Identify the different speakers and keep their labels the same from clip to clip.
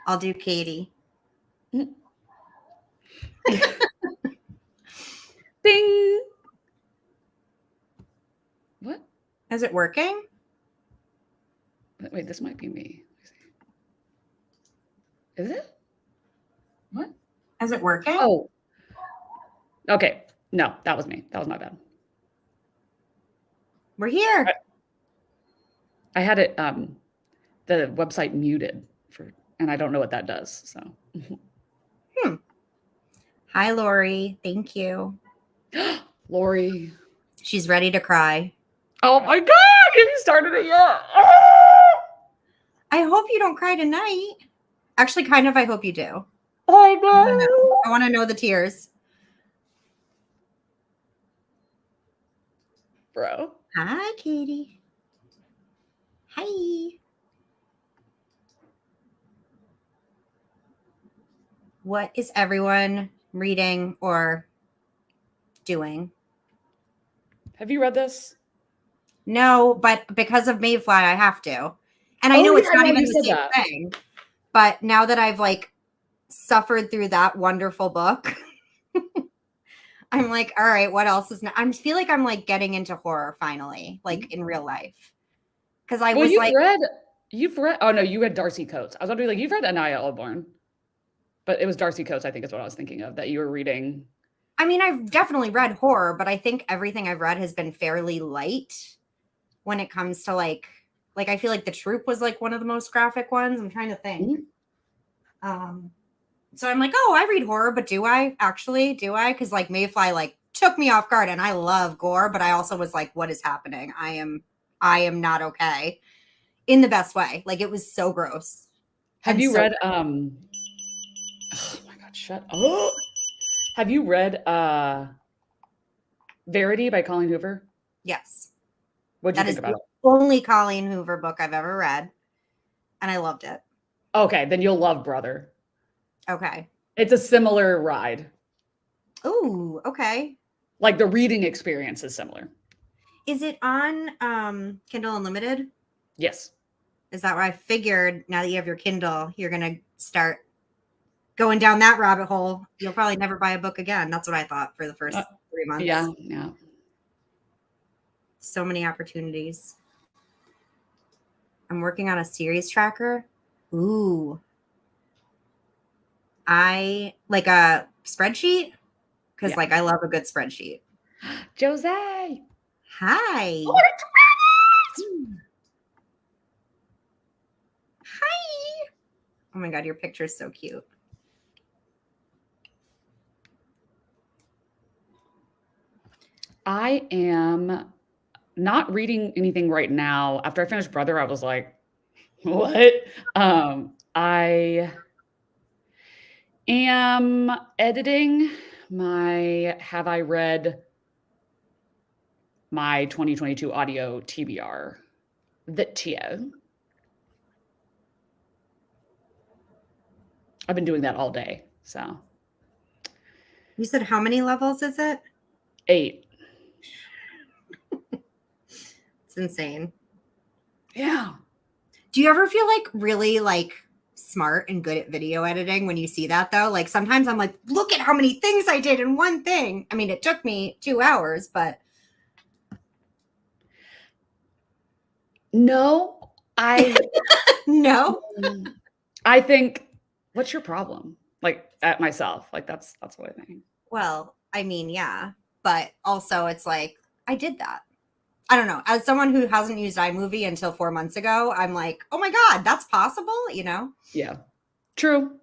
Speaker 1: I'll do Katie.
Speaker 2: Ding. What?
Speaker 1: Is it working?
Speaker 2: Wait, this might be me. Is it? What?
Speaker 1: Is it working?
Speaker 2: Oh. Okay. No, that was me. That was my bad.
Speaker 1: We're here.
Speaker 2: I had it the website muted and I don't know what that does. So
Speaker 1: Hi, Lori. Thank you.
Speaker 2: Lori.
Speaker 1: She's ready to cry.
Speaker 2: Oh my God. Have you started it yet?
Speaker 1: I hope you don't cry tonight. Actually, kind of, I hope you do.
Speaker 2: I know.
Speaker 1: I want to know the tears.
Speaker 2: Bro.
Speaker 1: Hi, Katie. Hi. What is everyone reading or doing?
Speaker 2: Have you read this?
Speaker 1: No, but because of Mayfly, I have to. And I know it's not even the same thing. But now that I've like suffered through that wonderful book, I'm like, all right, what else is I feel like I'm like getting into horror finally, like in real life. Because
Speaker 2: you've read, oh no, you read Darcy Coates. I was wondering, like, you've read Anaya Alborn. But it was Darcy Coates, I think is what I was thinking of, that you were reading.
Speaker 1: I mean, I've definitely read horror, but I think everything I've read has been fairly light when it comes to like I feel like The Troop was like one of the most graphic ones. I'm trying to think. Mm-hmm. So I'm like, oh, I read horror, but do I actually? Do I? Because like Mayfly like took me off guard, and I love gore, but I also was like, what is happening? I am not okay in the best way. Like it was so gross.
Speaker 2: Have you read oh my God, shut up. Have you read Verity by Colleen Hoover?
Speaker 1: Yes.
Speaker 2: What'd you think about it?
Speaker 1: Only Colleen Hoover book I've ever read, and I loved it.
Speaker 2: Okay, then you'll love Brother.
Speaker 1: Okay.
Speaker 2: It's a similar ride.
Speaker 1: Ooh, okay.
Speaker 2: Like the reading experience is similar.
Speaker 1: Is it on Kindle Unlimited?
Speaker 2: Yes.
Speaker 1: Is that where I figured now that you have your Kindle, you're going to start going down that rabbit hole? You'll probably never buy a book again. That's what I thought for the first 3 months.
Speaker 2: Yeah.
Speaker 1: So many opportunities. I'm working on a series tracker. Ooh. I like a spreadsheet because like I love a good spreadsheet.
Speaker 2: Jose.
Speaker 1: Hi.
Speaker 2: Oh,
Speaker 1: Hi. Oh my God, your picture is so cute.
Speaker 2: I am not reading anything right now. After I finished Brother, I was like, what? I am editing have I read my 2022 audio TBR, Vitio. I've been doing that all day. So
Speaker 1: you said how many levels is it?
Speaker 2: 8.
Speaker 1: It's insane.
Speaker 2: Yeah.
Speaker 1: Do you ever feel like really like smart and good at video editing when you see that though? Like sometimes I'm like, look at how many things I did in one thing. I mean, it took me 2 hours, but
Speaker 2: no,
Speaker 1: no.
Speaker 2: I think, what's your problem? Like at myself, like that's what I think.
Speaker 1: Well, I mean, yeah, but also it's like, I did that. I don't know. As someone who hasn't used iMovie until 4 months ago, I'm like, oh my God, that's possible, you know?
Speaker 2: Yeah, true.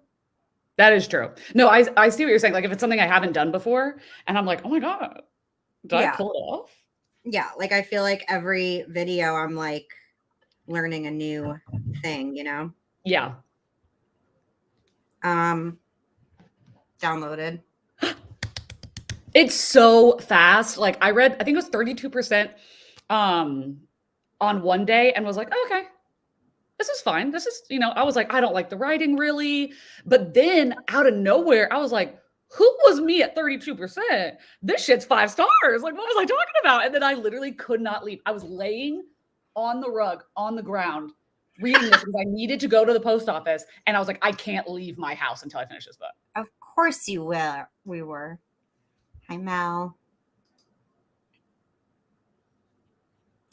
Speaker 2: That is true. No, I see what you're saying. Like if it's something I haven't done before and I'm like, oh my God, did I pull it off?
Speaker 1: Yeah. Like I feel like every video I'm like learning a new thing, you know?
Speaker 2: Yeah.
Speaker 1: Downloaded.
Speaker 2: It's so fast. Like I think it was 32% on one day and was like, oh, okay, this is fine. This is, I was like, I don't like the writing really. But then out of nowhere, I was like, who was me at 32%? This shit's 5 stars. Like, what was I talking about? And then I literally could not leave. I was laying on the rug, on the ground, reading this because I needed to go to the post office, and I was like, I can't leave my house until I finish this book.
Speaker 1: Of course you were. We were. Hi, Mel.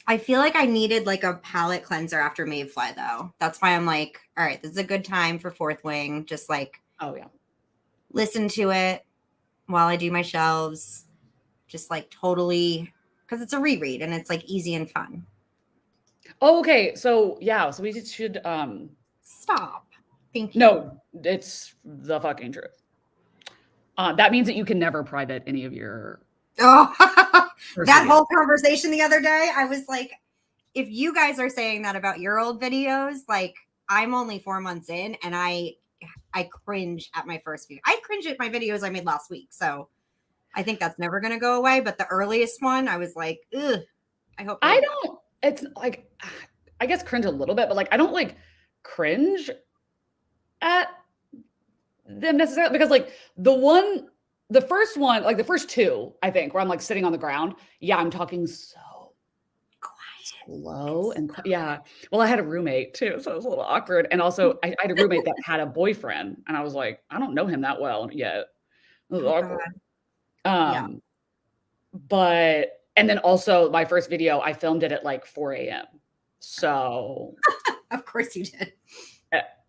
Speaker 1: I feel like I needed like a palate cleanser after Mayfly, though. That's why I'm like, all right, this is a good time for Fourth Wing. Just like,
Speaker 2: oh yeah,
Speaker 1: listen to it while I do my shelves. Just like totally, because it's a reread and it's like easy and fun.
Speaker 2: Oh, okay. So yeah, so we should
Speaker 1: Stop. Thank you.
Speaker 2: No, it's the fucking truth. That means that you can never private any of your
Speaker 1: Oh, that
Speaker 2: videos.
Speaker 1: whole conversation the other day, I was like, if you guys are saying that about your old videos, like I'm only 4 months in and I cringe at my first view. I cringe at my videos I made last week. So I think that's never going to go away. But the earliest one, I was like, ugh, I hope.
Speaker 2: I don't, it's like, I guess cringe a little bit, but like, I don't like cringe at them necessarily because like the first one, like the first two, I think, where I'm like sitting on the ground. Yeah, I'm talking so slow and yeah. Well, I had a roommate too, so it was a little awkward. And also, I had a roommate that had a boyfriend, and I was like, I don't know him that well yet. It was awkward.
Speaker 1: Yeah.
Speaker 2: But and then also my first video, I filmed it at like 4 a.m. So
Speaker 1: of course you did.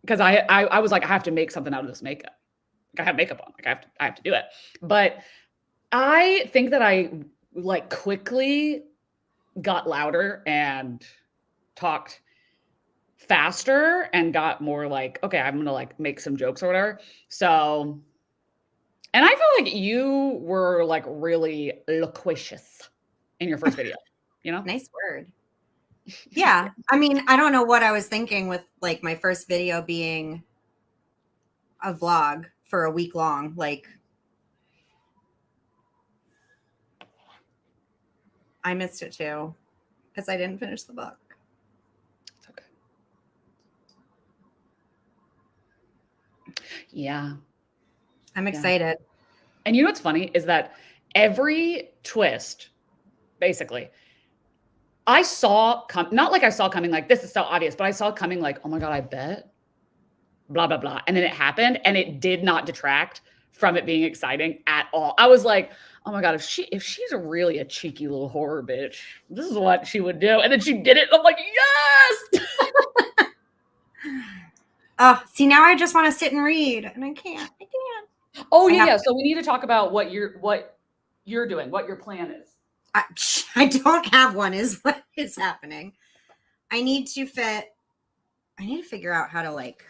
Speaker 2: Because I was like, I have to make something out of this makeup. Like I have makeup on. Like I have to do it. But I think that I like quickly got louder and talked faster and got more like, okay, I'm gonna like make some jokes or whatever. So, and I feel like you were like really loquacious in your first video, you know?
Speaker 1: Nice word. Yeah. I mean, I don't know what I was thinking with like my first video being a vlog for a week long. Like, I missed it too because I didn't finish the book.
Speaker 2: It's okay. Yeah.
Speaker 1: I'm excited.
Speaker 2: And you know what's funny is that every twist, basically, I saw not like I saw coming like this is so obvious, but I saw coming like, oh my God, I bet. Blah, blah, blah. And then it happened and it did not detract from it being exciting at all. I was like, oh my God, if she's really a cheeky little horror bitch, this is what she would do. And then she did it. And I'm like, yes.
Speaker 1: Oh, see, now I just want to sit and read and I can't.
Speaker 2: Oh yeah. So we need to talk about what you're doing, what your plan is.
Speaker 1: I don't have one is what is happening. I need to figure out how to like,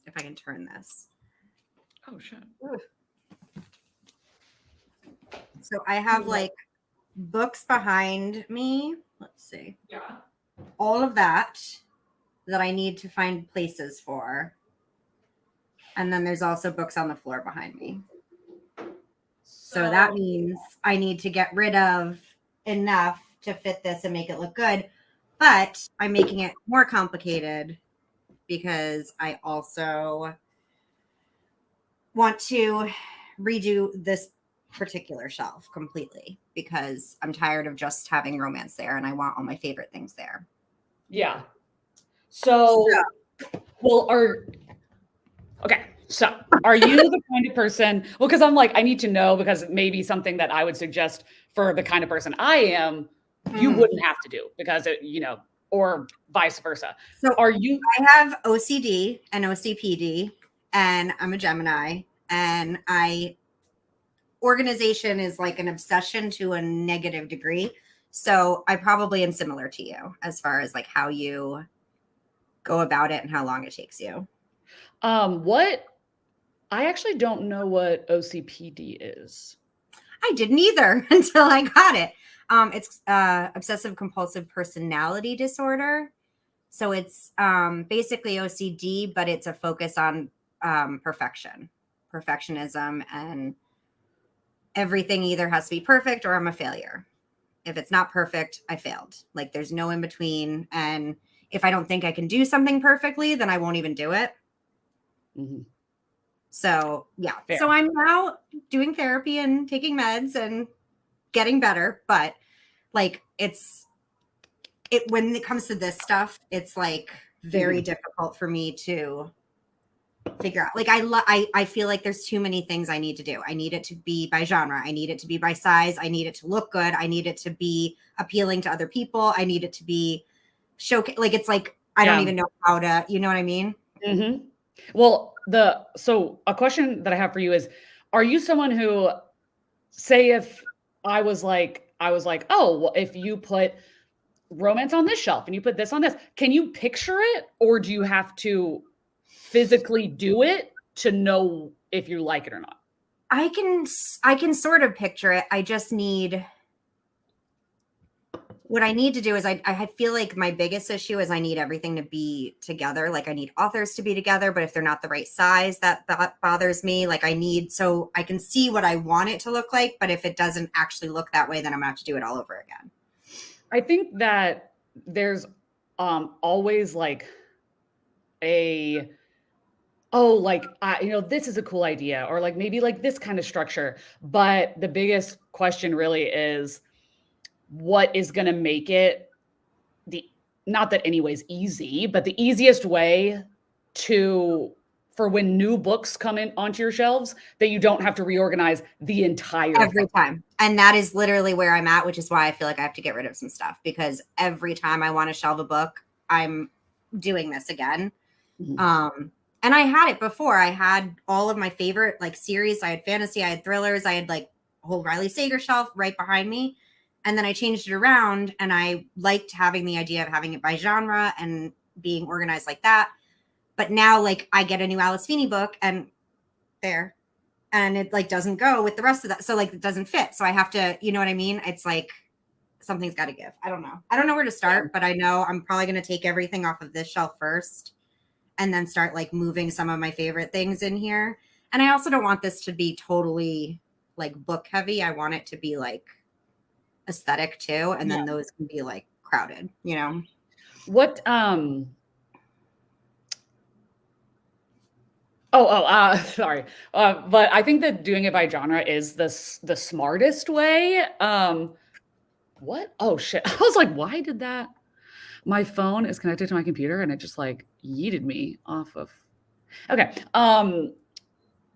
Speaker 1: if I can turn this.
Speaker 2: Oh shit.
Speaker 1: So I have like books behind me. Let's see.
Speaker 2: Yeah.
Speaker 1: All of that I need to find places for. And then there's also books on the floor behind me. So that means I need to get rid of enough to fit this and make it look good. But I'm making it more complicated because I also want to redo this particular shelf completely because I'm tired of just having romance there and I want all my favorite things there.
Speaker 2: Yeah. So well, so are you the kind of person, well, because I'm like, I need to know because maybe something that I would suggest for the kind of person I am, you wouldn't have to do because it, or vice versa.
Speaker 1: So
Speaker 2: I
Speaker 1: have OCD and OCPD and I'm a Gemini and organization is like an obsession to a negative degree. So I probably am similar to you as far as like how you go about it and how long it takes you.
Speaker 2: I actually don't know what OCPD is.
Speaker 1: I didn't either until I got it. It's obsessive compulsive personality disorder. So it's basically OCD, but it's a focus on perfectionism, and everything either has to be perfect or I'm a failure. If it's not perfect, I failed. Like there's no in between. And if I don't think I can do something perfectly, then I won't even do it.
Speaker 2: Mm-hmm.
Speaker 1: So yeah.
Speaker 2: Fair.
Speaker 1: So I'm now doing therapy and taking meds and getting better, but like it's when it comes to this stuff, it's like very difficult for me to figure out. Like I feel like there's too many things I need to do. I need it to be by genre. I need it to be by size. I need it to look good. I need it to be appealing to other people. I need it to be showcase. Like it's like I don't even know how to. You know what I mean?
Speaker 2: Mm-hmm. Well, so a question that I have for you is: are you someone who, say, if I was like, oh, well, if you put romance on this shelf and you put this on this, can you picture it, or do you have to physically do it to know if you like it or not?
Speaker 1: I can sort of picture it. I just need what I need to do is I feel like my biggest issue is I need everything to be together. Like I need authors to be together, but if they're not the right size, that bothers me. Like so I can see what I want it to look like, but if it doesn't actually look that way, then I'm gonna have to do it all over again.
Speaker 2: I think that there's always like this is a cool idea, or like maybe like this kind of structure. But the biggest question really is, what is going to make it not that anyways easy, but the easiest way for when new books come in onto your shelves, that you don't have to reorganize the entire
Speaker 1: every time. And that is literally where I'm at, which is why I feel like I have to get rid of some stuff, because every time I want to shelve a book, I'm doing this again. And I had it before. I had all of my favorite like series. I had fantasy, I had thrillers, I had like a whole Riley Sager shelf right behind me. And then I changed it around, and I liked having the idea of having it by genre and being organized like that. But now like I get a new Alice Feeney book and it like doesn't go with the rest of that. So like it doesn't fit. So I have to, you know what I mean? It's like something's got to give. I don't know where to start, but I know I'm probably going to take everything off of this shelf first and then start like moving some of my favorite things in here. And I also don't want this to be totally like book heavy. I want it to be like aesthetic too. And then those can be like crowded, you know?
Speaker 2: What, sorry. But I think that doing it by genre is the smartest way. What? Oh shit. I was like, why did that? My phone is connected to my computer and it just like yeeted me off of. Okay.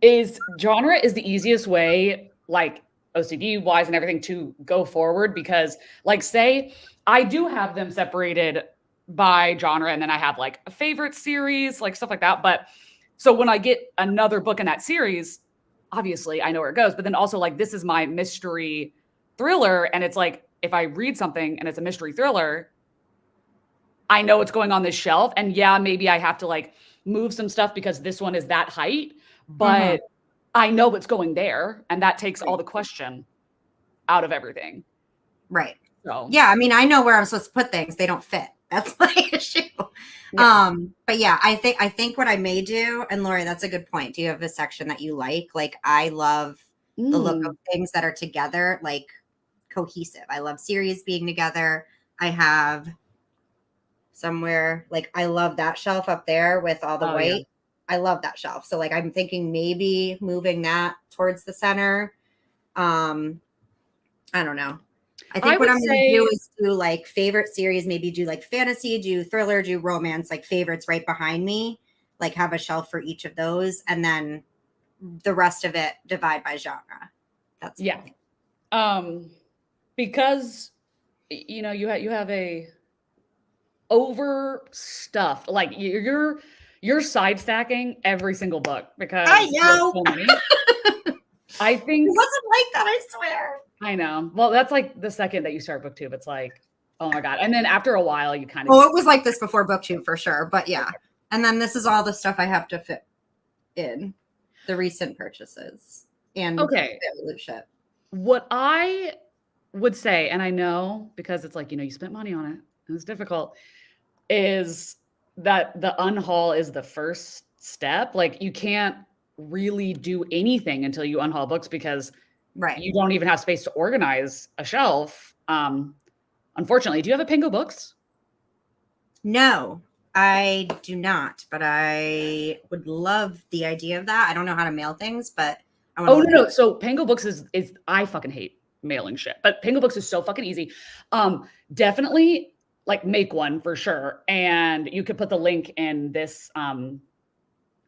Speaker 2: Is genre is the easiest way, like OCD wise and everything, to go forward, because like say I do have them separated by genre and then I have like a favorite series, like stuff like that. But so when I get another book in that series, obviously I know where it goes, but then also like this is my mystery thriller. And it's like, if I read something and it's a mystery thriller, I know what's going on this shelf. And yeah, maybe I have to like move some stuff because this one is that height, but I know what's going there. And that takes all the question out of everything.
Speaker 1: Right.
Speaker 2: So
Speaker 1: yeah, I mean, I know where I'm supposed to put things. They don't fit. That's my issue. Yeah. But yeah, I think what I may do, and Lori, that's a good point. Do you have a section that you like? Like I love the look of things that are together, like cohesive. I love series being together. I have somewhere like I love that shelf up there with all the white. Yeah. I love that shelf. So like I'm thinking maybe moving that towards the center. I don't know. I think what I'm going to do is do like favorite series, maybe do like fantasy, do thriller, do romance, like favorites right behind me, like have a shelf for each of those. And then the rest of it divide by genre. That's
Speaker 2: because you know, you have a overstuffed, like you're side stacking every single book because
Speaker 1: I know.
Speaker 2: So many. I think
Speaker 1: it wasn't like that, I swear.
Speaker 2: I know. Well, that's like the second that you start booktube, it's like, oh my God. And then after a while you kind of
Speaker 1: it was like this before booktube for sure. But yeah. And then this is all the stuff I have to fit in the recent purchases and shit.
Speaker 2: What I would say, and I know because it's like, you know, you spent money on it and it's difficult, is that the unhaul is the first step. Like you can't really do anything until you unhaul books because you don't even have space to organize a shelf. Unfortunately, do you have a Penguin Books?
Speaker 1: No, I do not, but I would love the idea of that. I don't know how to mail things, but I want
Speaker 2: no. So Penguin Books is I fucking hate mailing shit, but Penguin Books is so fucking easy. Definitely like make one for sure. And you could put the link in this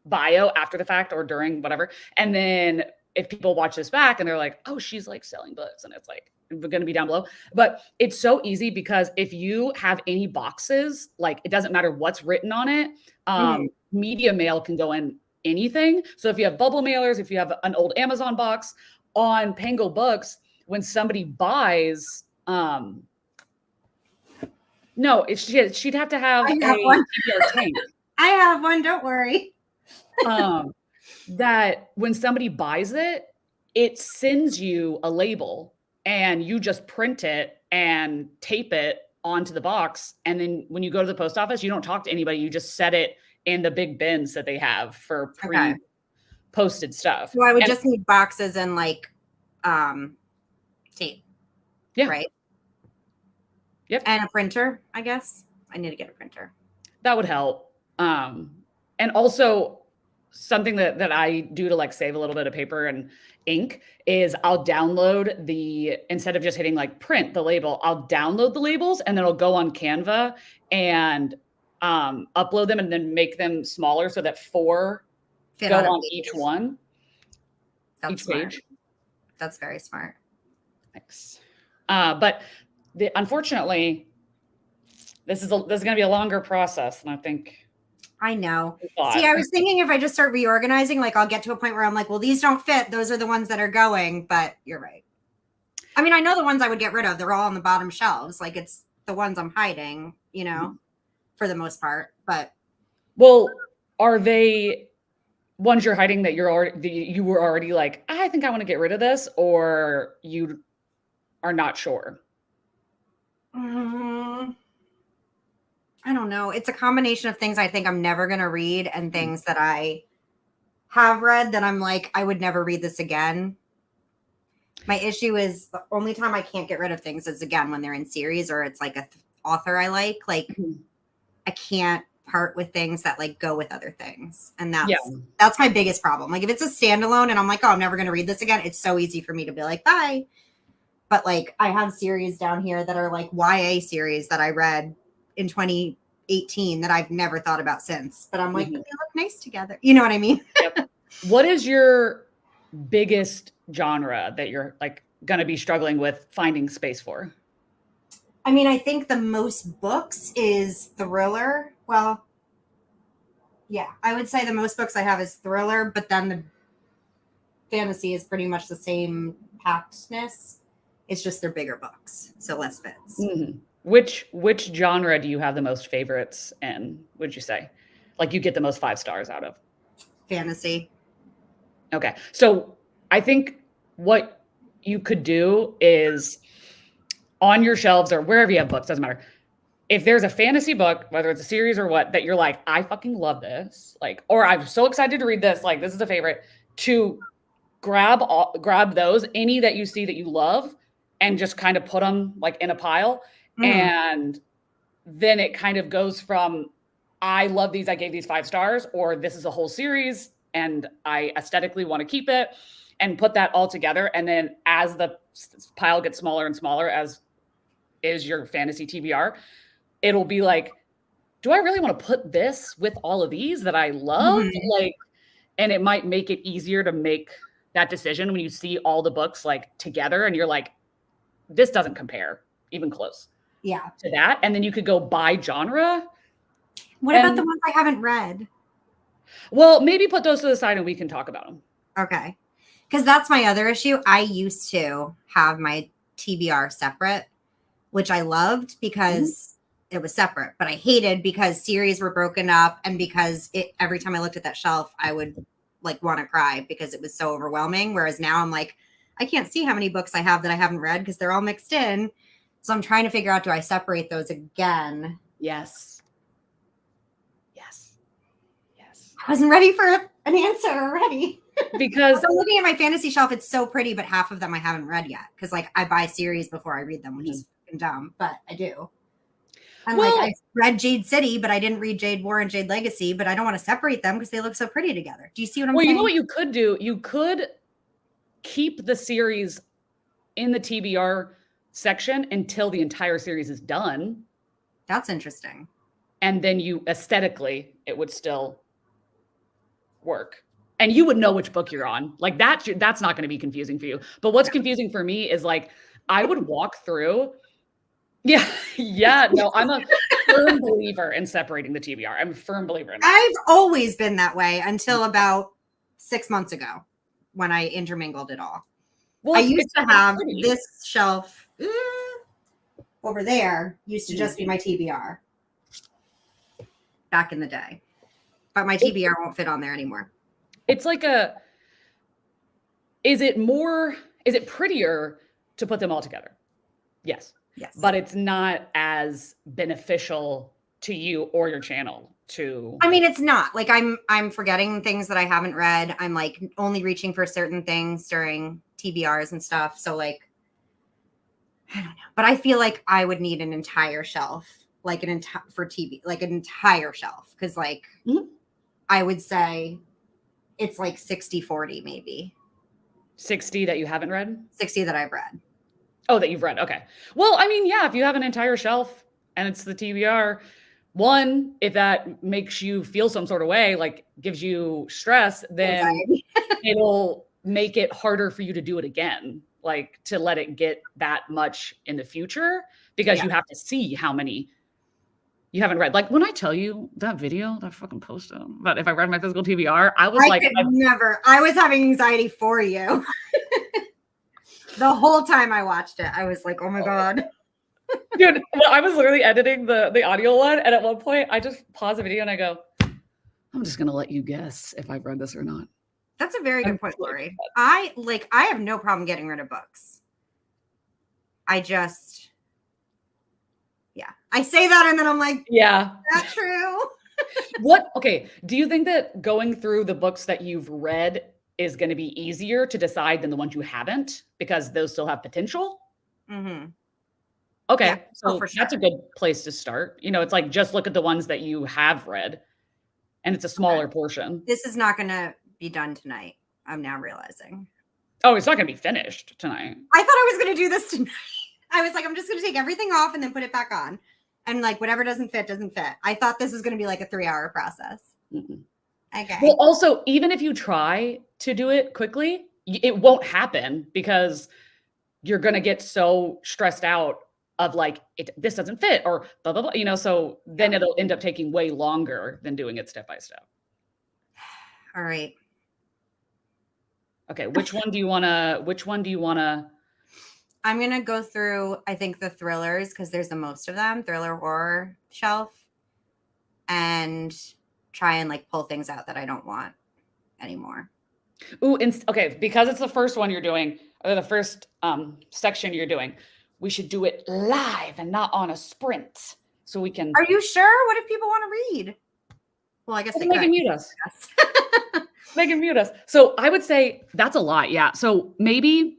Speaker 2: bio after the fact or during, whatever. And then if people watch this back and they're like, oh, she's like selling books, and it's like going to be down below. But it's so easy because if you have any boxes, like it doesn't matter what's written on it, media mail can go in anything. So if you have bubble mailers, if you have an old Amazon box on Pango Books, when somebody buys, no, she'd have to have a TBR tank.
Speaker 1: I have one, don't worry.
Speaker 2: That when somebody buys it, it sends you a label and you just print it and tape it onto the box. And then when you go to the post office, you don't talk to anybody. You just set it in the big bins that they have for pre-posted stuff.
Speaker 1: So I would just need boxes and like tape.
Speaker 2: Yeah.
Speaker 1: Right.
Speaker 2: Yep.
Speaker 1: And a printer, I guess. I need to get a printer. That
Speaker 2: would help. And also something that I do to like save a little bit of paper and ink is I'll download instead of just hitting like print the label, I'll download the labels and then I'll go on Canva and upload them and then make them smaller so that 4 go on each one.
Speaker 1: That's smart. Page. That's very smart.
Speaker 2: Thanks. But unfortunately, this is going to be a longer process than I think.
Speaker 1: I know. See, I was thinking if I just start reorganizing, like I'll get to a point where I'm like, well, these don't fit. Those are the ones that are going, but you're right. I mean, I know the ones I would get rid of. They're all on the bottom shelves. Like it's the ones I'm hiding, for the most part. But
Speaker 2: well, are they ones you're hiding that you were already like, I think I want to get rid of this, or you are not sure?
Speaker 1: I don't know. It's a combination of things I think I'm never going to read and things that I have read that I'm like, I would never read this again. My issue is the only time I can't get rid of things is, again, when they're in series or it's like a author I like. Like, I can't part with things that like go with other things. And that's my biggest problem. Like, if it's a standalone and I'm like, oh, I'm never going to read this again, it's so easy for me to be like, bye. But like, I have series down here that are like YA series that I read in 2018 that I've never thought about since, but I'm like, but they look nice together. You know what I mean?
Speaker 2: Yep. What is your biggest genre that you're like going to be struggling with finding space for?
Speaker 1: I mean, I think the most books is thriller. Well, yeah, I would say the most books I have is thriller, but then the fantasy is pretty much the same packedness. It's just they're bigger books, so less fits.
Speaker 2: Which genre do you have the most favorites in, would you say? Like you get the most 5 stars out of?
Speaker 1: Fantasy.
Speaker 2: Okay. So I think what you could do is on your shelves or wherever you have books, doesn't matter. If there's a fantasy book, whether it's a series or what, that you're like, I fucking love this. Like, or I'm so excited to read this. Like, this is a favorite. To grab those, any that you see that you love, and just kind of put them like in a pile. And then it kind of goes from, I love these, I gave these 5 stars, or this is a whole series and I aesthetically want to keep it, and put that all together. And then as the pile gets smaller and smaller, as is your fantasy TBR, it'll be like, do I really want to put this with all of these that I love? Like, and it might make it easier to make that decision when you see all the books like together and you're like, this doesn't compare even close. To that. And then you could go by genre.
Speaker 1: What about the ones I haven't read?
Speaker 2: Well, maybe put those to the side and we can talk about them.
Speaker 1: Okay. Because that's my other issue. I used to have my TBR separate, which I loved because it was separate, but I hated because series were broken up and because every time I looked at that shelf, I would like want to cry because it was so overwhelming. Whereas now I'm like, I can't see how many books I have that I haven't read because they're all mixed in. So I'm trying to figure out, do I separate those again?
Speaker 2: Yes.
Speaker 1: I wasn't ready for an answer already.
Speaker 2: Because
Speaker 1: I'm looking at my fantasy shelf. It's so pretty, but half of them I haven't read yet. Because like I buy series before I read them, which is fucking dumb, but I do. And like I read Jade City, but I didn't read Jade War and Jade Legacy, but I don't want to separate them because they look so pretty together. Do you see what I'm saying?
Speaker 2: Well, you know what you could do? You could keep the series in the TBR section until the entire series is done.
Speaker 1: That's interesting.
Speaker 2: And then you aesthetically, it would still work. And you would know which book you're on. Like that's not going to be confusing for you. But what's confusing for me is like, I would walk through. Yeah. Yeah. No, I'm a firm believer in separating the TBR. I'm a firm believer in that.
Speaker 1: I've always been that way until about 6 months ago when I intermingled it all. Well, I used to have this shelf over there used to just be my TBR back in the day. But my TBR won't fit on there anymore.
Speaker 2: It's like is it prettier to put them all together? Yes.
Speaker 1: Yes.
Speaker 2: But it's not as beneficial to you or your channel to.
Speaker 1: I mean, it's not like I'm forgetting things that I haven't read. I'm like only reaching for certain things during TBRs and stuff. So like, I don't know, but I feel like I would need an entire shelf, like for TV, like an entire shelf. Cause like, I would say it's like 60-40 maybe.
Speaker 2: 60 that you haven't read?
Speaker 1: 60 that I've read.
Speaker 2: Oh, that you've read. Okay. Well, I mean, yeah, if you have an entire shelf and it's the TBR, one, if that makes you feel some sort of way, like gives you stress, then it'll make it harder for you to do it again, like to let it get that much in the future, because you have to see how many you haven't read. Like when I tell you that video that I fucking posted about if I read my physical TBR, I was
Speaker 1: I was having anxiety for you. The whole time I watched it, I was like, oh my God.
Speaker 2: Dude, well, I was literally editing the audio one. And at one point I just pause the video and I go, I'm just going to let you guess if I've read this or not.
Speaker 1: That's a very good point, Lori. I have no problem getting rid of books. I say that and then I'm like,
Speaker 2: yeah,
Speaker 1: that's true.
Speaker 2: Okay. Do you think that going through the books that you've read is going to be easier to decide than the ones you haven't, because those still have potential?
Speaker 1: Mm-hmm.
Speaker 2: Okay.
Speaker 1: Yeah,
Speaker 2: so that's a good place to start. You know, it's like, just look at the ones that you have read and it's a smaller portion.
Speaker 1: This is not going to be done tonight. I'm now realizing.
Speaker 2: Oh, it's not going to be finished tonight.
Speaker 1: I thought I was going to do this tonight. I was like, I'm just going to take everything off and then put it back on. And like, whatever doesn't fit, doesn't fit. I thought this was going to be like a 3-hour process.
Speaker 2: Mm-mm.
Speaker 1: Okay.
Speaker 2: Well, also, even if you try to do it quickly, it won't happen because you're going to get so stressed out of like, this doesn't fit or blah, blah, blah, you know, so then it'll end up taking way longer than doing it step by step.
Speaker 1: All right.
Speaker 2: Okay. Which one do you want to?
Speaker 1: I'm going to go through, I think, the thrillers because there's the most of them, thriller horror shelf, and try and like pull things out that I don't want anymore.
Speaker 2: Ooh, okay, because it's the first one you're doing, or the first section you're doing, we should do it live and not on a sprint, so we can.
Speaker 1: Are you sure? What if people want to read? Well, I guess they
Speaker 2: can mute us. They can mute us. So I would say that's a lot. Yeah. So maybe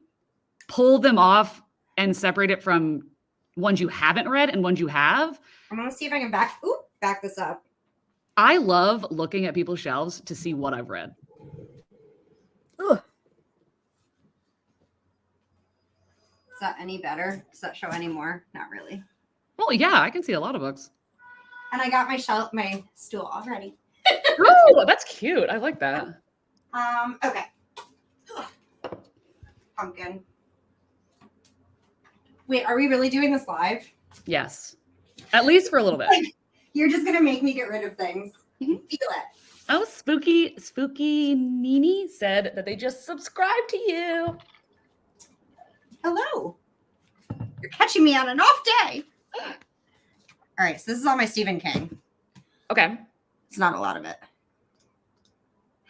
Speaker 2: pull them off and separate it from ones you haven't read and ones you have.
Speaker 1: I'm going to see if I can back this up.
Speaker 2: I love looking at people's shelves to see what I've read.
Speaker 1: Ugh. Is that any better? Does that show any more? Not really.
Speaker 2: Well, yeah, I can see a lot of books.
Speaker 1: And I got my stool already.
Speaker 2: Oh, that's cute. I like that.
Speaker 1: Okay. Ugh. Pumpkin. Wait, are we really doing this live?
Speaker 2: Yes. At least for a little bit.
Speaker 1: Like, you're just going to make me get rid of things. You can feel it.
Speaker 2: Oh, Spooky Nini said that they just subscribed to you.
Speaker 1: Hello. You're catching me on an off day. All right, so this is all my Stephen King.
Speaker 2: Okay.
Speaker 1: It's not a lot of it.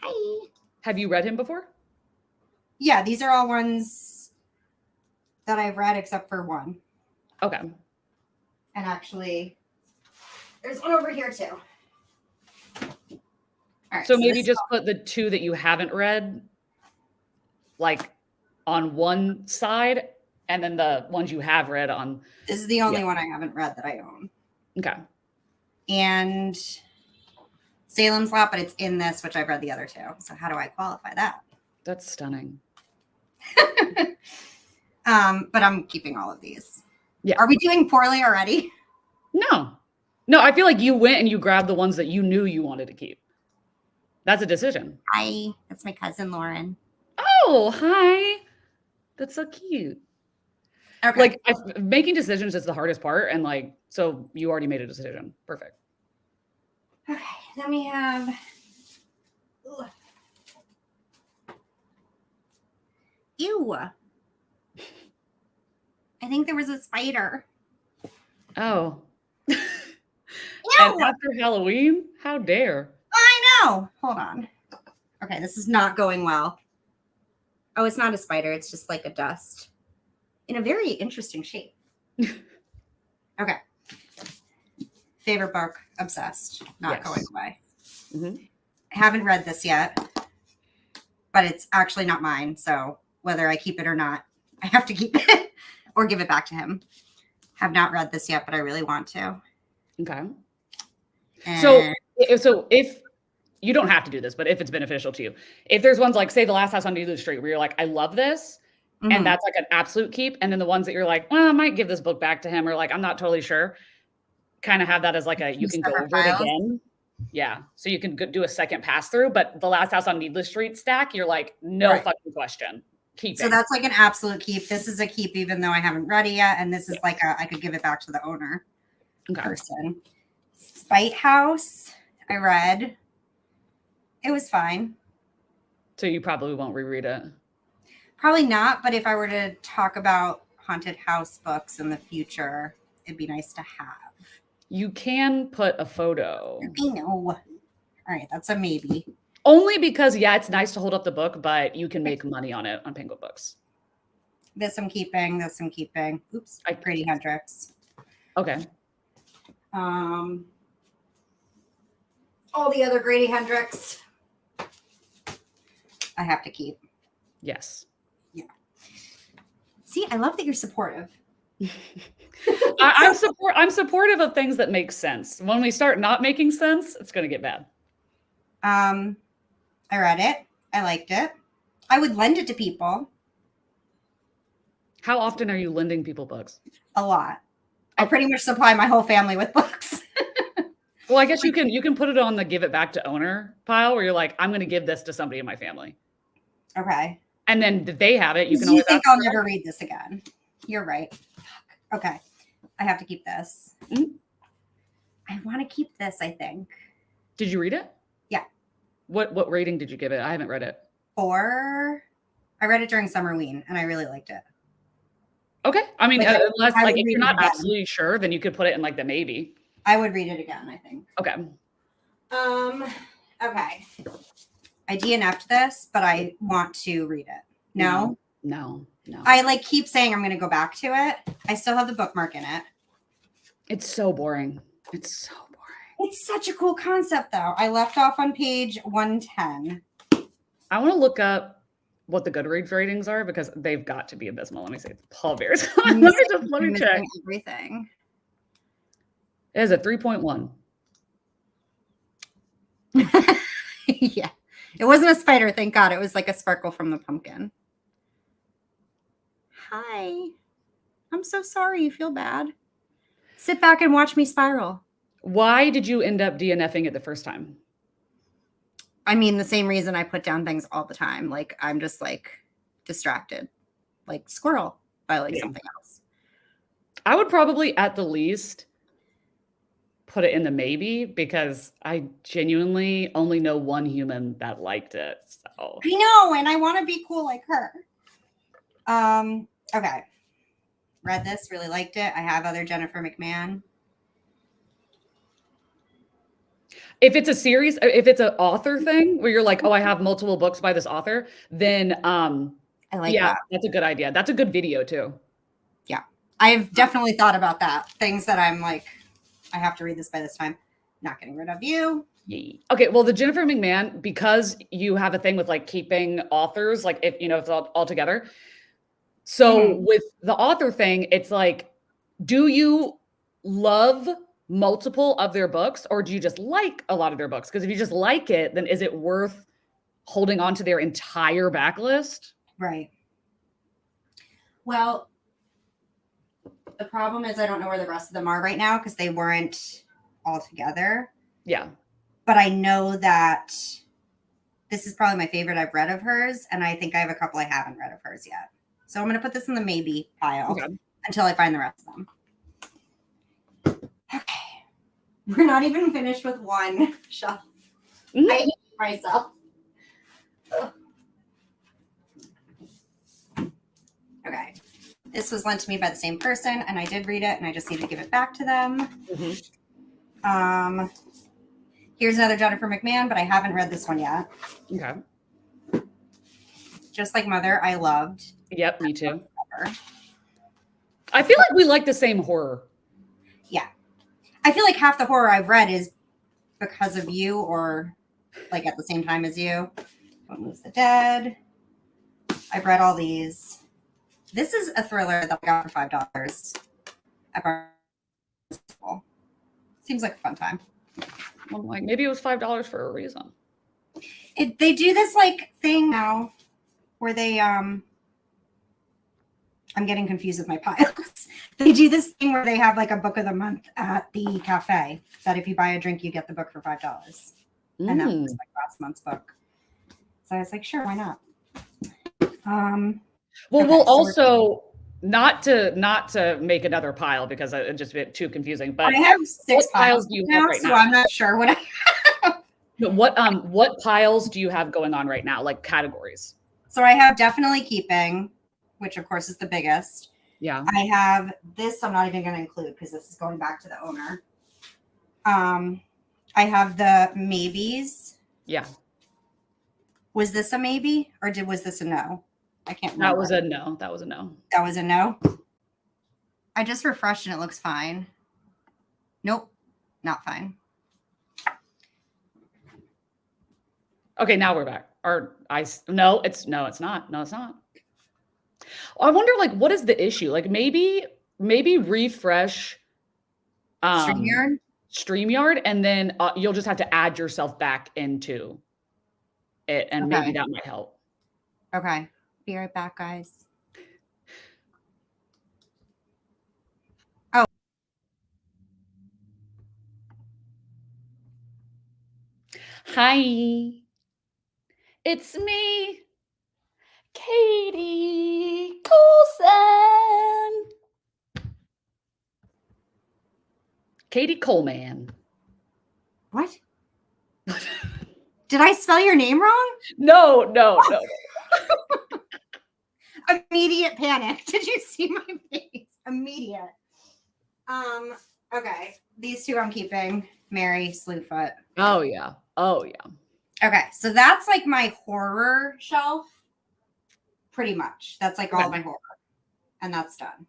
Speaker 1: Hi.
Speaker 2: Have you read him before?
Speaker 1: Yeah, these are all ones that I've read except for one.
Speaker 2: Okay.
Speaker 1: And actually, there's one over here too. All right,
Speaker 2: so maybe just put the two that you haven't read like on one side and then the ones you have read on.
Speaker 1: This is the only one I haven't read that I own.
Speaker 2: Okay.
Speaker 1: And Salem's Lot, but it's in this, which I've read the other two. So how do I qualify that?
Speaker 2: That's stunning.
Speaker 1: But I'm keeping all of these.
Speaker 2: Yeah.
Speaker 1: Are we doing poorly already?
Speaker 2: No. No, I feel like you went and you grabbed the ones that you knew you wanted to keep. That's a decision.
Speaker 1: Hi, that's my cousin Lauren.
Speaker 2: Oh, hi. That's so cute.
Speaker 1: Okay.
Speaker 2: Like making decisions is the hardest part. And like, so you already made a decision. Perfect.
Speaker 1: Okay. Then we have. Ugh. Ew. I think there was a spider.
Speaker 2: Oh.
Speaker 1: Ew.
Speaker 2: And after Halloween? How dare?
Speaker 1: I know. Hold on. Okay, this is not going well. Oh, it's not a spider. It's just like a dust in a very interesting shape. Okay. Favorite book, obsessed, not going away.
Speaker 2: Mm-hmm.
Speaker 1: I haven't read this yet, but it's actually not mine. So whether I keep it or not, I have to keep it or give it back to him. Have not read this yet, but I really want to.
Speaker 2: Okay.
Speaker 1: And
Speaker 2: So if you don't have to do this, but if it's beneficial to you, if there's ones like, say, The Last House on Needle Street, where you're like, I love this, and that's like an absolute keep, and then the ones that you're like, well, I might give this book back to him, or like, I'm not totally sure, kind of have that as like a, you can go over it again. Yeah. So you can do a second pass through, but The Last House on Needless Street stack, you're like, no fucking question. Keep it.
Speaker 1: So that's like an absolute keep. This is a keep, even though I haven't read it yet. And this is like I could give it back to the owner person. Spite House, I read. It was fine.
Speaker 2: So you probably won't reread it.
Speaker 1: Probably not. But if I were to talk about haunted house books in the future, it'd be nice to have.
Speaker 2: You can put a photo.
Speaker 1: I know. All right. That's a maybe.
Speaker 2: Only because, yeah, it's nice to hold up the book, but you can make money on it on Penguin Books.
Speaker 1: This I'm keeping. This I'm keeping. Oops. Grady Hendrix.
Speaker 2: Okay.
Speaker 1: All the other Grady Hendrix, I have to keep.
Speaker 2: Yes.
Speaker 1: Yeah. See, I love that you're supportive.
Speaker 2: I'm supportive of things that make sense. When we start not making sense, it's going to get bad.
Speaker 1: I read it. I liked it. I would lend it to people.
Speaker 2: How often are you lending people books?
Speaker 1: A lot. I pretty much supply my whole family with books.
Speaker 2: Well, I guess you can put it on the give it back to owner pile where you're like, I'm going to give this to somebody in my family.
Speaker 1: Okay.
Speaker 2: And then if they have it, you can
Speaker 1: always think I'll never read this again. You're right. Okay. I have to keep this. Mm-hmm. I want to keep this, I think.
Speaker 2: Did you read it?
Speaker 1: Yeah.
Speaker 2: What rating did you give it? I haven't read it.
Speaker 1: 4. I read it during Summerween and I really liked it.
Speaker 2: Okay. I mean, unless like if you're not
Speaker 1: again.
Speaker 2: absolutely sure, then you could put it in like the maybe.
Speaker 1: I would read it again, I think.
Speaker 2: Okay.
Speaker 1: Okay. I DNF'd this, but I want to read it. No. I like keep saying I'm going to go back to it. I still have the bookmark in it.
Speaker 2: It's so boring. It's so boring.
Speaker 1: It's such a cool concept, though. I left off on page 110.
Speaker 2: I want to look up what the Goodreads ratings are because they've got to be abysmal. Let me see. Paul Bear's. let me check.
Speaker 1: Everything.
Speaker 2: It is a 3.1.
Speaker 1: Yeah. It wasn't a spider, thank God. It was like a sparkle from the pumpkin. Hi. I'm so sorry you feel bad. Sit back and watch me spiral.
Speaker 2: Why did you end up DNFing it the first time?
Speaker 1: I mean, the same reason I put down things all the time. Like, I'm just like distracted, like squirrel by like something else.
Speaker 2: I would probably at the least put it in the maybe because I genuinely only know one human that liked it. So
Speaker 1: I know, and I want to be cool like her. Okay. Read this, really liked it. I have other Jennifer McMahon.
Speaker 2: If it's a series, if it's an author thing where you're like, oh, I have multiple books by this author, then
Speaker 1: I like that.
Speaker 2: That's a good idea. That's a good video too.
Speaker 1: Yeah. I've definitely thought about that. Things that I'm like, I have to read this by this time. Not getting rid of you.
Speaker 2: Yay. Okay. Well, the Jennifer McMahon, because you have a thing with like keeping authors, like if it's all together. So with the author thing, it's like, do you love multiple of their books or do you just like a lot of their books? Because if you just like it, then is it worth holding on to their entire backlist?
Speaker 1: Right. Well, the problem is I don't know where the rest of them are right now because they weren't altogether.
Speaker 2: Yeah.
Speaker 1: But I know that this is probably my favorite I've read of hers, and I think I have a couple I haven't read of hers yet. So I'm going to put this in the maybe pile until I find the rest of them. Okay. We're not even finished with one shelf. I hate myself. Okay. This was lent to me by the same person, and I did read it, and I just need to give it back to them. Here's another Jennifer McMahon, but I haven't read this one yet.
Speaker 2: Okay.
Speaker 1: Just Like Mother, I loved.
Speaker 2: Yep, me too. I feel like we like the same horror.
Speaker 1: Yeah. I feel like half the horror I've read is because of you or like at the same time as you. Don't Lose the Dead. I've read all these. This is a thriller that I got for $5 at Barnes & Noble. Seems like a fun time.
Speaker 2: I'm like, maybe it was $5 for a reason.
Speaker 1: They do this like thing now where they I'm getting confused with my piles. They do this thing where they have like a book of the month at the cafe that if you buy a drink, you get the book for $5. And that was like last month's book. So I was like, sure, why not?
Speaker 2: Well,
Speaker 1: okay,
Speaker 2: we'll
Speaker 1: so
Speaker 2: also not to make another pile because it's just a bit too confusing. But
Speaker 1: I have 6 piles
Speaker 2: do you
Speaker 1: now,
Speaker 2: have right
Speaker 1: so
Speaker 2: now?
Speaker 1: I'm not sure what I have.
Speaker 2: What piles do you have going on right now? Like categories?
Speaker 1: So I have definitely keeping, which of course is the biggest.
Speaker 2: Yeah.
Speaker 1: I have this. I'm not even going to include because this is going back to the owner. I have the maybes.
Speaker 2: Yeah.
Speaker 1: Was this a maybe or was this a no? I can't remember.
Speaker 2: That was a no. That was a no.
Speaker 1: That was a no. I just refreshed and it looks fine. Nope, not fine.
Speaker 2: Okay, now we're back. No, it's not. No, it's not. I wonder, like, what is the issue? Like, maybe refresh StreamYard, and then you'll just have to add yourself back into it, and maybe that might help.
Speaker 1: Okay. Be right back, guys. Oh.
Speaker 2: Hi. It's me, Katie Coulson. Katie Coleman.
Speaker 1: What? Did I spell your name wrong?
Speaker 2: No.
Speaker 1: Immediate panic. Did you see my face? Immediate. Okay. These two I'm keeping. Mary Slewfoot.
Speaker 2: Oh yeah.
Speaker 1: Okay, so that's like my horror shelf. Pretty much. That's like all my horror. And that's done.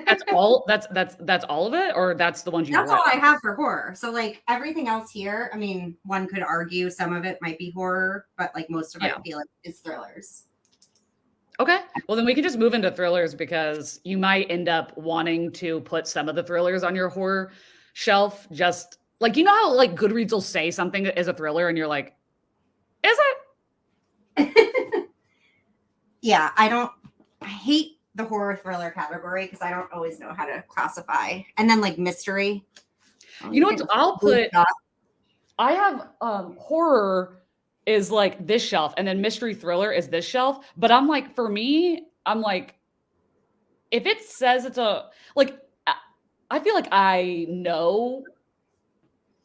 Speaker 2: That's all that's all of it, or that's the ones you
Speaker 1: That's
Speaker 2: read?
Speaker 1: all I have for horror. So like everything else here, I mean, one could argue some of it might be horror, but like most of it I feel like is thrillers.
Speaker 2: Okay. Well, then we can just move into thrillers because you might end up wanting to put some of the thrillers on your horror shelf. Just like, you know how like Goodreads will say something is a thriller and you're like, is it?
Speaker 1: Yeah, I hate the horror thriller category because I don't always know how to classify. And then like mystery.
Speaker 2: You know what? I'll put, I have horror is like this shelf, and then mystery thriller is this shelf. But I'm like, for me, I'm like, if it says it's a, like, I feel like I know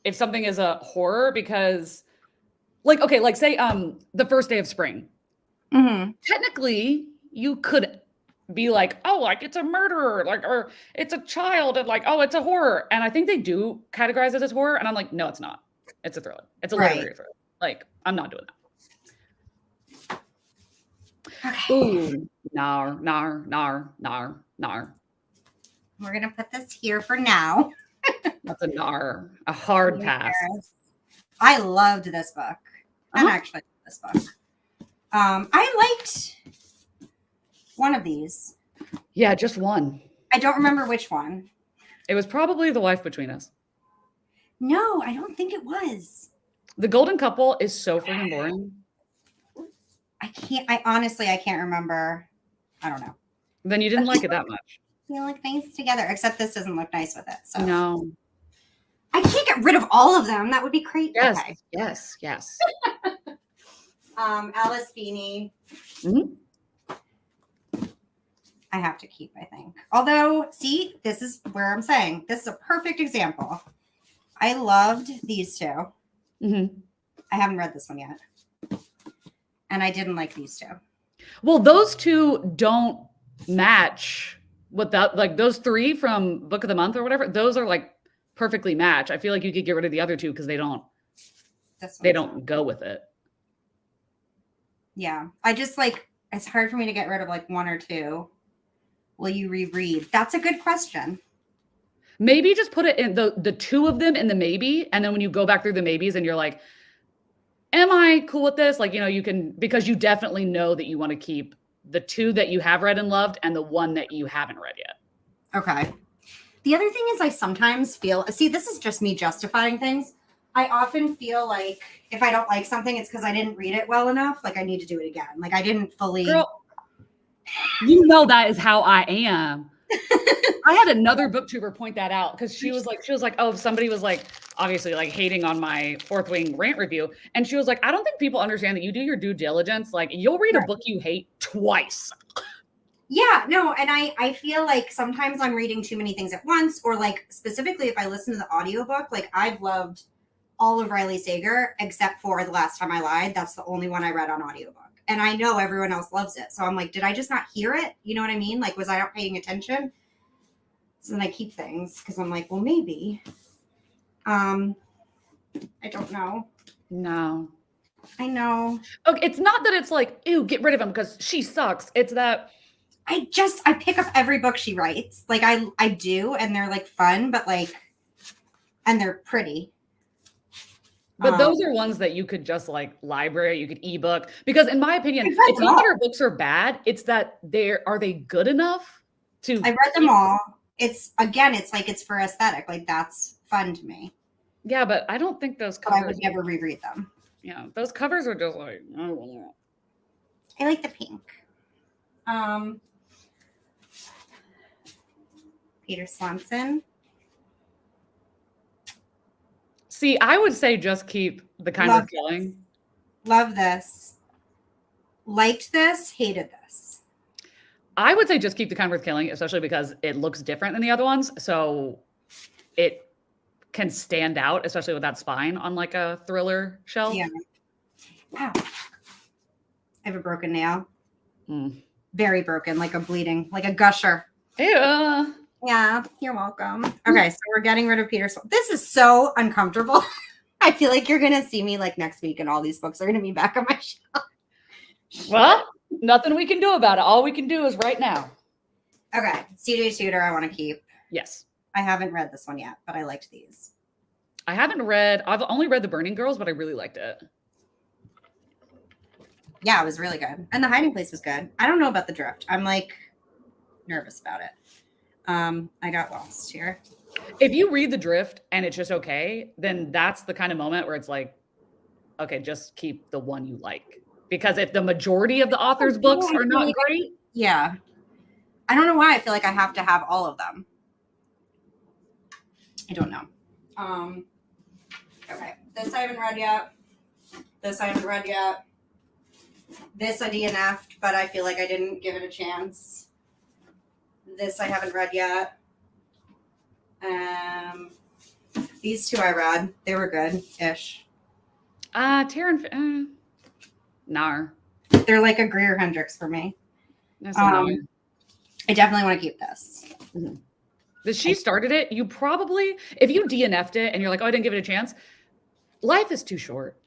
Speaker 2: if something is a horror because, like, okay, like say The First Day of Spring.
Speaker 1: Mm-hmm.
Speaker 2: Technically, you could be like, oh, like it's a murderer, like, or it's a child, and like, oh, it's a horror. And I think they do categorize it as horror, and I'm like, no, it's not. It's a thriller. It's a literary thriller. Like, I'm not doing that.
Speaker 1: Okay.
Speaker 2: Ooh, nar.
Speaker 1: We're gonna put this here for now.
Speaker 2: That's a nar. A hard pass.
Speaker 1: I loved this book. I'm actually this book. I liked one of these.
Speaker 2: Yeah, just one.
Speaker 1: I don't remember which one.
Speaker 2: It was probably The Life Between Us.
Speaker 1: No, I don't think it was.
Speaker 2: The Golden Couple is so freaking boring.
Speaker 1: I honestly can't remember. I don't know.
Speaker 2: Then you didn't like it that much.
Speaker 1: They look nice together, except this doesn't look nice with it. So
Speaker 2: No.
Speaker 1: I can't get rid of all of them. That would be crazy.
Speaker 2: Yes.
Speaker 1: Okay.
Speaker 2: Yes. Yes.
Speaker 1: Alice Beanie.
Speaker 2: Mhm.
Speaker 1: I have to keep, I think. Although, see, this is where I'm saying this is a perfect example. I loved these two.
Speaker 2: Mm-hmm.
Speaker 1: I haven't read this one yet. And I didn't like these two.
Speaker 2: Well, those two don't match with that. Like those three from Book of the Month or whatever, those are like perfectly match. I feel like you could get rid of the other two because they don't go with it.
Speaker 1: Yeah. I just like, it's hard for me to get rid of like one or two. Will you reread? That's a good question.
Speaker 2: Maybe just put it in the two of them in the maybe. And then when you go back through the maybes and you're like, am I cool with this? Like, you can, because you definitely know that you want to keep the two that you have read and loved and the one that you haven't read yet.
Speaker 1: Okay. The other thing is I sometimes feel, see, this is just me justifying things. I often feel like if I don't like something, it's because I didn't read it well enough. Like I need to do it again. Like I didn't fully.
Speaker 2: Girl, you know that is how I am. I had another booktuber point that out because she was like, oh, somebody was like, obviously like hating on my Fourth Wing rant review. And she was like, I don't think people understand that you do your due diligence. Like you'll read a book you hate twice.
Speaker 1: Yeah, no. And I feel like sometimes I'm reading too many things at once, or like specifically if I listen to the audiobook, like I've loved all of Riley Sager, except for The Last Time I Lied. That's the only one I read on audiobook. And I know everyone else loves it. So I'm like, did I just not hear it? You know what I mean? Like, was I not paying attention? So then I keep things because I'm like, well, maybe. I don't know.
Speaker 2: No.
Speaker 1: I know.
Speaker 2: Okay, it's not that it's like, ew, get rid of him because she sucks. It's that
Speaker 1: I pick up every book she writes. Like I do, and they're like fun, but like, and they're pretty.
Speaker 2: But those are ones that you could just like library, you could ebook. Because in my opinion, it's not that our books are bad. It's that are they good enough to
Speaker 1: I read them all. It's like it's for aesthetic. Like that's fun to me.
Speaker 2: Yeah, but I don't think those covers.
Speaker 1: But I would never reread them.
Speaker 2: Yeah, those covers are just like
Speaker 1: I like the pink. Peter Swanson.
Speaker 2: See, I would say just keep The Kind Worth Killing.
Speaker 1: Love this. Liked this, hated this.
Speaker 2: I would say just keep The Kind Worth Killing, especially because it looks different than the other ones. So it can stand out, especially with that spine on like a thriller shelf.
Speaker 1: Yeah. Wow. I have a broken nail.
Speaker 2: Mm.
Speaker 1: Very broken, like a bleeding, like a gusher.
Speaker 2: Yeah.
Speaker 1: Yeah, you're welcome. Okay, so we're getting rid of Peter Swanson. This is so uncomfortable. I feel like you're going to see me like next week and all these books are going to be back on my shelf.
Speaker 2: Well, nothing we can do about it. All we can do is right now.
Speaker 1: Okay, CJ Tudor I want to keep.
Speaker 2: Yes.
Speaker 1: I haven't read this one yet, but I liked these.
Speaker 2: I've only read The Burning Girls, but I really liked it.
Speaker 1: Yeah, it was really good. And The Hiding Place was good. I don't know about The Drift. I'm like nervous about it. I got lost here.
Speaker 2: If you read The Drift and it's just okay, then that's the kind of moment where it's like, okay, just keep the one you like. Because if the majority of the author's books are not great.
Speaker 1: Yeah. I don't know why I feel like I have to have all of them. I don't know. Okay. This I haven't read yet. This I haven't read yet. This I DNF'd, but I feel like I didn't give it a chance. This I haven't read yet. These two I read. They were good-ish.
Speaker 2: Taryn, Nar.
Speaker 1: They're like a Greer Hendricks for me.
Speaker 2: That's
Speaker 1: I definitely want to keep this.
Speaker 2: Mm-hmm. If she started it, you probably, if you DNF'd it and you're like, oh, I didn't give it a chance, life is too short.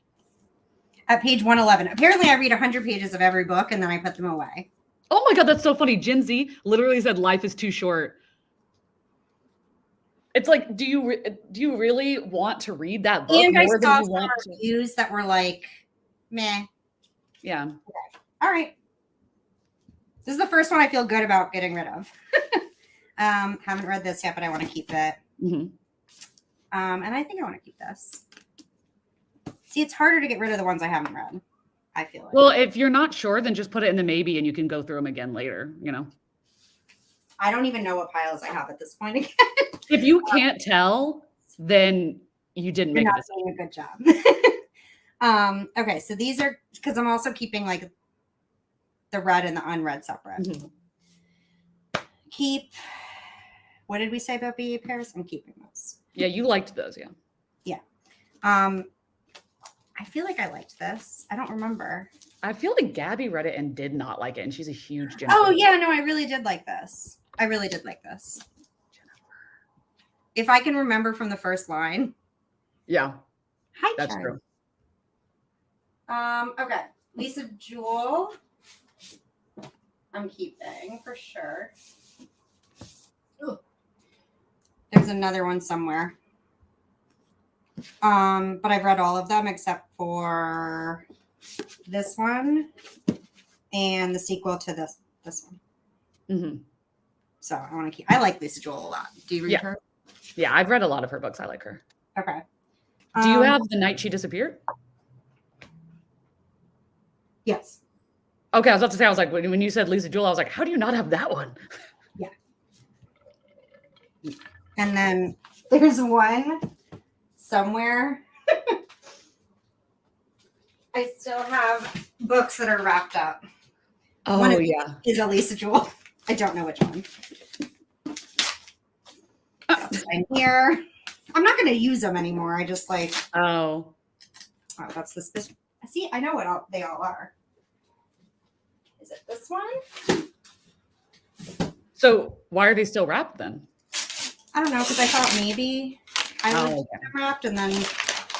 Speaker 1: At page 111. Apparently I read 100 pages of every book and then I put them away.
Speaker 2: Oh my God, that's so funny. Gen Z literally said life is too short. It's like, do you really want to read that book
Speaker 1: and
Speaker 2: more
Speaker 1: I saw
Speaker 2: than you want
Speaker 1: reviews that were like, meh.
Speaker 2: Yeah.
Speaker 1: Okay. All right. This is the first one I feel good about getting rid of. Haven't read this yet, but I want to keep it.
Speaker 2: Mm-hmm.
Speaker 1: And I think I want to keep this. See, it's harder to get rid of the ones I haven't read. I feel like.
Speaker 2: Well, if you're not sure, then just put it in the maybe and you can go through them again later, you know?
Speaker 1: I don't even know what piles I have at this point again.
Speaker 2: If you can't tell, then you didn't
Speaker 1: You're
Speaker 2: make
Speaker 1: not
Speaker 2: it.
Speaker 1: doing a good job. Okay, so these are because I'm also keeping like the red and the unread separate.
Speaker 2: Mhm.
Speaker 1: Keep. What did we say about BA pairs? I'm keeping those.
Speaker 2: Yeah, you liked those, yeah.
Speaker 1: Yeah. I feel like I liked this. I don't remember.
Speaker 2: I feel like Gabby read it and did not like it, and she's a huge Jennifer.
Speaker 1: Oh yeah, no, I really did like this. I really did like this. If I can remember from the first line.
Speaker 2: Yeah.
Speaker 1: Hi,
Speaker 2: That's
Speaker 1: Karen.
Speaker 2: true.
Speaker 1: Okay. Lisa Jewell. I'm keeping for sure. Ooh. There's another one somewhere. But I've read all of them except for this one and the sequel to this one.
Speaker 2: Mm-hmm.
Speaker 1: So I want to keep. I like Lisa Jewell a lot. Do you read her?
Speaker 2: Yeah, I've read a lot of her books. I like her.
Speaker 1: Okay.
Speaker 2: Do you have The Night She Disappeared?
Speaker 1: Yes.
Speaker 2: Okay, I was about to say, I was like, when you said Lisa Jewell, I was like, how do you not have that one?
Speaker 1: Yeah. And then there's one somewhere. I still have books that are wrapped up.
Speaker 2: Oh,
Speaker 1: one of
Speaker 2: yeah.
Speaker 1: Is a Lisa Jewell. I don't know which one. In here. I'm not going to use them anymore. I just like.
Speaker 2: Oh,
Speaker 1: that's the special. See, I know what they all are. Is it this one?
Speaker 2: So why are they still wrapped then?
Speaker 1: I don't know, because I thought maybe I would
Speaker 2: okay.
Speaker 1: keep them wrapped, and then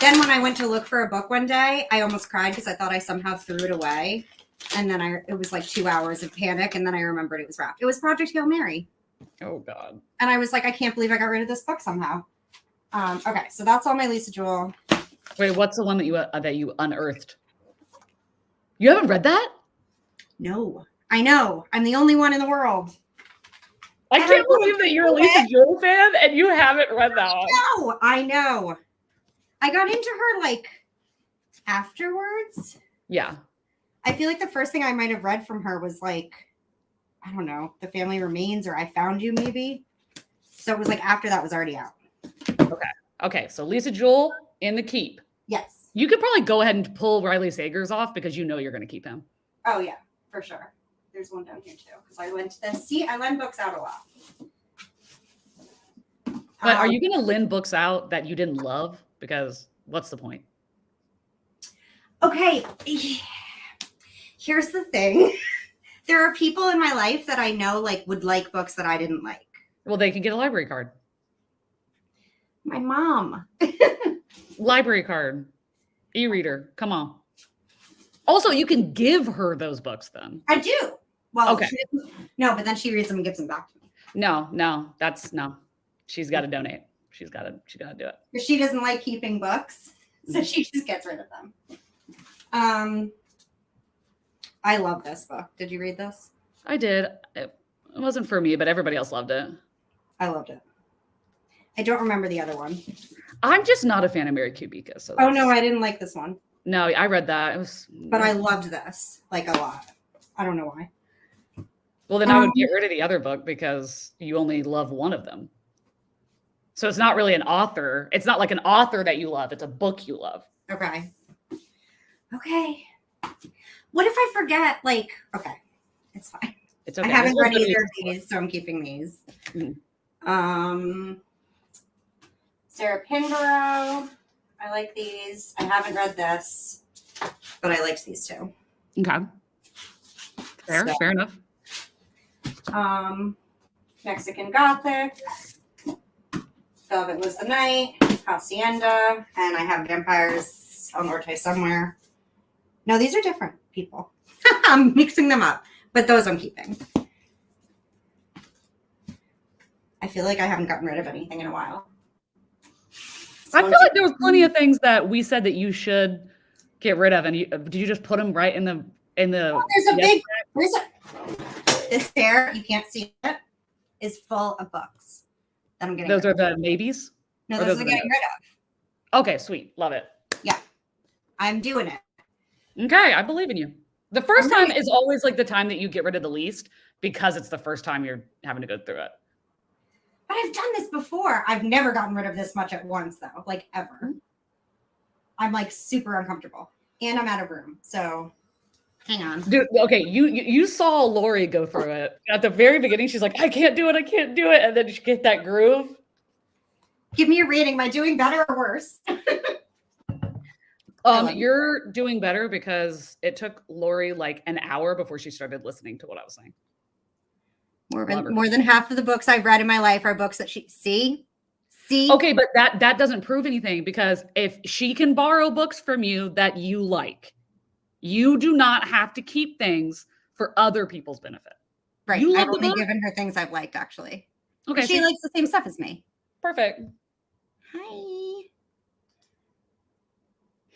Speaker 1: when I went to look for a book one day, I almost cried because I thought I somehow threw it away, and then it was like 2 hours of panic, and then I remembered it was wrapped. It was Project Hail Mary.
Speaker 2: Oh God!
Speaker 1: And I was like, I can't believe I got rid of this book somehow. Okay, so that's all my Lisa Jewell.
Speaker 2: Wait, what's the one that you unearthed? You haven't read that?
Speaker 1: No, I know. I'm the only one in the world.
Speaker 2: I can't believe that you're a Lisa Jewell fan and you haven't read that one.
Speaker 1: No, I know. I got into her like afterwards.
Speaker 2: Yeah.
Speaker 1: I feel like the first thing I might have read from her was like, I don't know, The Family Remains or I Found You maybe. So it was like after that was already out.
Speaker 2: Okay. So Lisa Jewell in the keep.
Speaker 1: Yes.
Speaker 2: You could probably go ahead and pull Riley Sagers off because you know you're going to keep him.
Speaker 1: Oh yeah, for sure. There's one down here too because I lent this. See, I lend books out a lot.
Speaker 2: But are you going to lend books out that you didn't love? Because what's the point?
Speaker 1: Okay. Here's the thing. There are people in my life that I know like would like books that I didn't like.
Speaker 2: Well, they can get a library card.
Speaker 1: My mom.
Speaker 2: Library card. E-reader. Come on. Also, you can give her those books then.
Speaker 1: I do. Well,
Speaker 2: okay.
Speaker 1: No, but then she reads them and gives them back to me.
Speaker 2: No. No. She's got to donate. She's got to do it.
Speaker 1: Because she doesn't like keeping books, so she just gets rid of them. I love this book. Did you read this?
Speaker 2: I did. It wasn't for me, but everybody else loved it.
Speaker 1: I loved it. I don't remember the other one.
Speaker 2: I'm just not a fan of Mary Kubica. So
Speaker 1: oh no, I didn't like this one.
Speaker 2: No, I read that. It was.
Speaker 1: But I loved this like a lot. I don't know why.
Speaker 2: Well, then I would get rid of the other book because you only love one of them. So it's not really an author. It's not like an author that you love. It's a book you love.
Speaker 1: Okay. What if I forget? Like, okay, it's fine.
Speaker 2: It's okay.
Speaker 1: I haven't read either of these, so I'm keeping these.
Speaker 2: Mm-hmm.
Speaker 1: Sarah Pinborough. I like these. I haven't read this, but I liked these two.
Speaker 2: Okay. Fair enough.
Speaker 1: Mexican Gothic. Velvet Was the Night. Hacienda. And I have Vampires El Norte somewhere. No, these are different people. I'm mixing them up, but those I'm keeping. I feel like I haven't gotten rid of anything in a while.
Speaker 2: I feel like there was plenty of things that we said that you should get rid of, and did you just put them right in the?
Speaker 1: Oh, this there, you can't see it, is full of books that I'm getting.
Speaker 2: Those are the maybes.
Speaker 1: No, those are getting rid of.
Speaker 2: Okay, sweet, love it.
Speaker 1: Yeah, I'm doing it.
Speaker 2: Okay, I believe in you. The first time is always like the time that you get rid of the least because it's the first time you're having to go through it.
Speaker 1: But I've done this before. I've never gotten rid of this much at once, though, like ever. I'm like super uncomfortable, and I'm out of room. So, hang on,
Speaker 2: dude. Okay, you saw Lori go through it at the very beginning. She's like, I can't do it, and then she get that groove.
Speaker 1: Give me a rating. Am I doing better or worse?
Speaker 2: You're doing better because it took Lori like an hour before she started listening to what I was saying.
Speaker 1: More than half of the books I've read in my life are books that she see.
Speaker 2: Okay, but that doesn't prove anything, because if she can borrow books from you that you like, you do not have to keep things for other people's benefit.
Speaker 1: Right. I've only given her things I've liked, actually. Okay. She likes the same stuff as me.
Speaker 2: Perfect.
Speaker 1: Hi.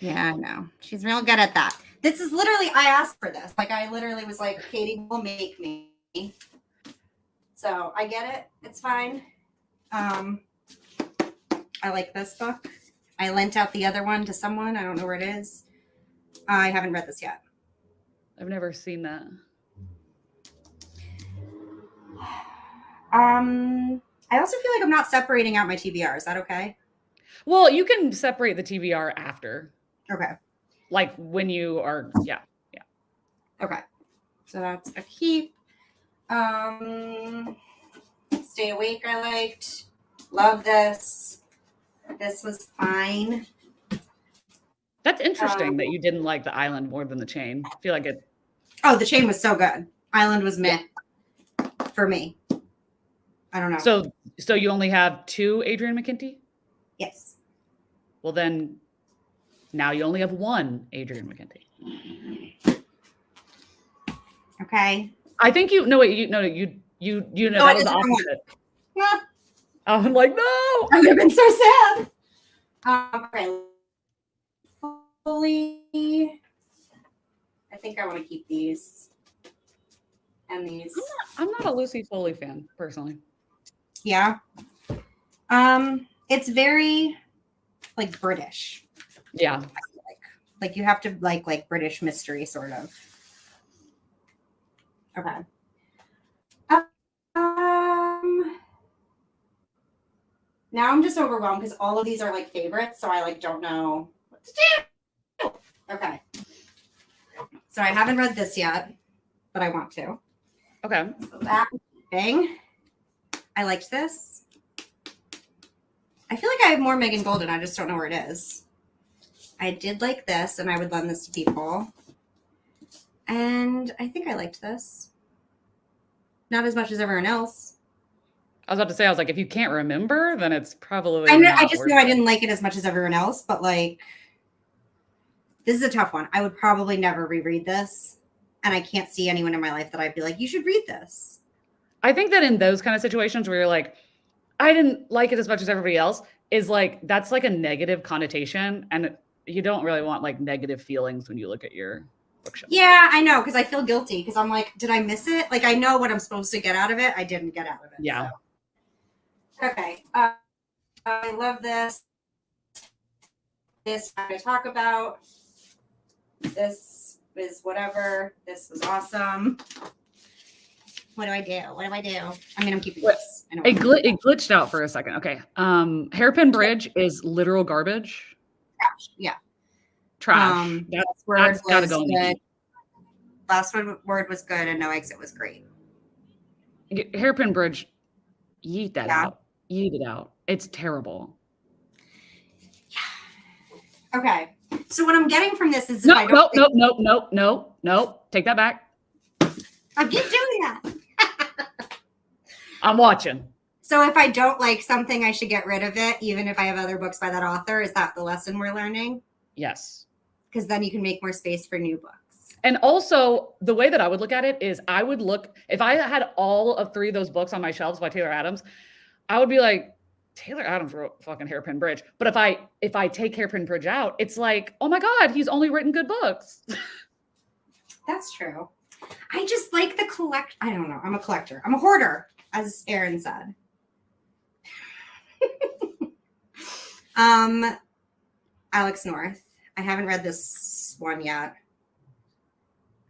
Speaker 1: Yeah, I know. She's real good at that. This is literally, I asked for this. Like, I literally was like, Katie will make me. So I get it. It's fine. I like this book. I lent out the other one to someone. I don't know where it is. I haven't read this yet.
Speaker 2: I've never seen that.
Speaker 1: I also feel like I'm not separating out my TBR. Is that okay?
Speaker 2: Well, you can separate the TBR after.
Speaker 1: Okay.
Speaker 2: Like when you are, yeah.
Speaker 1: Okay. So that's a keep. Stay Awake I liked. Love this. This was fine.
Speaker 2: That's interesting that you didn't like the Island more than the Chain. I feel like it.
Speaker 1: Oh, the Chain was so good. Island was meh for me. I don't know.
Speaker 2: So you only have 2 Adrian McKinty?
Speaker 1: Yes.
Speaker 2: Well, then now you only have 1 Adrian McKinty.
Speaker 1: Okay.
Speaker 2: I think you know what you know. You that was the opposite.
Speaker 1: Yeah.
Speaker 2: I'm like, no.
Speaker 1: I would have been so sad. Okay. Fully. I think I want to keep these and these.
Speaker 2: I'm not a Lucy Foley fan personally.
Speaker 1: Yeah. It's very like British.
Speaker 2: Yeah.
Speaker 1: Like you have to like British mystery sort of. Okay. Now I'm just overwhelmed because all of these are like favorites, so I like don't know what to do. Okay. So I haven't read this yet, but I want to.
Speaker 2: Okay.
Speaker 1: So that thing. I liked this. I feel like I have more Megan Golden. I just don't know where it is. I did like this, and I would lend this to people. And I think I liked this. Not as much as everyone else.
Speaker 2: I was about to say, I was like, if you can't remember, then it's probably.
Speaker 1: I just know I didn't like it as much as everyone else, but like, this is a tough one. I would probably never reread this, and I can't see anyone in my life that I'd be like, you should read this.
Speaker 2: I think that in those kind of situations where you're like, I didn't like it as much as everybody else, is like, that's like a negative connotation, and you don't really want like negative feelings when you look at your bookshelf.
Speaker 1: Yeah, I know, because I feel guilty because I'm like, did I miss it? Like, I know what I'm supposed to get out of it. I didn't get out of it.
Speaker 2: Yeah.
Speaker 1: So. Okay. I love this. This I talk about. This is whatever. This was awesome. What do I do? I mean, I'm keeping this.
Speaker 2: It glitched out for a second. Okay. Hairpin Bridge is literal garbage.
Speaker 1: Trash. Yeah.
Speaker 2: Trash. That's got to go in
Speaker 1: good. Last word was good, and No Exit was great.
Speaker 2: Hairpin Bridge, yeet that out. Yeet it out. It's terrible.
Speaker 1: Yeah. Okay. So what I'm getting from this is
Speaker 2: nope. Take that back.
Speaker 1: I keep doing that.
Speaker 2: I'm watching.
Speaker 1: So if I don't like something, I should get rid of it, even if I have other books by that author. Is that the lesson we're learning?
Speaker 2: Yes.
Speaker 1: Because then you can make more space for new books.
Speaker 2: And also, the way that I would look at it is I would look, if I had all of 3 of those books on my shelves by Taylor Adams, I would be like, Taylor Adams wrote fucking Hairpin Bridge. But if I take Hairpin Bridge out, it's like, oh my God, he's only written good books.
Speaker 1: That's true. I just like the I don't know. I'm a collector. I'm a hoarder, as Erin said. Alex North. I haven't read this one yet.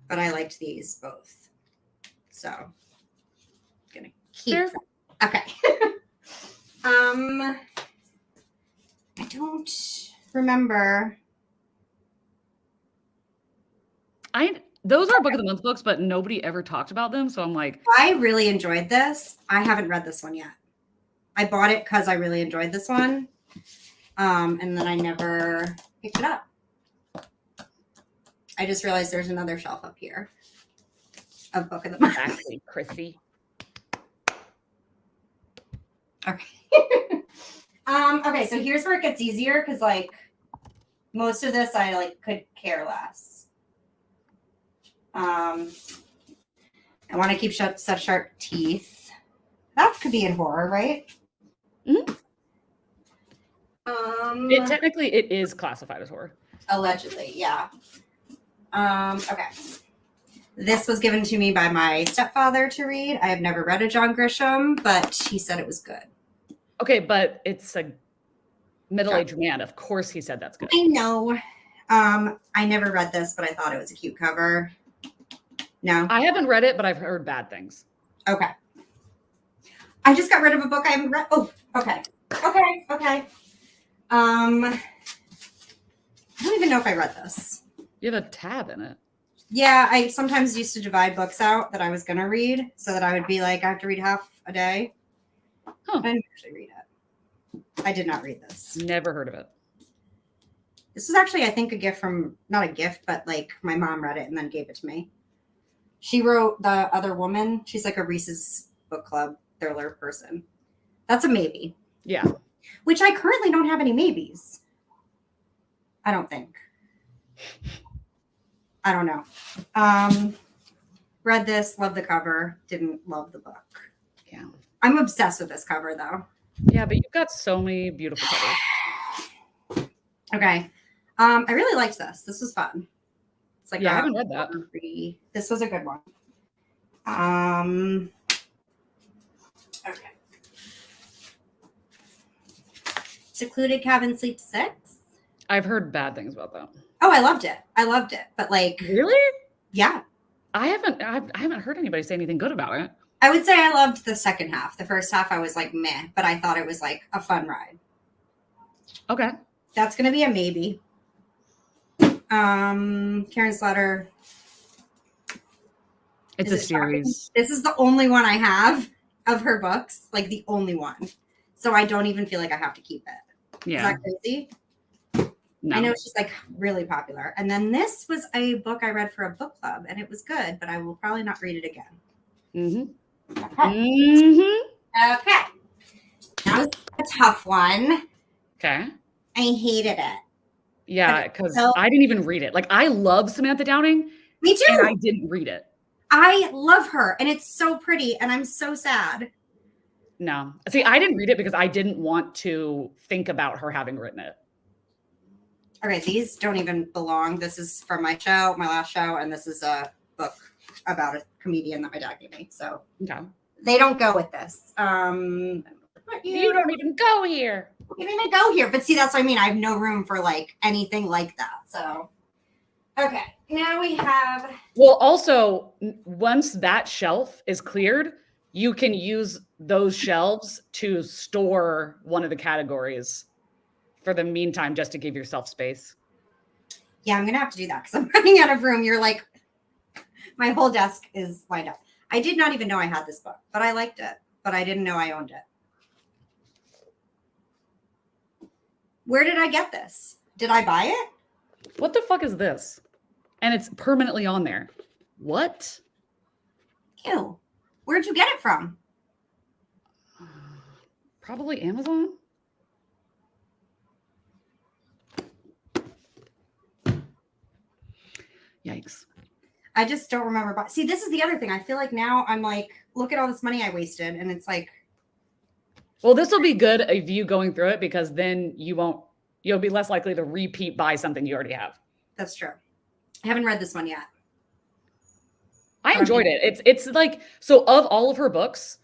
Speaker 1: but I liked these both. So I'm gonna keep
Speaker 2: Fair.
Speaker 1: them. Okay. I don't remember.
Speaker 2: Those are book of the month books, but nobody ever talked about them. So I'm like,
Speaker 1: I really enjoyed this. I haven't read this one yet. I bought it because I really enjoyed this one. And then I never picked it up. I just realized there's another shelf up here of book of the month.
Speaker 2: exactly, Chrissy.
Speaker 1: Okay. Okay, so here's where it gets easier because like most of this I like could care less. I want to keep such sharp teeth. That could be in horror, right?
Speaker 2: Mm-hmm. Technically, it is classified as horror.
Speaker 1: Allegedly, yeah. Okay. This was given to me by my stepfather to read. I have never read a John Grisham, but he said it was good.
Speaker 2: Okay, but it's a middle-aged man. Of course he said that's good.
Speaker 1: I know. I never read this, but I thought it was a cute cover. No?
Speaker 2: I haven't read it, but I've heard bad things.
Speaker 1: Okay. I just got rid of a book I haven't read. Oh, okay. Okay. I don't even know if I read this.
Speaker 2: You have a tab in it.
Speaker 1: Yeah, I sometimes used to divide books out that I was going to read so that I would be like, I have to read half a day.
Speaker 2: Huh.
Speaker 1: I didn't actually read it. I did not read this.
Speaker 2: Never heard of it.
Speaker 1: This was actually, I think, a gift from, not a gift, but like my mom read it and then gave it to me. She wrote The Other Woman. She's like a Reese's book club thriller person. That's a maybe.
Speaker 2: Yeah.
Speaker 1: Which I currently don't have any maybes. I don't think. I don't know. Read this, loved the cover, didn't love the book.
Speaker 2: Yeah.
Speaker 1: I'm obsessed with this cover though.
Speaker 2: Yeah, but you've got so many beautiful covers.
Speaker 1: Okay. I really liked this. This was fun. It's like
Speaker 2: I haven't read that.
Speaker 1: This was a good one. Okay. Secluded Cabin Sleep 6.
Speaker 2: I've heard bad things about that.
Speaker 1: Oh, I loved it. But like,
Speaker 2: really?
Speaker 1: Yeah.
Speaker 2: I haven't heard anybody say anything good about it.
Speaker 1: I would say I loved the second half. The first half I was like meh, but I thought it was like a fun ride.
Speaker 2: Okay.
Speaker 1: That's gonna be a maybe. Karen Slatter.
Speaker 2: It's a series.
Speaker 1: This is the only one I have of her books, like the only one. So I don't even feel like I have to keep it.
Speaker 2: Yeah.
Speaker 1: Is that crazy?
Speaker 2: No.
Speaker 1: I know she's like really popular. And then this was a book I read for a book club and it was good, but I will probably not read it again.
Speaker 2: Mm-hmm.
Speaker 1: Okay. Okay. That was a tough one.
Speaker 2: Okay.
Speaker 1: I hated it.
Speaker 2: Yeah, because I didn't even read it. Like, I love Samantha Downing.
Speaker 1: Me too.
Speaker 2: And I didn't read it.
Speaker 1: I love her, and it's so pretty, and I'm so sad.
Speaker 2: No. See, I didn't read it because I didn't want to think about her having written it.
Speaker 1: Okay, these don't even belong. This is from my show, my last show, and this is a book about a comedian that my dad gave me. So
Speaker 2: okay.
Speaker 1: They don't go with this.
Speaker 2: You don't even go here.
Speaker 1: You don't even go here. But see, that's what I mean. I have no room for like anything like that. So, okay. Now we have.
Speaker 2: Well, also, once that shelf is cleared, you can use those shelves to store one of the categories for the meantime, just to give yourself space.
Speaker 1: Yeah, I'm going to have to do that because I'm running out of room. You're like, my whole desk is lined up. I did not even know I had this book, but I liked it. But I didn't know I owned it. Where did I get this? Did I buy it?
Speaker 2: What the fuck is this? And it's permanently on there. What?
Speaker 1: Ew. Where'd you get it from?
Speaker 2: Probably Amazon. Yikes.
Speaker 1: I just don't remember. See, this is the other thing. I feel like now I'm like, look at all this money I wasted. And it's like.
Speaker 2: Well, this will be good of you going through it because then you'll be less likely to repeat buy something you already have.
Speaker 1: That's true. I haven't read this one yet.
Speaker 2: I enjoyed it. It's like, so of all of her books,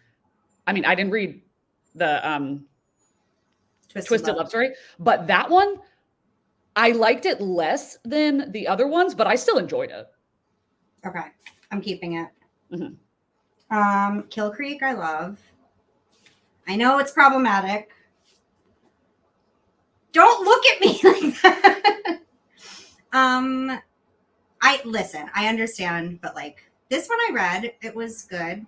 Speaker 2: I mean, I didn't read the Twisted Love Story, but that one, I liked it less than the other ones, but I still enjoyed it.
Speaker 1: Okay. I'm keeping it.
Speaker 2: Mm-hmm.
Speaker 1: Kill Creek, I love. I know it's problematic. Don't look at me like that. I understand, but like this one I read, it was good.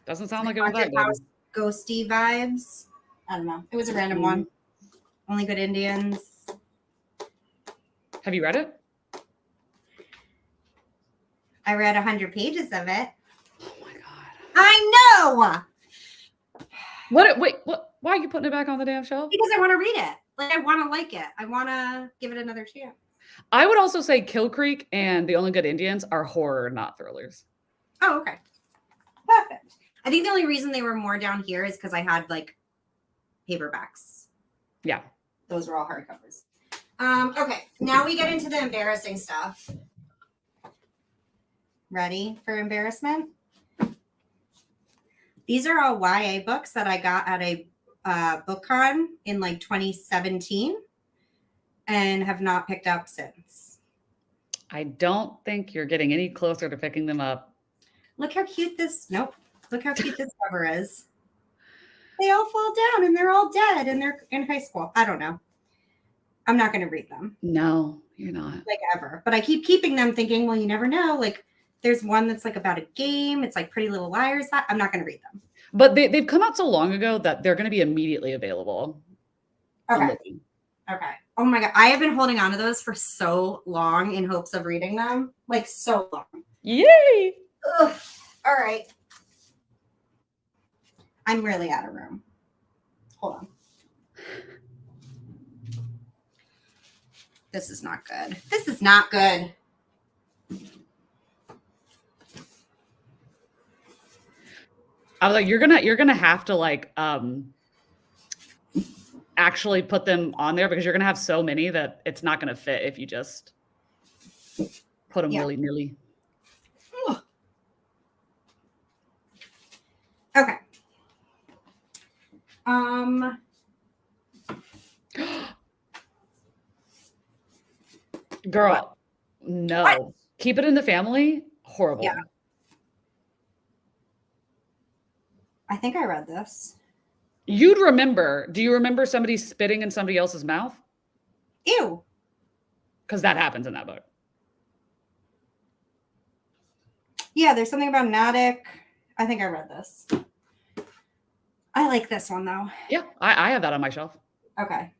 Speaker 2: Doesn't sound like it was that
Speaker 1: Haunted house,
Speaker 2: good.
Speaker 1: ghosty vibes. I don't know. It was a random one. Only Good Indians.
Speaker 2: Have you read it?
Speaker 1: I read 100 pages of it.
Speaker 2: Oh my god!
Speaker 1: I know.
Speaker 2: What? Wait. What? Why are you putting it back on the damn shelf?
Speaker 1: Because I want to read it. Like I want to like it. I want to give it another chance.
Speaker 2: I would also say Kill Creek and The Only Good Indians are horror, not thrillers.
Speaker 1: Oh, okay. Perfect. I think the only reason they were more down here is because I had like paperbacks.
Speaker 2: Yeah.
Speaker 1: Those were all hardcovers. Okay, now we get into the embarrassing stuff. Ready for embarrassment? These are all YA books that I got at a book con in like 2017 and have not picked up since.
Speaker 2: I don't think you're getting any closer to picking them up.
Speaker 1: Look how cute this, nope. Look how cute this cover is. They all fall down and they're all dead and they're in high school. I don't know. I'm not going to read them.
Speaker 2: No, you're not.
Speaker 1: Like ever. But I keep keeping them thinking, well, you never know. Like there's one that's like about a game. It's like Pretty Little Liars. I'm not going to read them.
Speaker 2: But they've come out so long ago that they're going to be immediately available.
Speaker 1: Okay. Okay. Oh my God. I have been holding on to those for so long in hopes of reading them. Like so long.
Speaker 2: Yay.
Speaker 1: Ugh. All right. I'm really out of room. Hold on. This is not good. This is not good.
Speaker 2: I was like, you're gonna have to like actually put them on there because you're gonna have so many that it's not gonna fit if you just put them willy-nilly.
Speaker 1: Okay.
Speaker 2: Girl, no. What? Keep It in the Family. Horrible.
Speaker 1: Yeah. I think I read this.
Speaker 2: You'd remember. Do you remember somebody spitting in somebody else's mouth?
Speaker 1: Ew.
Speaker 2: Because that happens in that book.
Speaker 1: Yeah, there's something about an attic. I think I read this. I like this one though.
Speaker 2: Yeah, I have that on my shelf.
Speaker 1: Okay.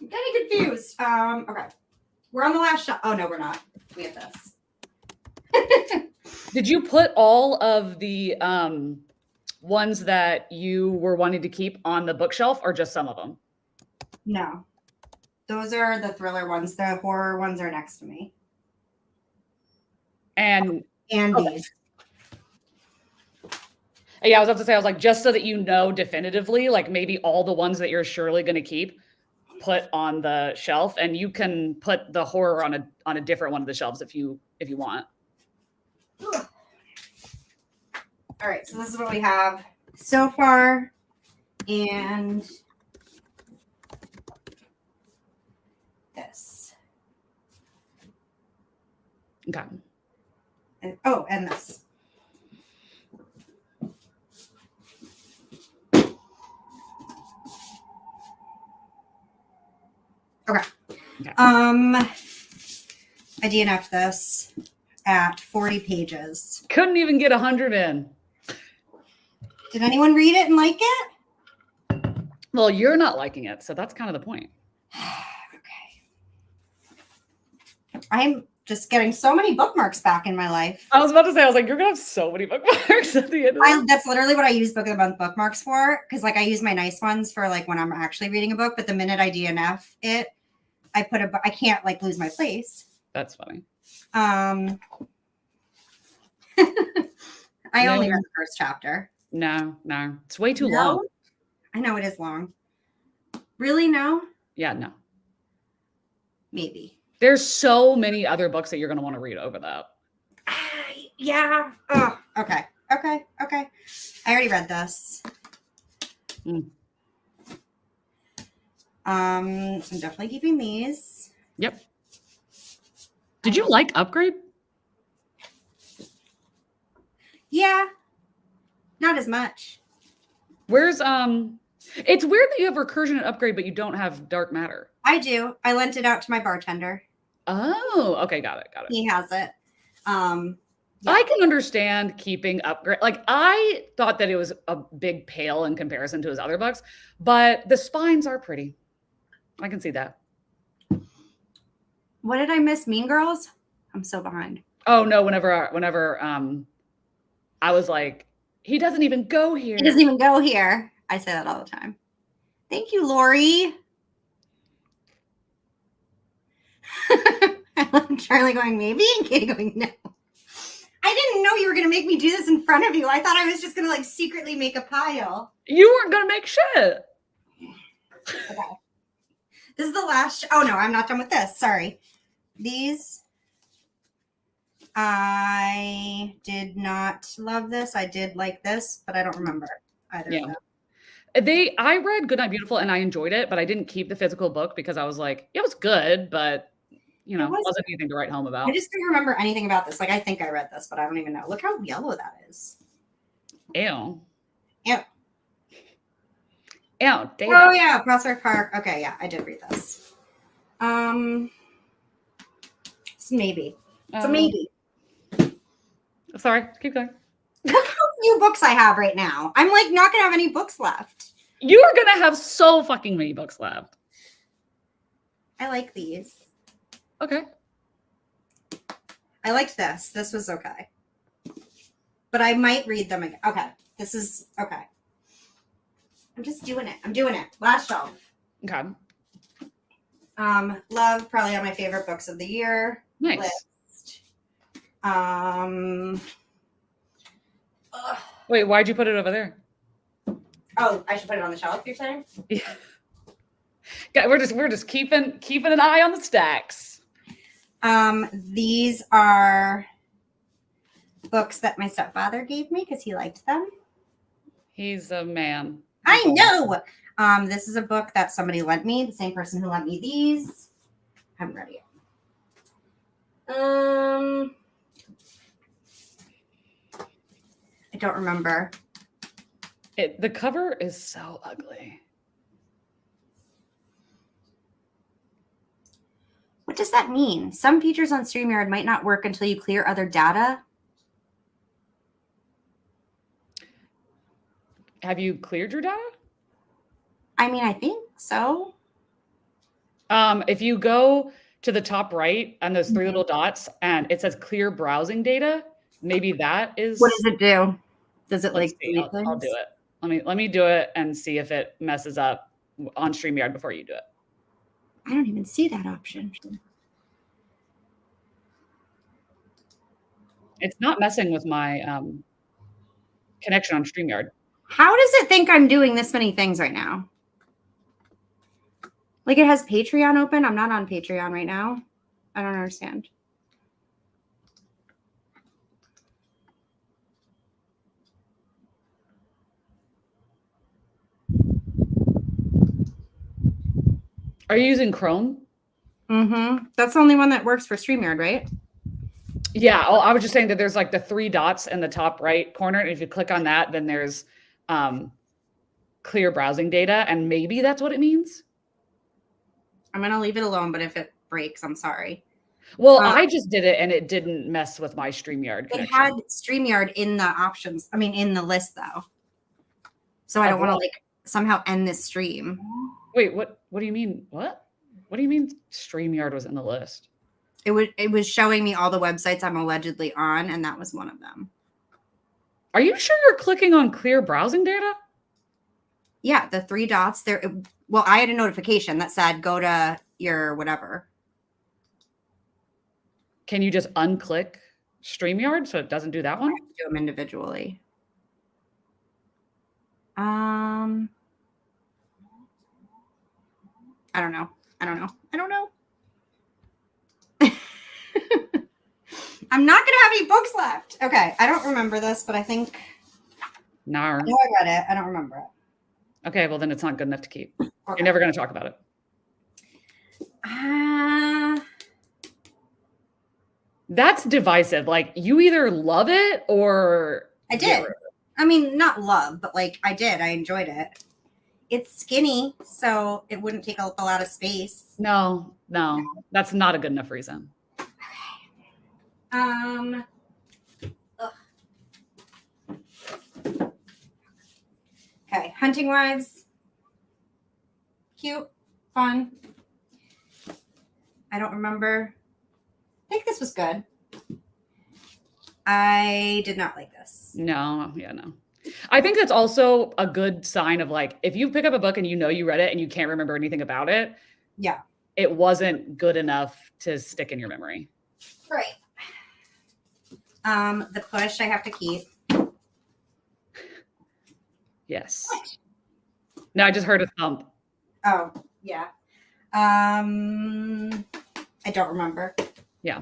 Speaker 1: I'm getting confused. Okay. We're on the last shelf. Oh no, we're not. We have this.
Speaker 2: Did you put all of the ones that you were wanting to keep on the bookshelf or just some of them?
Speaker 1: No. Those are the thriller ones. The horror ones are next to me.
Speaker 2: And
Speaker 1: okay. These.
Speaker 2: Yeah, I was about to say, I was like, just so that you know definitively, like maybe all the ones that you're surely going to keep, put on the shelf, and you can put the horror on a different one of the shelves if you want.
Speaker 1: Ugh. All right, so this is what we have so far, and this.
Speaker 2: Okay.
Speaker 1: And this. Okay. I DNF'd this at 40 pages.
Speaker 2: Couldn't even get 100 in.
Speaker 1: Did anyone read it and like it?
Speaker 2: Well, you're not liking it, so that's kind of the point.
Speaker 1: Okay. I'm just getting so many bookmarks back in my life.
Speaker 2: I was about to say, I was like, you're gonna have so many bookmarks at the end of it.
Speaker 1: That's literally what I use Book of the Month bookmarks for, because like I use my nice ones for like when I'm actually reading a book, but the minute I DNF it, I can't like lose my place.
Speaker 2: That's funny.
Speaker 1: I only read the first chapter.
Speaker 2: No, it's way too long.
Speaker 1: I know it is long. Really? No?
Speaker 2: Yeah, no.
Speaker 1: Maybe.
Speaker 2: There's so many other books that you're going to want to read over that.
Speaker 1: Yeah. Oh, okay. I already read this. I'm definitely keeping these.
Speaker 2: Yep. Did you like Upgrade?
Speaker 1: Yeah, not as much.
Speaker 2: Where's it's weird that you have recursion and Upgrade, but you don't have dark matter.
Speaker 1: I do. I lent it out to my bartender.
Speaker 2: Oh, okay, got it.
Speaker 1: He has it.
Speaker 2: Yeah. I can understand keeping Upgrade. Like, I thought that it was a big pale in comparison to his other books, but the spines are pretty. I can see that.
Speaker 1: What did I miss? Mean Girls? I'm so behind.
Speaker 2: Oh no, whenever I was like, he doesn't even go here.
Speaker 1: He doesn't even go here. I say that all the time. Thank you, Lori. Charlie going, maybe, and Katie going, no. I didn't know you were going to make me do this in front of you. I thought I was just going to like secretly make a pile.
Speaker 2: You weren't going to make shit.
Speaker 1: Okay. This is the last. Oh, no, I'm not done with this. Sorry. These. I did not love this. I did like this, but I don't remember either of them.
Speaker 2: I read Goodnight Beautiful and I enjoyed it, but I didn't keep the physical book because I was like, it was good, but you know, it wasn't anything to write home about.
Speaker 1: I just don't remember anything about this. Like, I think I read this, but I don't even know. Look how yellow that is.
Speaker 2: Ew.
Speaker 1: Ew.
Speaker 2: Ew. Data.
Speaker 1: Oh yeah, Prospect Park. Okay, yeah, I did read this. It's maybe. It's a maybe.
Speaker 2: Sorry, keep going.
Speaker 1: Look how few books I have right now. I'm like not gonna have any books left.
Speaker 2: You are gonna have so fucking many books left.
Speaker 1: I like these.
Speaker 2: Okay.
Speaker 1: I liked this. This was okay. But I might read them again. Okay. This is okay. I'm just doing it. I'm doing it. Last shelf.
Speaker 2: Okay.
Speaker 1: Love, probably on my favorite books of the year.
Speaker 2: Nice.
Speaker 1: List.
Speaker 2: Wait, why'd you put it over there?
Speaker 1: Oh, I should put it on the shelf, you're saying?
Speaker 2: Yeah. We're just keeping an eye on the stacks.
Speaker 1: These are books that my stepfather gave me because he liked them.
Speaker 2: He's a man.
Speaker 1: I know. This is a book that somebody lent me, the same person who lent me these. I haven't read it yet. I don't remember.
Speaker 2: The cover is so ugly.
Speaker 1: What does that mean? Some features on StreamYard might not work until you clear other data.
Speaker 2: Have you cleared your data?
Speaker 1: I mean, I think so.
Speaker 2: If you go to the top right and those three little dots and it says clear browsing data, maybe that is.
Speaker 1: What does it do? Does it like?
Speaker 2: I'll do it. Let me do it and see if it messes up on StreamYard before you do it.
Speaker 1: I don't even see that option.
Speaker 2: It's not messing with my connection on StreamYard.
Speaker 1: How does it think I'm doing this many things right now? Like it has Patreon open. I'm not on Patreon right now. I don't understand.
Speaker 2: Are you using Chrome?
Speaker 1: Mm-hmm. That's the only one that works for StreamYard, right?
Speaker 2: Yeah. Oh, I was just saying that there's like the three dots in the top right corner. And if you click on that, then there's clear browsing data. And maybe that's what it means.
Speaker 1: I'm going to leave it alone, but if it breaks, I'm sorry.
Speaker 2: Well, I just did it and it didn't mess with my StreamYard connection.
Speaker 1: It had StreamYard in the options. I mean, in the list though. So I don't want to like somehow end this stream.
Speaker 2: Wait, what do you mean? What do you mean StreamYard was in the list?
Speaker 1: It was showing me all the websites I'm allegedly on, and that was one of them.
Speaker 2: Are you sure you're clicking on clear browsing data?
Speaker 1: Yeah, the three dots there. Well, I had a notification that said go to your whatever.
Speaker 2: Can you just unclick StreamYard so it doesn't do that one?
Speaker 1: I have to do them individually. I don't know. I'm not going to have any books left. Okay. I don't remember this, but I think.
Speaker 2: No.
Speaker 1: I know I read it. I don't remember it.
Speaker 2: Okay. Well, then it's not good enough to keep.
Speaker 1: Okay.
Speaker 2: You're never going to talk about it. That's divisive. Like you either love it or
Speaker 1: I
Speaker 2: get
Speaker 1: did.
Speaker 2: rid of
Speaker 1: I mean, not love, but like I did. I enjoyed it. It's skinny, so it wouldn't take up a lot of space.
Speaker 2: it. No, that's not a good enough reason.
Speaker 1: Um. ugh. Okay, Hunting Wives. Cute, fun. I don't remember. I think this was good. I did not like this.
Speaker 2: No. I think that's also a good sign of like if you pick up a book and you know you read it and you can't remember anything about it,
Speaker 1: Yeah.
Speaker 2: it wasn't good enough to stick in your memory.
Speaker 1: Right. The Push I have to keep.
Speaker 2: Yes. No, I just heard a thump.
Speaker 1: Oh, yeah. I don't remember.
Speaker 2: Yeah.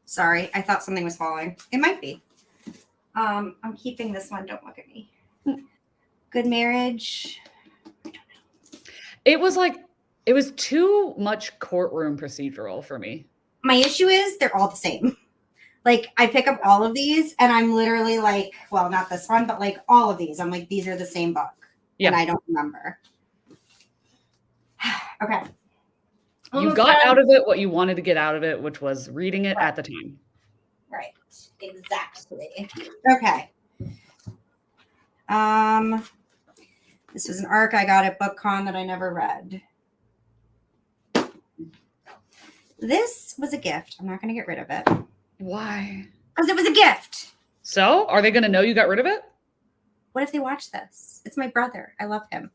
Speaker 1: Sorry, I thought something was falling. It might be. I'm keeping this one. Don't look at me. Good Marriage.
Speaker 2: It was too much courtroom procedural for me.
Speaker 1: My issue is they're all the same. Like I pick up all of these and I'm literally like, well, not this one, but like all of these. I'm like, these are the same book.
Speaker 2: Yeah.
Speaker 1: And I don't remember. Okay.
Speaker 2: You got out of it what you wanted to get out of it, which was reading it at the time.
Speaker 1: Right. Exactly. Okay. This was an arc I got at BookCon that I never read. This was a gift. I'm not going to get rid of it.
Speaker 2: Why?
Speaker 1: Because it was a gift.
Speaker 2: So, are they going to know you got rid of it?
Speaker 1: What if they watch this? It's my brother. I love him.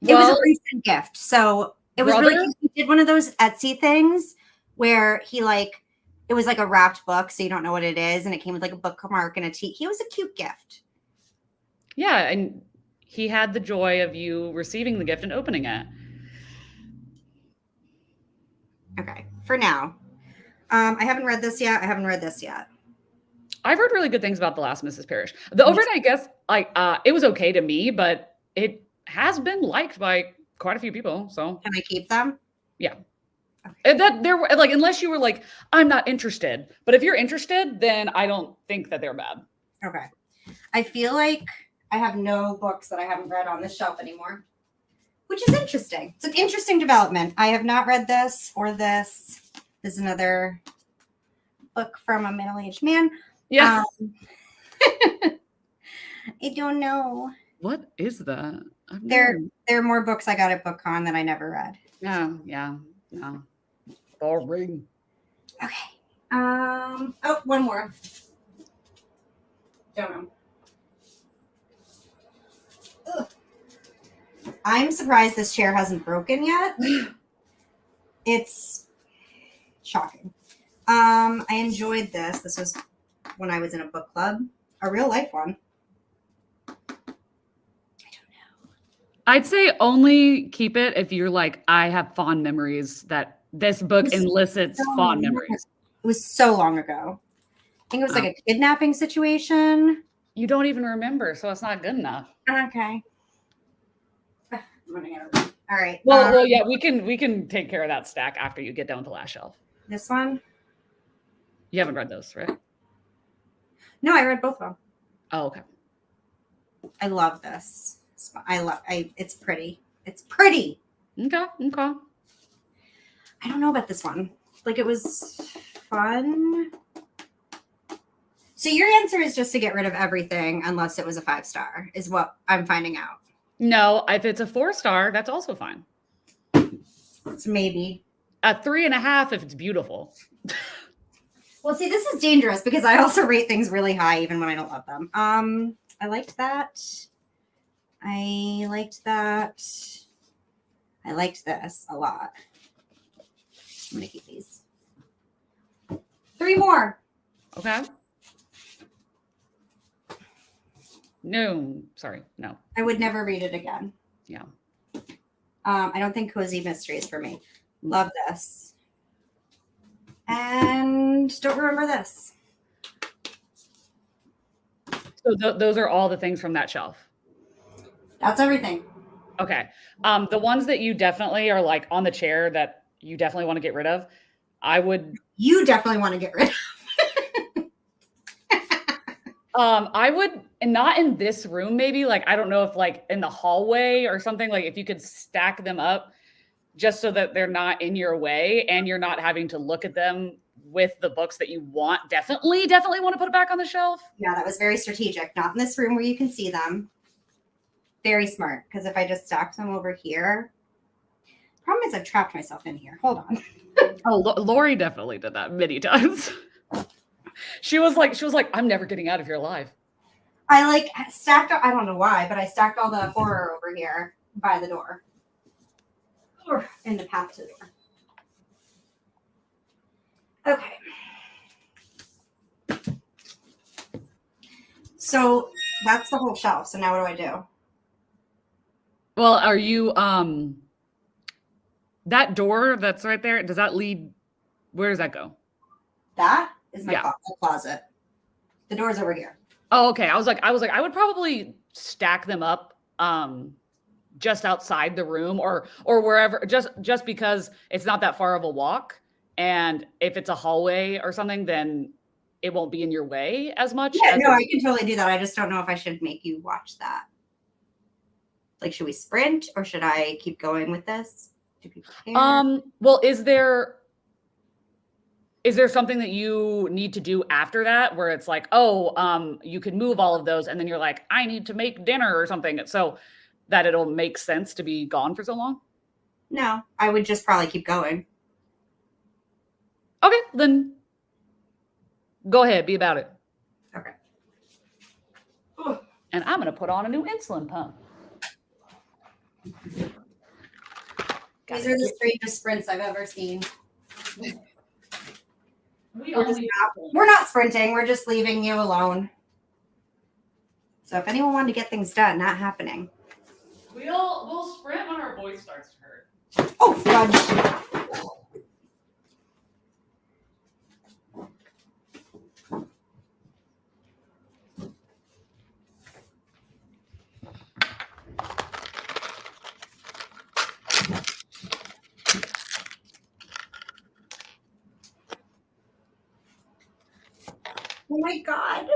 Speaker 2: Well,
Speaker 1: it was a recent gift. So it was
Speaker 2: brother?
Speaker 1: really cute. He did one of those Etsy things where he like, it was like a wrapped book. So you don't know what it is. And it came with like a bookmark and a tea. He was a cute gift.
Speaker 2: Yeah. And he had the joy of you receiving the gift and opening it.
Speaker 1: Okay. For now. I haven't read this yet. I haven't read this yet.
Speaker 2: I've heard really good things about The Last Mrs. Parrish. The Overnight Guest, like, it was okay to me, but it has been liked by quite a few people. So
Speaker 1: can I keep them?
Speaker 2: Yeah. Okay. That there were like, unless you were like, I'm not interested. But if you're interested, then I don't think that they're bad.
Speaker 1: Okay. I feel like I have no books that I haven't read on this shelf anymore, which is interesting. It's an interesting development. I have not read this or this. This is another book from a middle-aged man.
Speaker 2: Yeah.
Speaker 1: I don't know.
Speaker 2: What is that?
Speaker 1: There are more books I got at BookCon that I never read.
Speaker 2: Yeah. No. Boring.
Speaker 1: Okay. Oh, one more. Don't know. Ugh. I'm surprised this chair hasn't broken yet. It's shocking. I enjoyed this. This was when I was in a book club, a real life one.
Speaker 2: I'd say only keep it if you're like, I have fond memories that this book elicits fond memories.
Speaker 1: It was so long ago. I think it was like a kidnapping situation.
Speaker 2: You don't even remember, so it's not good enough.
Speaker 1: Okay. I'm running out of room. All right.
Speaker 2: Well, yeah, we can take care of that stack after you get down with the last shelf.
Speaker 1: This one?
Speaker 2: You haven't read those, right?
Speaker 1: No, I read both of them.
Speaker 2: Oh, okay.
Speaker 1: I love this. It's pretty. It's pretty.
Speaker 2: Okay.
Speaker 1: I don't know about this one. Like, it was fun. So your answer is just to get rid of everything unless it was a 5-star, is what I'm finding out.
Speaker 2: No, if it's a 4-star, that's also fine.
Speaker 1: It's maybe.
Speaker 2: A 3.5 if it's beautiful.
Speaker 1: Well, see, this is dangerous because I also rate things really high even when I don't love them. I liked that. I liked this a lot. I'm going to keep these. 3 more.
Speaker 2: Okay. No, sorry. No.
Speaker 1: I would never read it again.
Speaker 2: Yeah.
Speaker 1: I don't think cozy mystery is for me. Love this. And don't remember this.
Speaker 2: So those are all the things from that shelf.
Speaker 1: That's everything.
Speaker 2: Okay. The ones that you definitely are like on the chair that you definitely want to get rid of. I would.
Speaker 1: You definitely want to get rid of.
Speaker 2: I would, and not in this room, maybe. Like, I don't know if like in the hallway or something, like if you could stack them up just so that they're not in your way and you're not having to look at them with the books that you want. Definitely want to put it back on the shelf.
Speaker 1: Yeah, that was very strategic. Not in this room where you can see them. Very smart. Because if I just stack them over here, problem is I've trapped myself in here. Hold on.
Speaker 2: Oh, Lori definitely did that many times. She was like, I'm never getting out of here alive.
Speaker 1: I like stacked, I don't know why, but I stacked all the horror over here by the door. Or in the path to the door. Okay. So that's the whole shelf. So now what do I do?
Speaker 2: Well, are you, that door that's right there, does that lead, where does that go?
Speaker 1: That is my closet. The door's over here.
Speaker 2: Oh, okay. I was like, I would probably stack them up just outside the room or wherever, just because it's not that far of a walk. And if it's a hallway or something, then it won't be in your way as much.
Speaker 1: Yeah, no, I can totally do that. I just don't know if I should make you watch that. Like, should we sprint or should I keep going with this? Do people care?
Speaker 2: Well, is there something that you need to do after that where it's like, oh, you can move all of those and then you're like, I need to make dinner or something, so that it'll make sense to be gone for so long?
Speaker 1: No, I would just probably keep going.
Speaker 2: Okay, then go ahead, be about it.
Speaker 1: Okay.
Speaker 2: Ugh. And I'm going to put on a new insulin pump.
Speaker 1: These are the strangest sprints I've ever seen. We're not sprinting. We're just leaving you alone. So if anyone wanted to get things done, not happening.
Speaker 2: We'll sprint when our voice starts to hurt.
Speaker 1: Oh, fudge. Oh my God.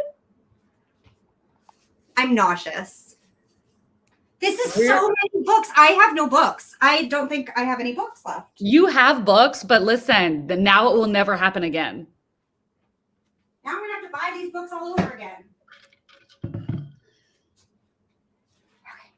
Speaker 1: I'm nauseous. This is so many books. I have no books. I don't think I have any books left.
Speaker 2: You have books, but listen, now it will never happen again.
Speaker 1: Now I'm going to have to buy these books all over again. Okay.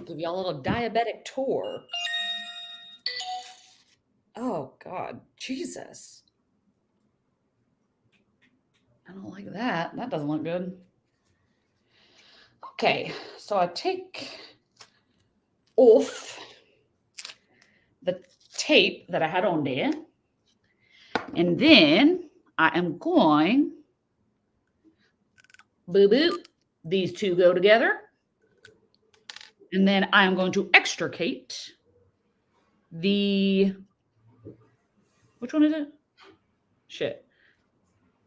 Speaker 2: Give y'all a little diabetic tour. Oh God, Jesus. I don't like that. That doesn't look good. Okay, so I take off the tape that I had on there. And then I am going, boo-boo, these two go together. And then I am going to extricate the, which one is it? Shit.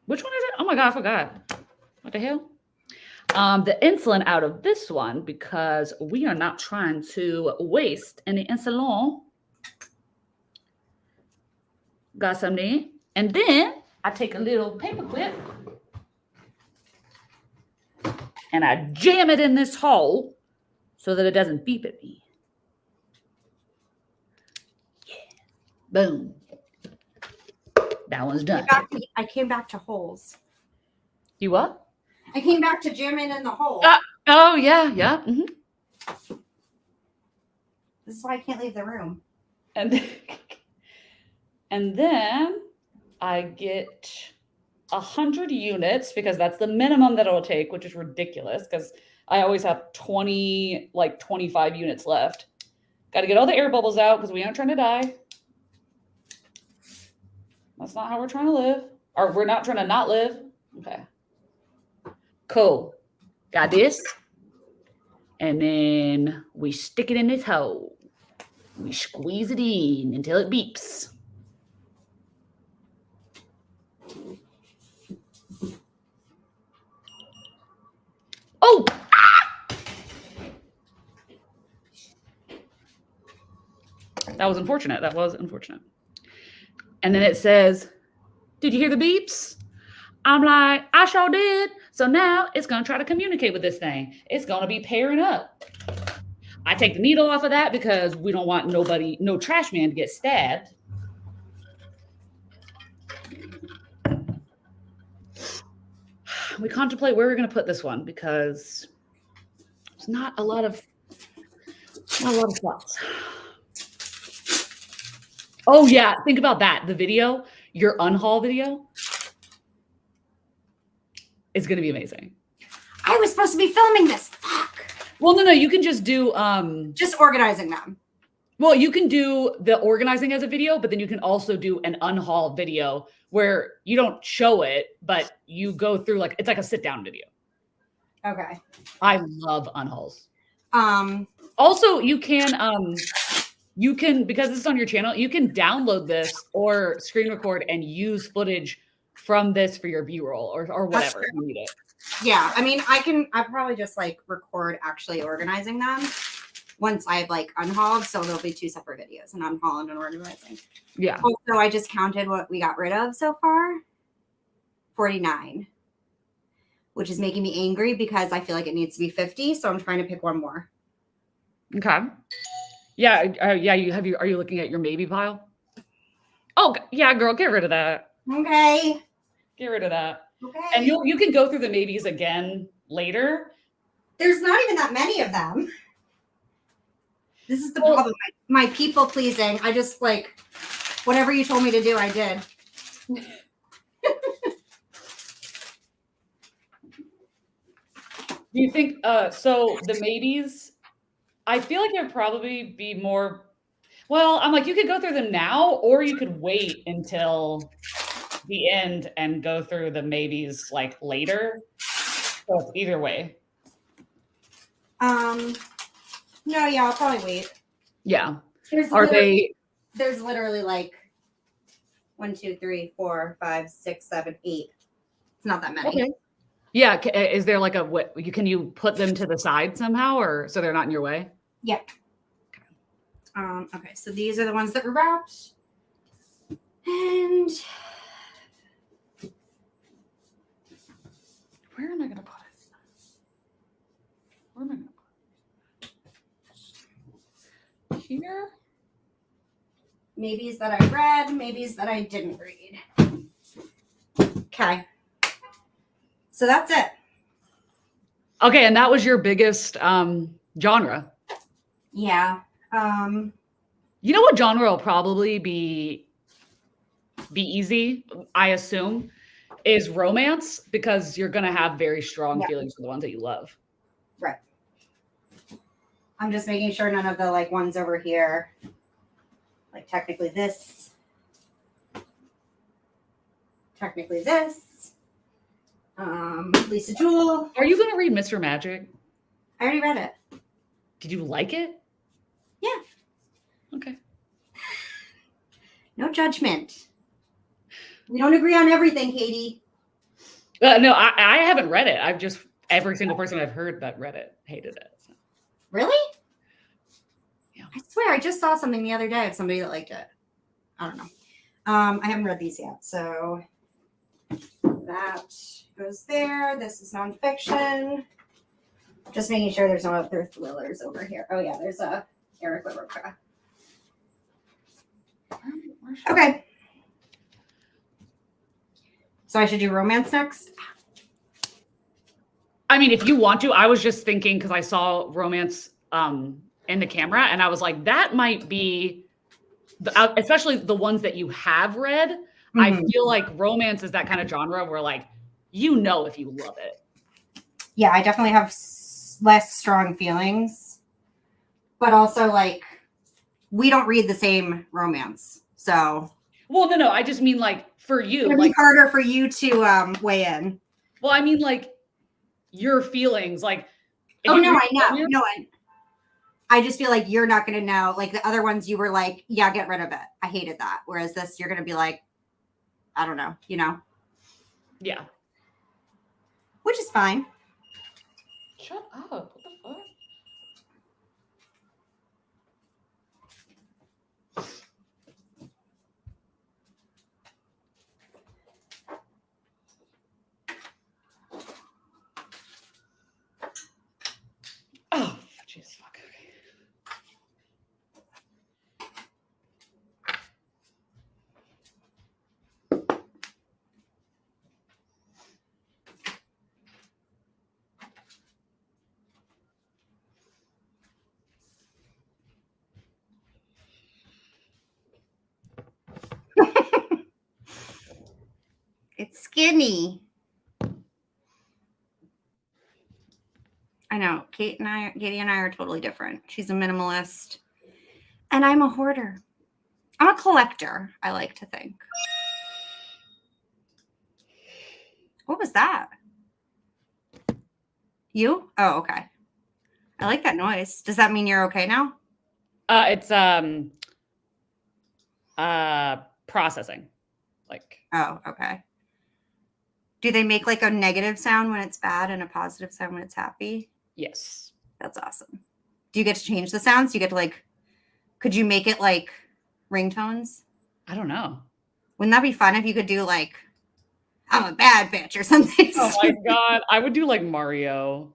Speaker 2: Which one is it? Oh my God, I forgot. What the hell? The insulin out of this one because we are not trying to waste any insulin. Got some there. And then I take a little paper clip and I jam it in this hole so that it doesn't beep at me. Yeah. Boom. That one's done.
Speaker 1: I came back to holes.
Speaker 2: You what?
Speaker 1: I came back to jamming in the hole.
Speaker 2: Oh, yeah, yeah. Mm-hmm.
Speaker 1: This is why I can't leave the room.
Speaker 2: And then I get 100 units because that's the minimum that it'll take, which is ridiculous because I always have 25 units left. Got to get all the air bubbles out because we aren't trying to die. That's not how we're trying to live. Or we're not trying to not live. Okay. Cool. Got this. And then we stick it in this hole. We squeeze it in until it beeps. That was unfortunate. That was unfortunate. And then it says, did you hear the beeps? I'm like, I sure did. So now it's going to try to communicate with this thing. It's going to be pairing up. I take the needle off of that because we don't want no trash man to get stabbed. We contemplate where we're going to put this one because there's not a lot of thoughts. Oh yeah, think about that. The video, your unhaul video, is going to be amazing.
Speaker 1: I was supposed to be filming this. Fuck.
Speaker 2: Well, no, you can just do
Speaker 1: just organizing them.
Speaker 2: Well, you can do the organizing as a video, but then you can also do an unhaul video where you don't show it, but you go through it's like a sit down video.
Speaker 1: Okay.
Speaker 2: I love unhauls. Also, you can because this is on your channel, you can download this or screen record and use footage from this for your B-roll or whatever if you need it.
Speaker 1: Yeah, I mean, I probably just record actually organizing them once I've unhauled, so there'll be 2 separate videos, an unhaul and an organizing.
Speaker 2: Yeah.
Speaker 1: Also, I just counted what we got rid of so far. 49, which is making me angry because I feel like it needs to be 50, so I'm trying to pick one more.
Speaker 2: Okay. Yeah, are you looking at your maybe pile? Oh, yeah, girl, get rid of that.
Speaker 1: Okay.
Speaker 2: Get rid of that.
Speaker 1: Okay.
Speaker 2: And you can go through the maybes again later.
Speaker 1: There's not even that many of them. This is the problem. My people pleasing. I just whatever you told me to do, I did.
Speaker 2: Do you think so the maybes, I feel like it would probably be more, well, I'm like, you could go through them now, or you could wait until the end and go through the maybes later. So it's either way.
Speaker 1: No, yeah, I'll probably wait.
Speaker 2: Yeah.
Speaker 1: There's literally 1, 2, 3, 4, 5, 6, 7, 8. It's not that many.
Speaker 2: Okay. Yeah. Is there can you put them to the side somehow or so they're not in your way?
Speaker 1: Yeah. Okay. So these are the ones that were wrapped. And
Speaker 2: where am I going to put it? Where am I going to put it? Here?
Speaker 1: maybes that I read, maybes that I didn't read. Okay. So that's it.
Speaker 2: Okay, and that was your biggest genre.
Speaker 1: Yeah.
Speaker 2: You know what genre will probably be easy, I assume, is romance, because you're going to have very strong feelings for the ones that you love.
Speaker 1: Right. I'm just making sure none of the ones over here, technically this, Lisa Jewell.
Speaker 2: Are you going to read Mr. Magic?
Speaker 1: I already read it.
Speaker 2: Did you like it?
Speaker 1: Yeah. Okay. No judgment. We don't agree on everything, Katie.
Speaker 2: No, I haven't read it. I've just, every single person I've heard that read it hated it. So.
Speaker 1: Really?
Speaker 2: Yeah.
Speaker 1: I swear, I just saw something the other day of somebody that liked it. I don't know. I haven't read these yet. So that goes there. This is nonfiction. Just making sure there's no other thrillers over here. Oh, yeah, there's a Eric LaRocca. Okay. So I should do romance next?
Speaker 2: I mean, if you want to, I was just thinking because I saw romance in the camera and I was like, that might be, especially the ones that you have read. Mm-hmm. I feel like romance is that kind of genre where if you love it. Yeah, I definitely have less strong feelings, but also we don't read the same romance. So. Well, no, I just mean for you, it'd be harder for you to weigh in. Well, I mean your feelings, oh no, I know. No, I just feel like you're not going to know. The other ones, you were yeah, get rid of it. I hated that. Whereas this, you're going to be I don't know, Yeah. Which is fine. Shut up. What the
Speaker 1: It's skinny. I know. Katie and I are totally different. She's a minimalist, and I'm a hoarder. I'm a collector, I like to think. What was that? You? Oh, okay. I like that noise. Does that mean you're okay now?
Speaker 2: It's processing. Like,
Speaker 1: Oh, okay. Do they make like a negative sound when it's bad and a positive sound when it's happy?
Speaker 2: yes.
Speaker 1: That's awesome. Do you get to change the sounds? Do you get to like, could you make it like ringtones?
Speaker 2: I don't know.
Speaker 1: Wouldn't that be fun if you could do like, I'm a bad bitch or something?
Speaker 2: Oh my God. I would do like Mario.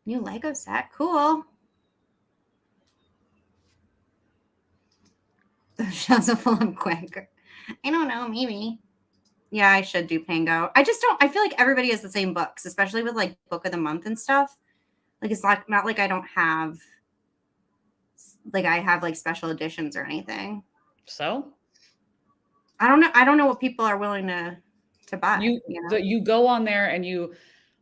Speaker 1: New Lego set. Cool. The shelves are full of quick. I don't know, maybe. Yeah, I should do Pango. I just don't, I feel like everybody has the same books, especially with like book of the month and stuff. Like it's not like I don't have, like I have like special editions or anything.
Speaker 2: So
Speaker 1: I don't know. I don't know what people are willing to buy.
Speaker 2: you go on there and you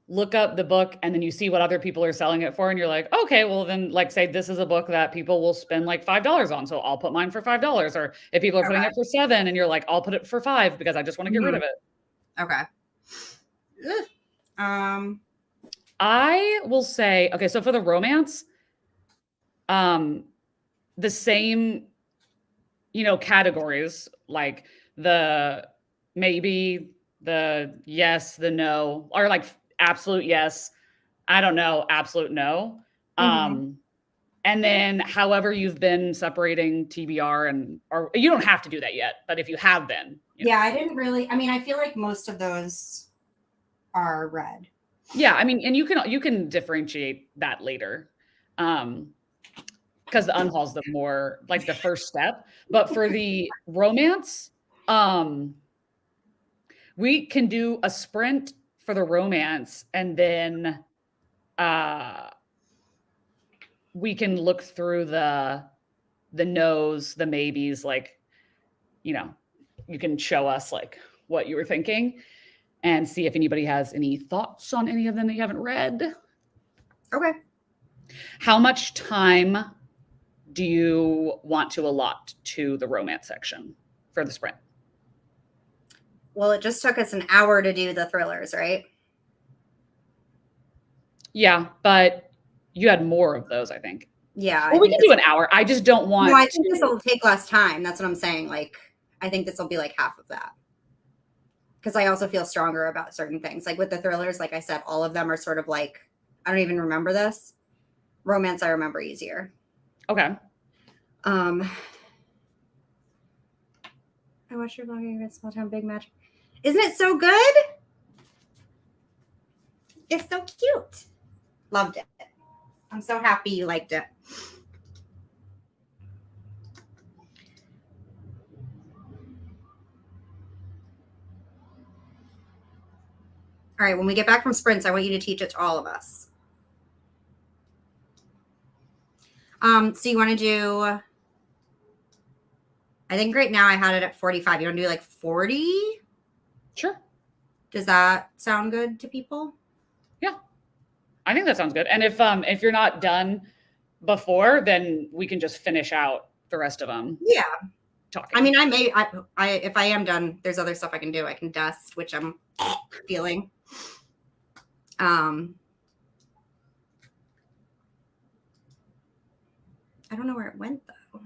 Speaker 2: look up the book and then you see what other people are selling it for and you're like, okay, well then like say this is a book that people will spend like $5 on, so I'll put mine for $5. Or if people are putting it for $7 and you're like, I'll put it for $5 because I just want to get rid of it.
Speaker 1: Okay.
Speaker 2: I will say, okay, so for the romance, the same, categories, like the maybe, the yes, the no, or like absolute yes, I don't know, absolute no. And then however you've been separating TBR or you don't have to do that yet, but if you have been.
Speaker 1: Yeah, I didn't really, I mean, I feel like most of those are red.
Speaker 2: Yeah, I mean, and you can differentiate that later. Because the unhaul's the more like the first step. But for the romance, we can do a sprint for the romance and then we can look through the no's, the maybes, like, you can show us like what you were thinking and see if anybody has any thoughts on any of them that you haven't read.
Speaker 1: Okay.
Speaker 2: How much time do you want to allot to the romance section for the sprint?
Speaker 1: Well, it just took us an hour to do the thrillers, right?
Speaker 2: Yeah, but you had more of those, I think.
Speaker 1: Yeah.
Speaker 2: Well, we can do an hour. I just don't want.
Speaker 1: No, I think this will take less time. That's what I'm saying. Like, I think this will be like half of that. Because I also feel stronger about certain things. Like with the thrillers, like I said, all of them are sort of like, I don't even remember this. Romance, I remember easier.
Speaker 2: Okay.
Speaker 1: I watched your vlog. You Small Town Big Match. Isn't it so good? It's so cute. Loved it. I'm so happy you liked it. All right, when we get back from sprints, I want you to teach it to all of us. So you want to do, I think right now I had it at 45. You want to do like 40?
Speaker 2: Sure.
Speaker 1: Does that sound good to people?
Speaker 2: Yeah, I think that sounds good. And if you're not done before, then we can just finish out the rest of them.
Speaker 1: Yeah.
Speaker 2: Talking.
Speaker 1: I mean, if I am done, there's other stuff I can do. I can dust, which I'm feeling. I don't know where it went though.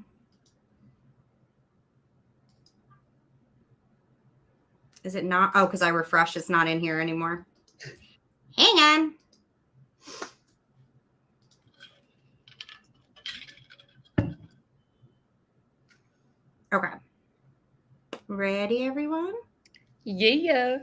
Speaker 1: Is it not? Oh, because I refresh, it's not in here anymore. Hang on. Okay. Ready, everyone?
Speaker 2: Yeah.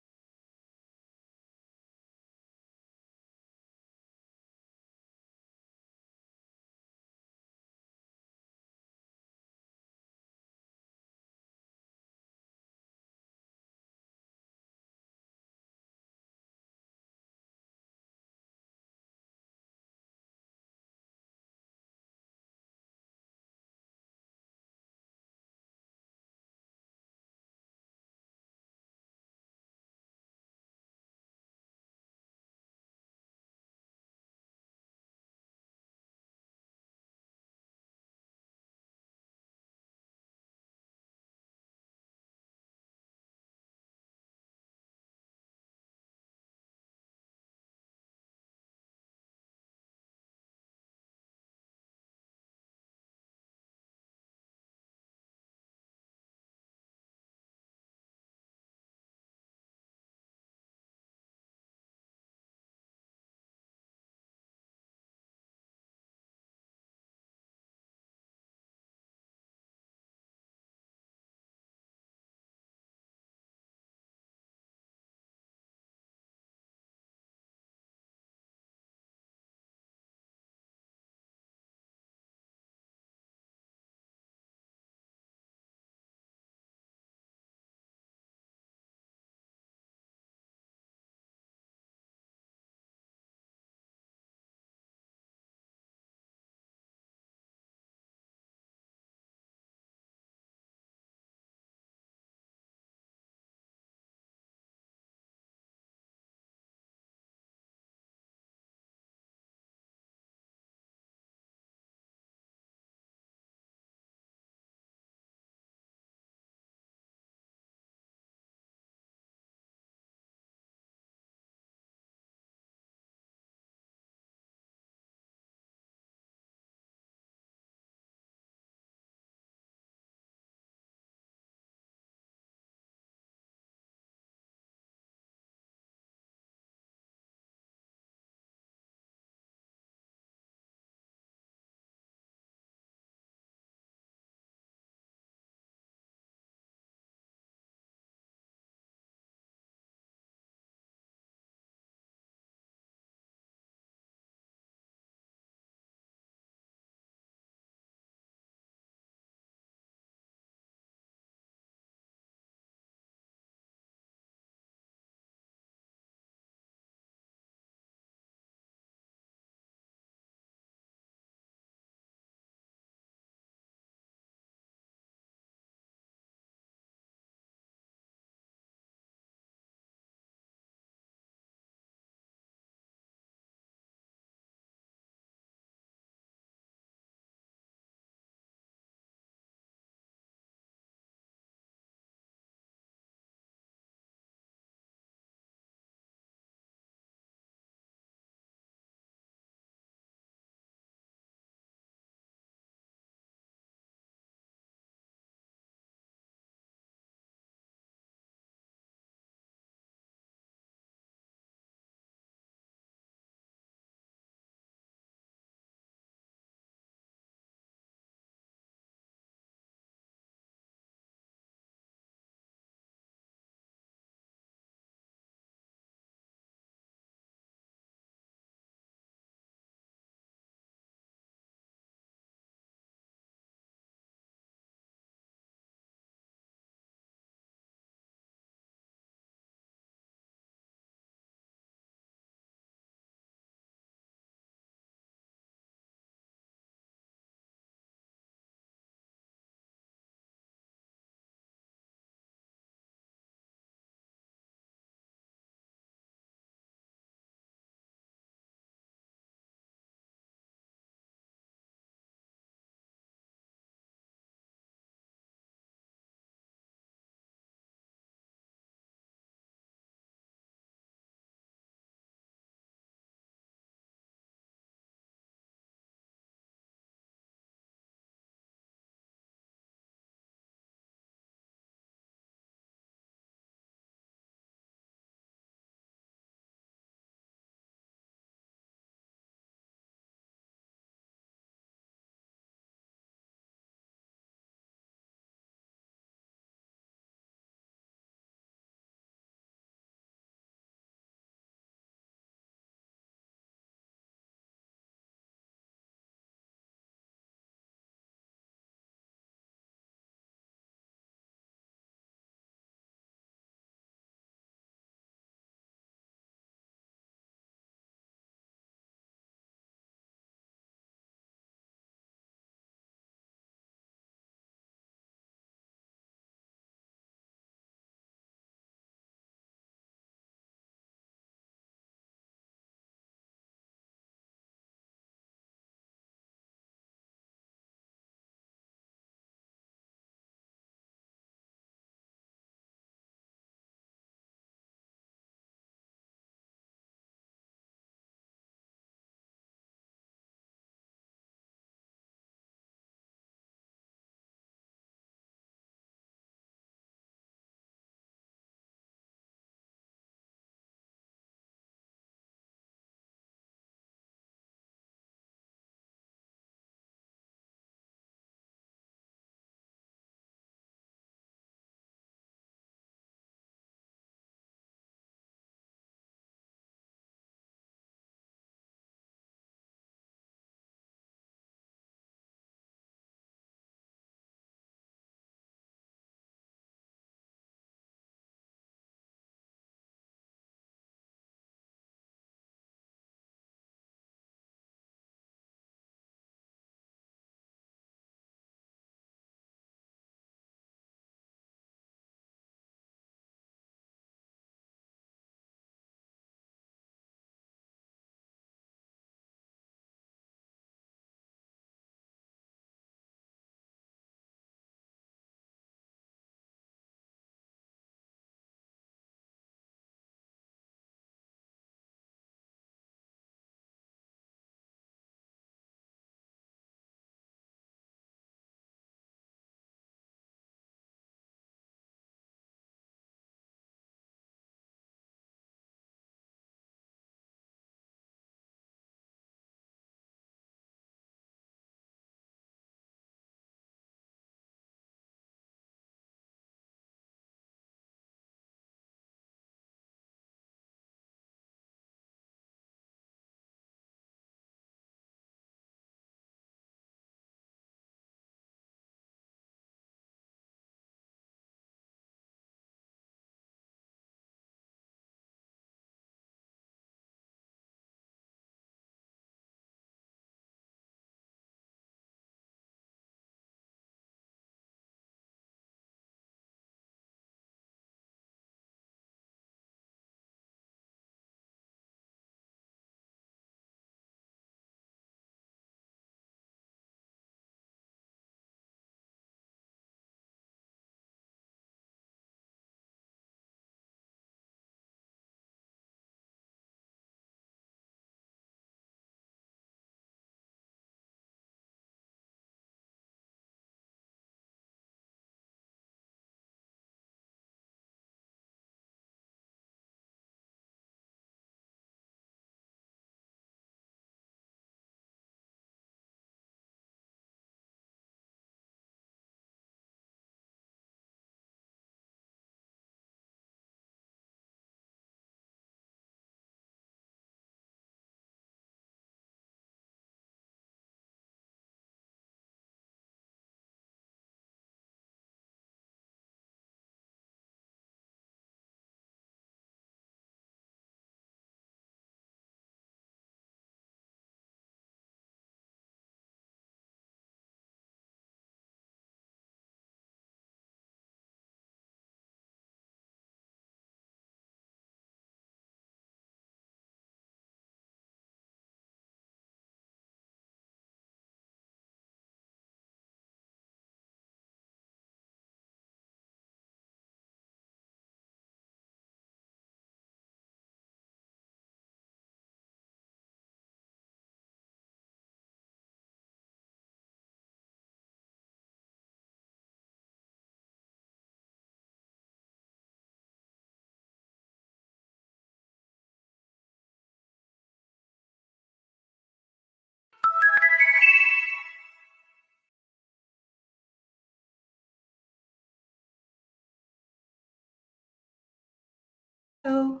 Speaker 1: Oh.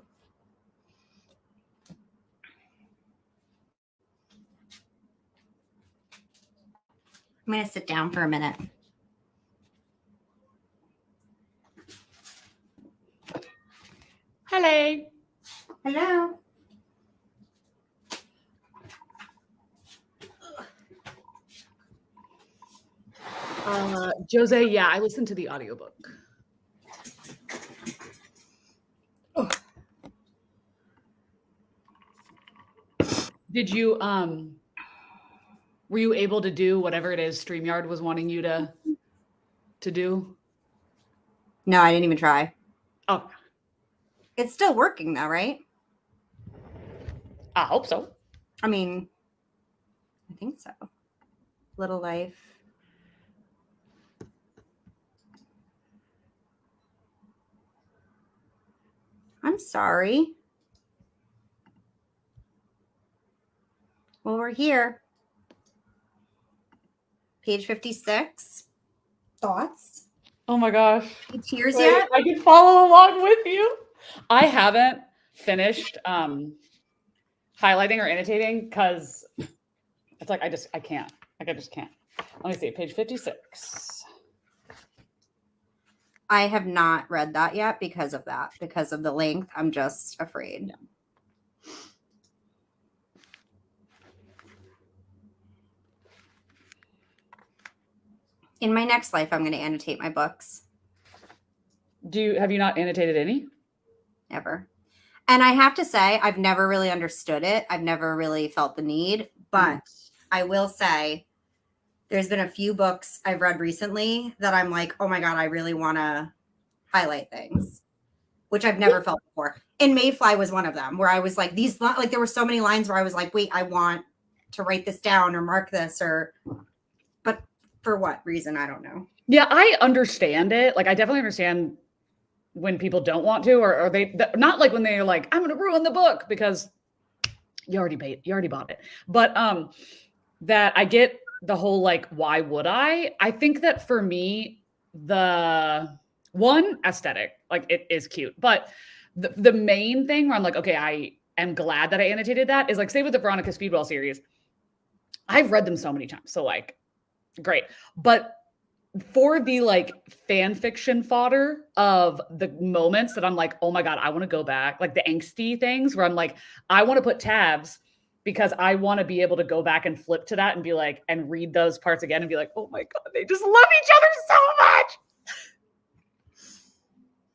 Speaker 1: I'm going to sit down for a minute.
Speaker 2: Hello.
Speaker 1: Hello.
Speaker 2: Jose, yeah, I listened to the audiobook. Oh. Did you were you able to do whatever it is StreamYard was wanting you to do?
Speaker 1: No, I didn't even try.
Speaker 2: Oh.
Speaker 1: It's still working though, right?
Speaker 2: I hope so.
Speaker 1: I mean, I think so. Little Life. I'm sorry. Well, we're here. Page 56. Thoughts?
Speaker 2: Oh my gosh.
Speaker 1: Any tears
Speaker 2: Wait,
Speaker 1: yet?
Speaker 2: I can follow along with you. I haven't finished highlighting or annotating because it's like I can't. Like I just can't. Let me see, page 56.
Speaker 1: I have not read that yet because of that. Because of the length, I'm just afraid.
Speaker 2: Yeah.
Speaker 1: In my next life, I'm going to annotate my books.
Speaker 2: Have you not annotated any?
Speaker 1: Never. And I have to say, I've never really understood it. I've never really felt the need. But I will say, there's been a few books I've read recently that I'm like, oh my God, I really want to highlight things, which I've never felt before. And Mayfly was one of them where I was like, there were so many lines where I was like, wait, I want to write this down or mark this but for what reason? I don't know.
Speaker 2: Yeah, I understand it. Like, I definitely understand when people don't want to, or not like when they're like, I'm going to ruin the book because you already bought it. But that I get the whole, like, why would I? I think that for me, the one aesthetic, like it is cute, but the main thing where I'm like, okay, I am glad that I annotated that is like, say with the Veronica Speedwell series, I've read them so many times. So like, great. But for the like fan fiction fodder of the moments that I'm like, oh my God, I want to go back, like the angsty things where I'm like, I want to put tabs because I want to be able to go back and flip to that and be like, and read those parts again and be like, oh my God, they just love each other so much.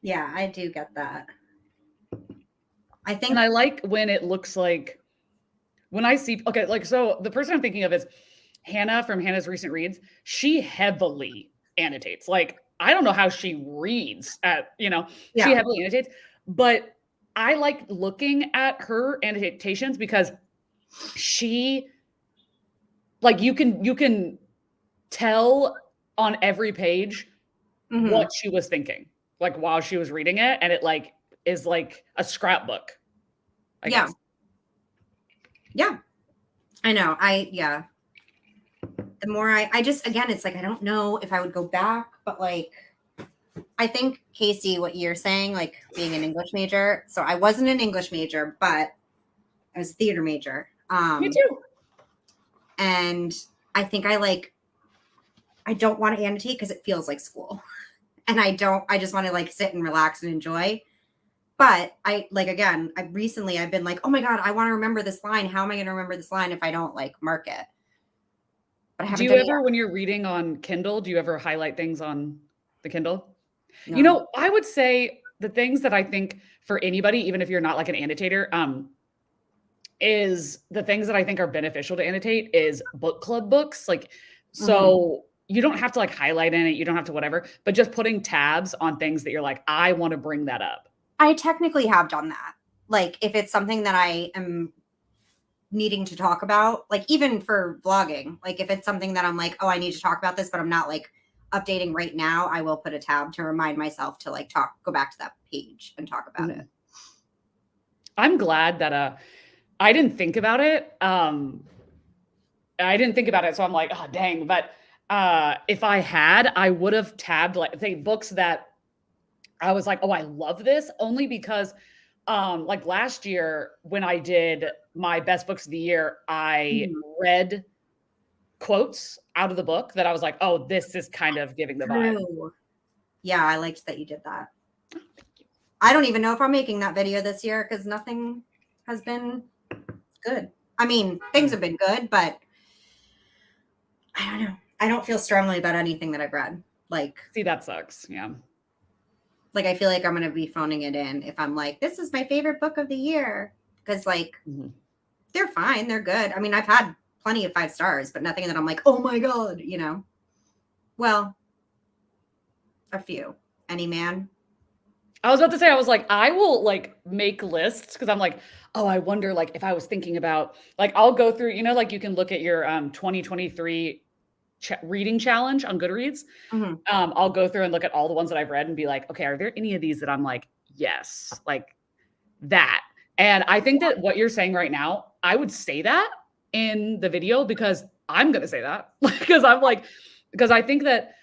Speaker 1: Yeah, I do get that. I think.
Speaker 2: And I like when it looks like, when I see, okay, like, so the person I'm thinking of is Hannah from Hannah's Recent Reads. She heavily annotates. Like, I don't know how she reads she heavily annotates, but I like looking at her annotations because she, like, you can tell on every page what she was thinking, like while she was reading it. And it like is like a scrapbook. I guess.
Speaker 1: Yeah. I know. The more I just, again, it's like, I don't know if I would go back, but like, I think, Casey, what you're saying, like being an English major. So I wasn't an English major, but I was a theater major.
Speaker 2: Me too.
Speaker 1: And I think I don't want to annotate because it feels like school. And I just want to like sit and relax and enjoy. But I've been like, oh my God, I want to remember this line. How am I going to remember this line if I don't like mark it? But I haven't. Do you
Speaker 2: ever, when you're reading on Kindle, do you ever highlight things on the Kindle?
Speaker 1: No.
Speaker 2: You know, I would say the things that I think for anybody, even if you're not like an annotator, is the things that I think are beneficial to annotate is book club books. Like, so you don't have to like highlight in it. You don't have to whatever, but just putting tabs on things that you're like, I want to bring that up.
Speaker 1: I technically have done that. Like if it's something that I am needing to talk about, like even for vlogging, like if it's something that I'm like, oh, I need to talk about this, but I'm not like updating right now, I will put a tab to remind myself to like go back to that page and talk about it.
Speaker 2: I'm glad that I didn't think about it. So I'm like, oh dang. But if I had, I would have tabbed like books that I was like, oh, I love this, only because like last year when I did my best books of the year, I
Speaker 1: Mhm.
Speaker 2: read quotes out of the book that I was like, oh, this is kind of giving the vibe.
Speaker 1: True. Yeah, I liked that you did that. I don't even know if I'm making that video this year because nothing has been good. I mean, things have been good, but I don't know. I don't feel strongly about anything that I've read.
Speaker 2: See, that sucks. Yeah.
Speaker 1: Like I feel like I'm gonna be phoning it in if I'm like, this is my favorite book of the year. Because like they're fine, they're good. I mean, I've had plenty of 5 stars, but nothing that I'm like, oh my God, you know. Well, a few. Any man.
Speaker 2: I was about to say, I was like, I will like make lists because I'm like, oh, I wonder like if I was thinking about like I'll go through, you know, like you can look at your 2023 reading challenge on Goodreads.
Speaker 1: Mm-hmm.
Speaker 2: I'll go through and look at all the ones that I've read and be like, okay, are there any of these that I'm like, yes, like that? And I think that what you're saying right now, I would say that in the video because I'm gonna say that because I'm like, because I think that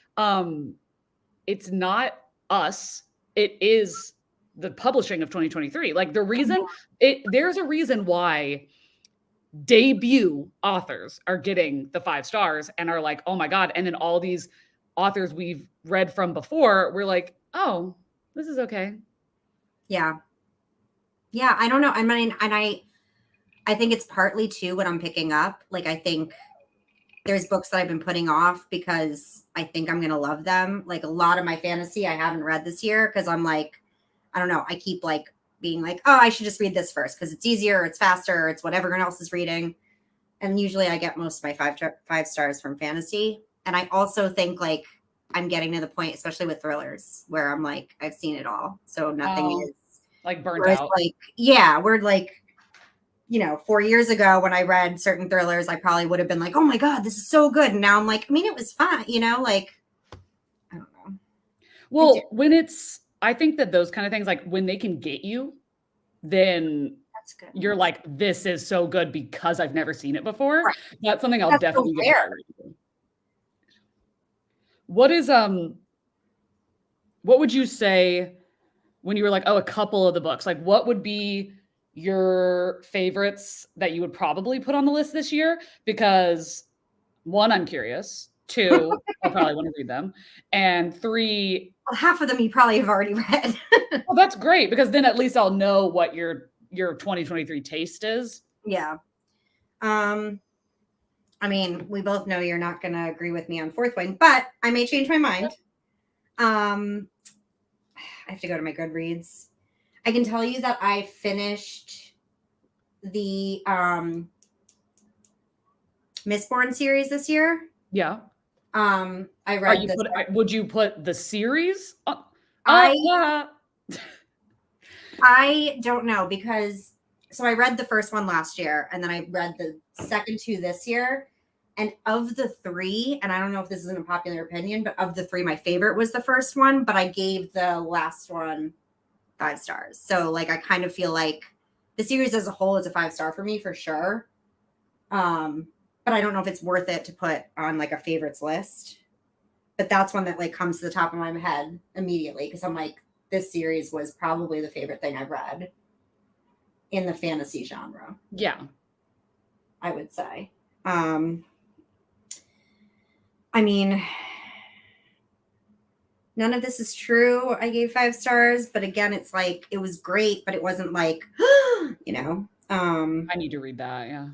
Speaker 2: it's not us, it is the publishing of 2023. Like the reason there's a reason why debut authors are getting the 5 stars and are like, oh my God. And then all these authors we've read from before, we're like, oh, this is okay.
Speaker 1: Yeah. Yeah, I don't know. I mean, and I think it's partly too what I'm picking up. Like I think there's books that I've been putting off because I think I'm gonna love them. Like a lot of my fantasy I haven't read this year because I'm like, I don't know. I keep like being like, oh, I should just read this first because it's easier, it's faster, it's what everyone else is reading. And usually I get most of my 5 stars from fantasy. And I also think like I'm getting to the point, especially with thrillers, where I'm like, I've seen it all. So nothing is
Speaker 2: like burnt out.
Speaker 1: Like, yeah, we're like, you know, 4 years ago when I read certain thrillers, I probably would have been like, oh my God, this is so good. And now I'm like, I mean, it was fine, you know, like, I don't know.
Speaker 2: Well, I think that those kind of things, like when they can get you, then
Speaker 1: That's good.
Speaker 2: You're like, this is so good because I've never seen it before.
Speaker 1: Right.
Speaker 2: That's something I'll
Speaker 1: That's
Speaker 2: definitely
Speaker 1: so
Speaker 2: get.
Speaker 1: rare.
Speaker 2: What would you say when you were like, oh, a couple of the books? Like, what would be your favorites that you would probably put on the list this year? Because 1, I'm curious. 2, I'll probably want to read them. And 3,
Speaker 1: Well, half of them you probably have already read.
Speaker 2: well, that's great because then at least I'll know what your 2023 taste is.
Speaker 1: Yeah. I mean, we both know you're not going to agree with me on Fourth Wing, but I may change my mind. I have to go to my Goodreads. I can tell you that I finished the Mistborn series this year.
Speaker 2: Yeah.
Speaker 1: I read
Speaker 2: would you put the series?
Speaker 1: I don't know because so I read the first one last year and then I read the second 2 this year. And of the 3, and I don't know if this is an unpopular opinion, but of the 3, my favorite was the first one, but I gave the last one 5 stars. So like I kind of feel like the series as a whole is a 5 star for me for sure. But I don't know if it's worth it to put on like a favorites list. But that's one that like comes to the top of my head immediately because I'm like, this series was probably the favorite thing I've read in the fantasy genre.
Speaker 2: Yeah.
Speaker 1: I would say. I mean, none of this is true. I gave 5 stars, but again, it's like it was great, but it wasn't like, you know.
Speaker 2: I need to read that. Yeah.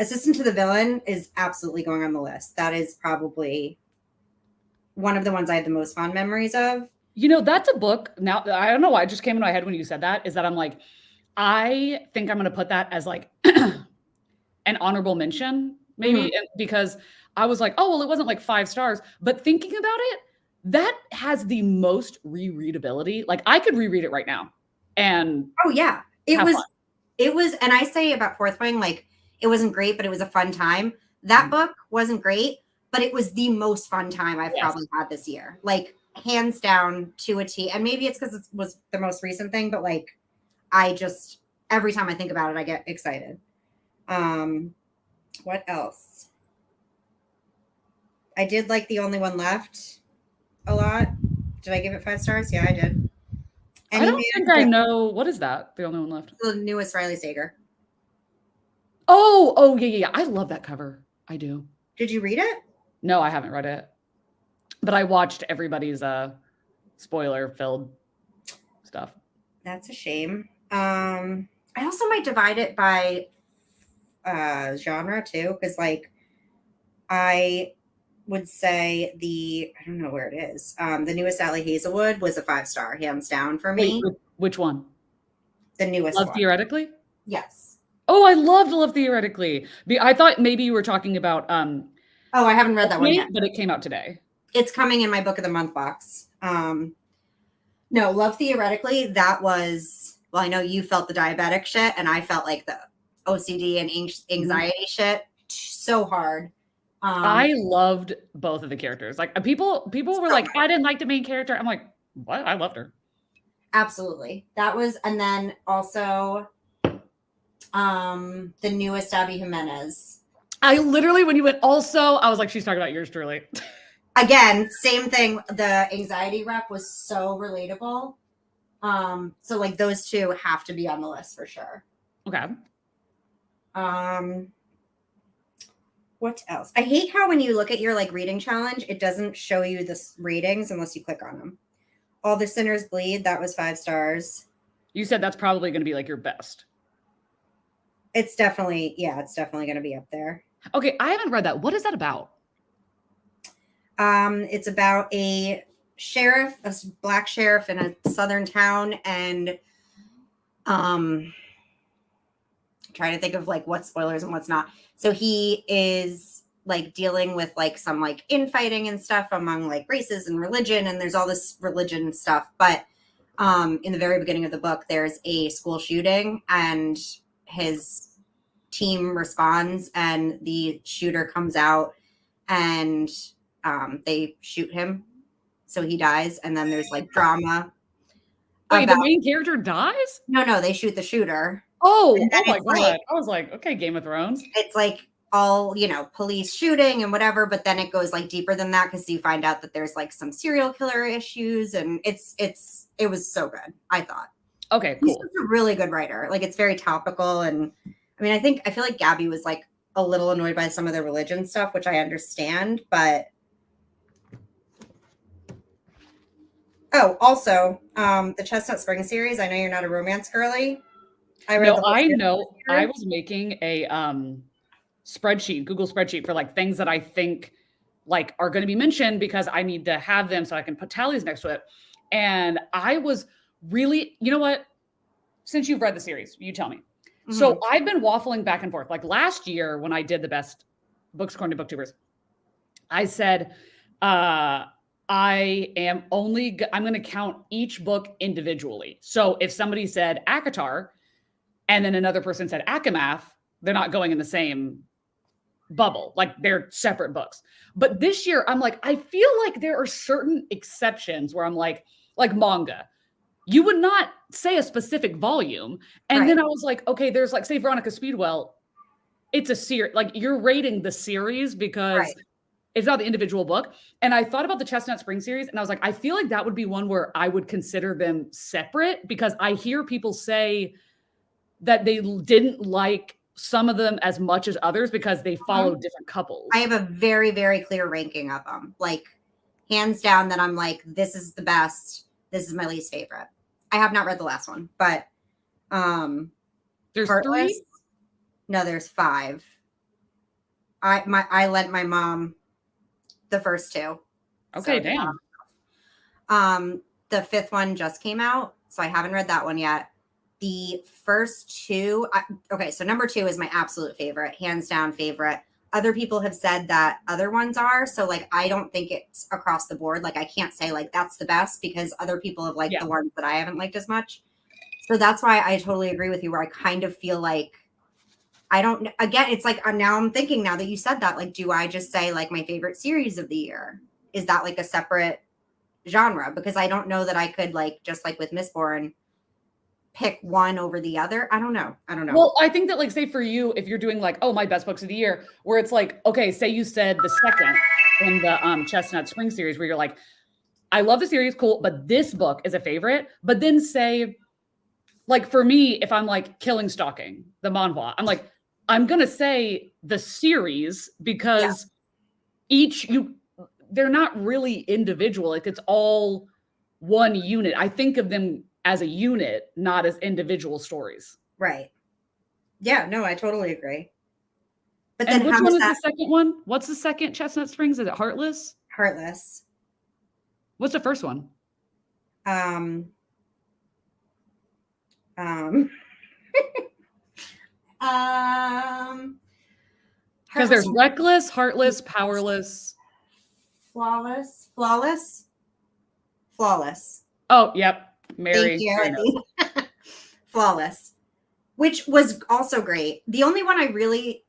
Speaker 1: Assistant to the Villain is absolutely going on the list. That is probably one of the ones I have the most fond memories of.
Speaker 2: You know, that's a book. Now, I don't know why it just came in my head when you said that, is that I'm like, I think I'm going to put that as like an honorable mention, maybe, because I was like, oh, well, it wasn't like 5 stars. But thinking about it, that has the most rereadability. Like I could reread it right now. And
Speaker 1: oh, yeah. It was, and I say about Fourth Wing, like it wasn't great, but it was a fun time. That book wasn't great, but it was the most fun time I've probably had this year. Like hands down to a T. And maybe it's because it was the most recent thing, but like I just every time I think about it, I get excited. What else? I did like The Only One Left a lot. Did I give it 5 stars? Yeah, I did.
Speaker 2: I don't think I know. What is that? The only one left.
Speaker 1: The newest Riley Sager.
Speaker 2: Oh, yeah. I love that cover. I do.
Speaker 1: Did you read it?
Speaker 2: No, I haven't read it. But I watched everybody's spoiler-filled stuff.
Speaker 1: That's a shame. I also might divide it by genre too, because like I would say I don't know where it is. The newest Sally Hazelwood was a 5-star, hands down for me.
Speaker 2: Wait, which one?
Speaker 1: The newest
Speaker 2: Love
Speaker 1: one.
Speaker 2: Theoretically?
Speaker 1: Yes.
Speaker 2: Oh, I loved Love Theoretically. I thought maybe you were talking about
Speaker 1: oh, I haven't read that one yet.
Speaker 2: But it came out today.
Speaker 1: It's coming in my book of the month box. No, Love Theoretically, that was, well, I know you felt the diabetic shit and I felt like the OCD and anxiety shit so hard.
Speaker 2: I loved both of the characters. Like people were like, I didn't like the main character. I'm like, what? I loved her.
Speaker 1: Absolutely. That was, and then also the newest Abby Jimenez.
Speaker 2: I literally, when you went also, I was like, she's talking about yours truly.
Speaker 1: Again, same thing. The anxiety rep was so relatable. So like those two have to be on the list for sure.
Speaker 2: Okay.
Speaker 1: What else? I hate how when you look at your like reading challenge, it doesn't show you the ratings unless you click on them. All the Sinners Bleed, that was 5 stars.
Speaker 2: You said that's probably going to be like your best.
Speaker 1: It's definitely going to be up there.
Speaker 2: Okay, I haven't read that. What is that about?
Speaker 1: It's about a sheriff, a black sheriff in a southern town, and trying to think of like what's spoilers and what's not. So he is like dealing with like some like infighting and stuff among like races and religion, and there's all this religion stuff. But in the very beginning of the book, there's a school shooting, and his team responds, and the shooter comes out, and they shoot him, so he dies, and then there's like drama.
Speaker 2: Wait, the main character dies?
Speaker 1: No, they shoot the shooter.
Speaker 2: Oh my God. Like, I was like, okay, Game of Thrones.
Speaker 1: It's like all, police shooting and whatever, but then it goes like deeper than that because you find out that there's like some serial killer issues, and it was so good, I thought.
Speaker 2: Okay, cool.
Speaker 1: He's a really good writer. Like it's very topical, and I mean, I feel like Gabby was like a little annoyed by some of the religion stuff, which I understand, but oh, also, the Chestnut Spring series. I know you're not a romance girly.
Speaker 2: I know. I was making a Google spreadsheet for like things that I think like are going to be mentioned because I need to have them so I can put tallies next to it. And I was really, you know what? Since you've read the series, you tell me. Mm-hmm. So I've been waffling back and forth. Like last year when I did the best books according to booktubers, I said, I'm going to count each book individually. So if somebody said ACOTAR and then another person said Akamath, they're not going in the same bubble. Like they're separate books. But this year I'm like, I feel like there are certain exceptions where I'm like manga. You would not say a specific volume. And right. Then I was like, okay, there's like, say Veronica Speedwell, it's a series, like you're rating the series because right. It's not the individual book. And I thought about the Chestnut Spring series and I was like, I feel like that would be one where I would consider them separate because I hear people say that they didn't like some of them as much as others because they follow different couples.
Speaker 1: I have a very, very clear ranking of them. Like hands down that I'm like, this is the best. This is my least favorite. I have not read the last one, but
Speaker 2: there's
Speaker 1: Heartless,
Speaker 2: 3.
Speaker 1: No, there's 5. I lent my mom the first 2.
Speaker 2: Okay, so, damn.
Speaker 1: The 5th one just came out, so I haven't read that one yet. The first 2, so number 2 is my absolute favorite, hands down favorite. Other people have said that other ones are, so like I don't think it's across the board. Like I can't say like that's the best because other people have liked the ones that I haven't liked as much. So that's why I totally agree with you where I kind of feel like it's like now I'm thinking now that you said that, like, do I just say like my favorite series of the year? Is that like a separate genre? Because I don't know that I could like, just like with Mistborn, pick one over the other. I don't know.
Speaker 2: Well, I think that like, say for you, if you're doing like, oh, my best books of the year, where it's like, okay, say you said the second in the Chestnut Spring series where you're like, I love the series, cool, but this book is a favorite. But then say, like for me, if I'm like Killing Stalking, the manhwa, I'm like, I'm gonna say the series because they're not really individual. Like it's all one unit. I think of them as a unit, not as individual stories.
Speaker 1: Right. Yeah, no, I totally agree. But
Speaker 2: And
Speaker 1: then
Speaker 2: which
Speaker 1: how
Speaker 2: one
Speaker 1: is
Speaker 2: is
Speaker 1: that
Speaker 2: the second one? What's the second Chestnut Springs? Is it Heartless?
Speaker 1: heartless?
Speaker 2: What's the first one?
Speaker 1: Um, um, um,
Speaker 2: Because
Speaker 1: heartless,
Speaker 2: there's reckless, heartless, powerless.
Speaker 1: flawless, flawless, flawless.
Speaker 2: Oh, yep.
Speaker 1: Thank
Speaker 2: Mary.
Speaker 1: you. Flawless, which was also great. The only one I really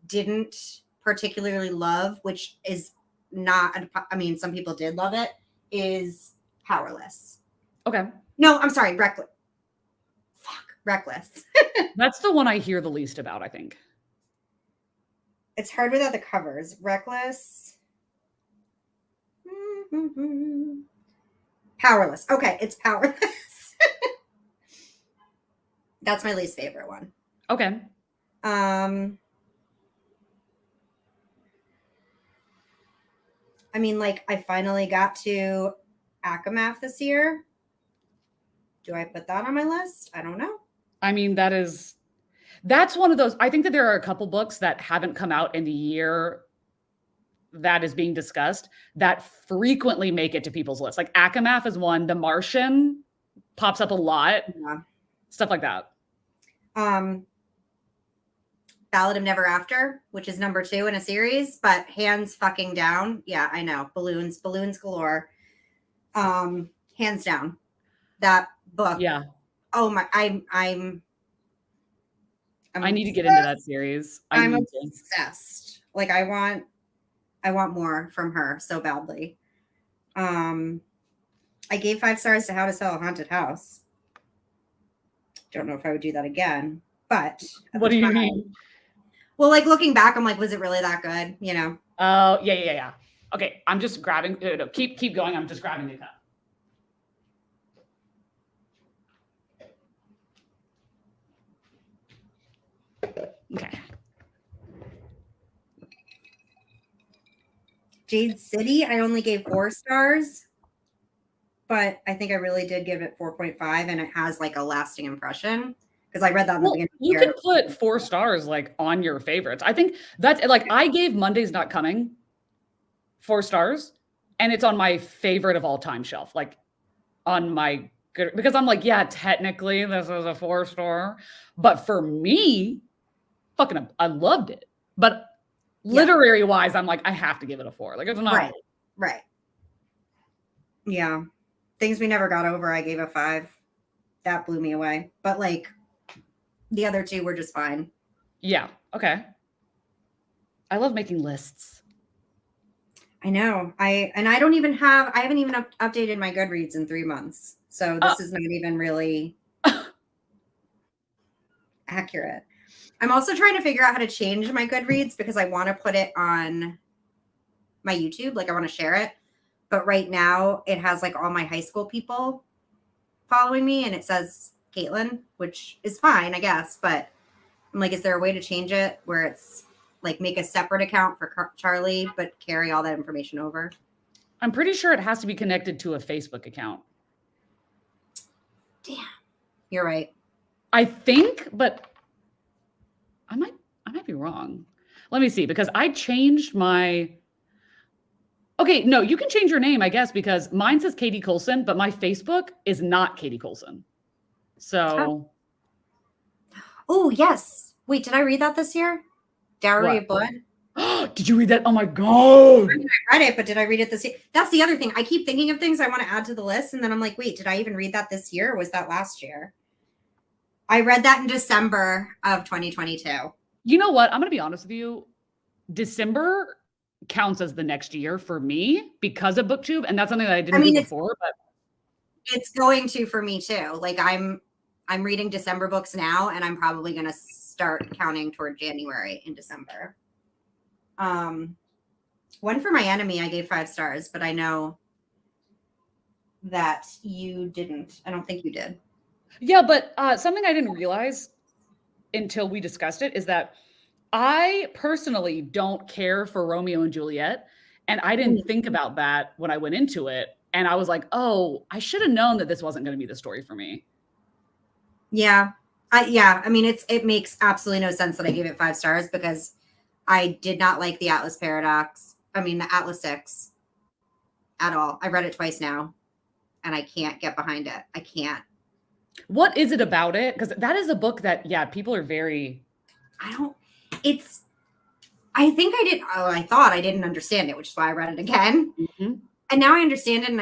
Speaker 1: didn't particularly love, which is not, I mean, some people did love it, is Powerless.
Speaker 2: Okay.
Speaker 1: No, I'm sorry, Reckless. Fuck, Reckless.
Speaker 2: That's the one I hear the least about, I think.
Speaker 1: It's hard without the covers. Reckless. Powerless. Okay, it's Powerless. That's my least favorite one.
Speaker 2: Okay.
Speaker 1: I mean, like, I finally got to Akamath this year. Do I put that on my list? I don't know.
Speaker 2: I mean, that's one of those. I think that there are a couple books that haven't come out in the year that is being discussed that frequently make it to people's lists. Like Akamath is one. The Martian pops up a lot.
Speaker 1: Yeah.
Speaker 2: Stuff like that.
Speaker 1: Ballad of Never After, which is number 2 in a series, but hands fucking down. Yeah, I know. Balloons galore. Hands down. That book.
Speaker 2: Yeah.
Speaker 1: Oh my, I'm
Speaker 2: I need to get into that series.
Speaker 1: I'm obsessed. Like I want more from her so badly. I gave 5 stars to How to Sell a Haunted House. Don't know if I would do that again, but
Speaker 2: what do you mean?
Speaker 1: Well, like looking back, I'm like, was it really that good? You know?
Speaker 2: Oh, yeah. Okay, I'm just grabbing. No, keep going. I'm just grabbing the cup. Okay.
Speaker 1: Jade City, I only gave 4 stars, but I think I really did give it 4.5, and it has like a lasting impression because I read that in the beginning.
Speaker 2: You can put 4 stars like on your favorites. I think that's like I gave Monday's Not Coming 4 stars, and it's on my favorite of all time shelf, like on my good, because I'm like, yeah, technically this is a 4-star, but for me, fucking, I loved it. But literary wise, I'm like, I have to give it a 4. Like it's not
Speaker 1: right. Yeah, Things We Never Got Over, I gave a 5. That blew me away. But like the other 2 were just fine.
Speaker 2: Yeah. Okay. I love making lists.
Speaker 1: I know. I haven't even updated my Goodreads in 3 months. So this is not even really accurate. I'm also trying to figure out how to change my Goodreads because I want to put it on my YouTube. Like I want to share it. But right now it has like all my high school people following me and it says Caitlin, which is fine, I guess. But I'm like, is there a way to change it where it's like make a separate account for Charlie, but carry all that information over?
Speaker 2: I'm pretty sure it has to be connected to a Facebook account.
Speaker 1: Damn. You're right.
Speaker 2: I think, but I might be wrong. Let me see, because I changed my. Okay, no, you can change your name, I guess, because mine says Katie Coulson, but my Facebook is not Katie Coulson. So.
Speaker 1: Oh, yes. Wait, did I read that this year? Dowry of Blood?
Speaker 2: Did you read that? Oh my God.
Speaker 1: I read it, but did I read it this year? That's the other thing. I keep thinking of things I want to add to the list. And then I'm like, wait, did I even read that this year? Or was that last year? I read that in December of 2022.
Speaker 2: You know what? I'm going to be honest with you. December counts as the next year for me because of BookTube. And that's something that I didn't do before. But
Speaker 1: it's going to for me too. Like I'm reading December books now, and I'm probably going to start counting toward January in December. One for My Enemy, I gave 5 stars, but I know that you didn't. I don't think you did.
Speaker 2: Yeah, but something I didn't realize until we discussed it is that I personally don't care for Romeo and Juliet. And I didn't think about that when I went into it. And I was like, oh, I should have known that this wasn't going to be the story for me.
Speaker 1: Yeah. I mean, it makes absolutely no sense that I gave it 5 stars because I did not like the Atlas Paradox. I mean, the Atlas 6 at all. I read it twice now and I can't get behind it. I can't.
Speaker 2: What is it about it? Because that is a book that, yeah, people are very.
Speaker 1: I think I thought I didn't understand it, which is why I read it again.
Speaker 2: Mm-hmm.
Speaker 1: And now I understand it and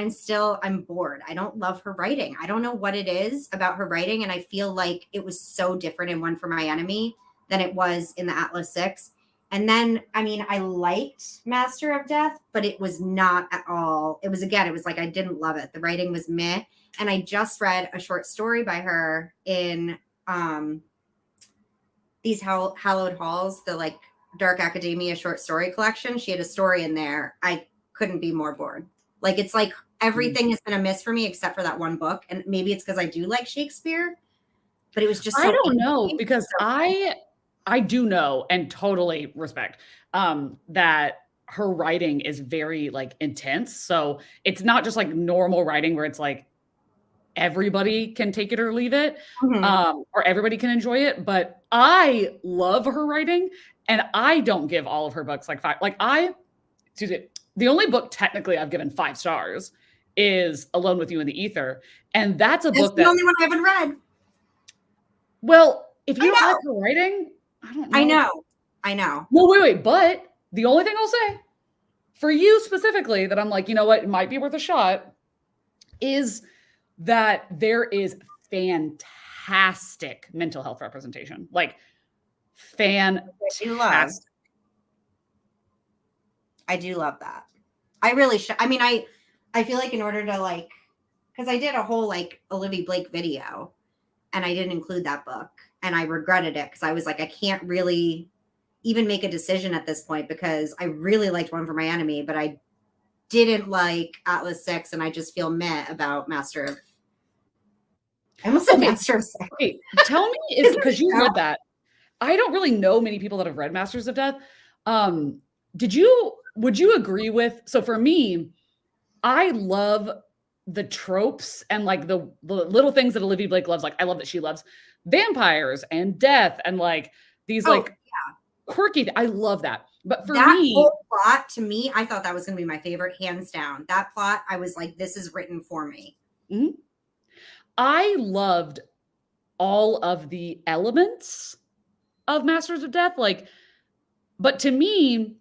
Speaker 1: I'm bored. I don't love her writing. I don't know what it is about her writing. And I feel like it was so different in One for My Enemy than it was in the Atlas 6. And then, I mean, I liked Master of Death, but it was not at all. It was like, I didn't love it. The writing was meh. And I just read a short story by her in these Hallowed Halls, the like Dark Academia short story collection. She had a story in there. I couldn't be more bored. Like, it's like everything has been a miss for me except for that one book. And maybe it's because I do like Shakespeare, but it was just
Speaker 2: I don't know, because I do know and totally respect that her writing is very like intense. So it's not just like normal writing where it's like everybody can take it or leave it, or everybody can enjoy it. But I love her writing, and I don't give all of her books like 5. Like the only book technically I've given 5 stars is Alone with You in the Ether, and that's a book
Speaker 1: the only one I haven't read.
Speaker 2: Well, if you don't like her writing, I don't know.
Speaker 1: I know.
Speaker 2: Well, wait. But the only thing I'll say for you specifically that I'm like, you know what, it might be worth a shot is that there is fantastic mental health representation. Like, fantastic.
Speaker 1: I do love that. I really should. I mean, I feel like in order to like, because I did a whole like Olivia Blake video and I didn't include that book and I regretted it because I was like, I can't really even make a decision at this point because I really liked One for My Enemy, but I didn't like Atlas 6 and I just feel meh about Master of. I almost said Master of Sex.
Speaker 2: Okay, tell me, is because you read that. I don't really know many people that have read Masters of Death. Would you agree with, so for me, I love the tropes and like the little things that Olivia Blake loves. Like, I love that she loves vampires and death and like these quirky, I love that. But for me,
Speaker 1: whole plot to me, I thought that was going to be my favorite, hands down. That plot, I was like, this is written for me.
Speaker 2: Mm-hmm. I loved all of the elements of Masters of Death. Like, but to me,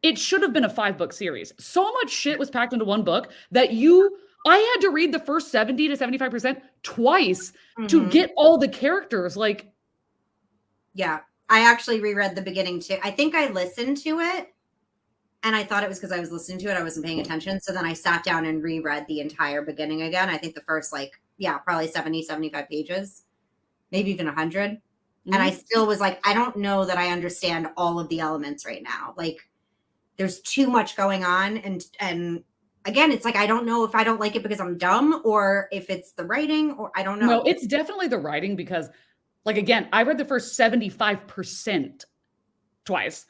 Speaker 2: it should have been a 5-book series. So much shit was packed into one book that I had to read the first 70 to 75% twice to get all the characters. Like,
Speaker 1: yeah, I actually reread the beginning too. I think I listened to it and I thought it was because I was listening to it. I wasn't paying attention. So then I sat down and reread the entire beginning again. I think the first probably 70, 75 pages, maybe even 100. Mm-hmm. And I still was like, I don't know that I understand all of the elements right now. Like, there's too much going on. And again, it's like, I don't know if I don't like it because I'm dumb or if it's the writing or I don't know.
Speaker 2: No, it's definitely the writing because, like, again, I read the first 75% twice.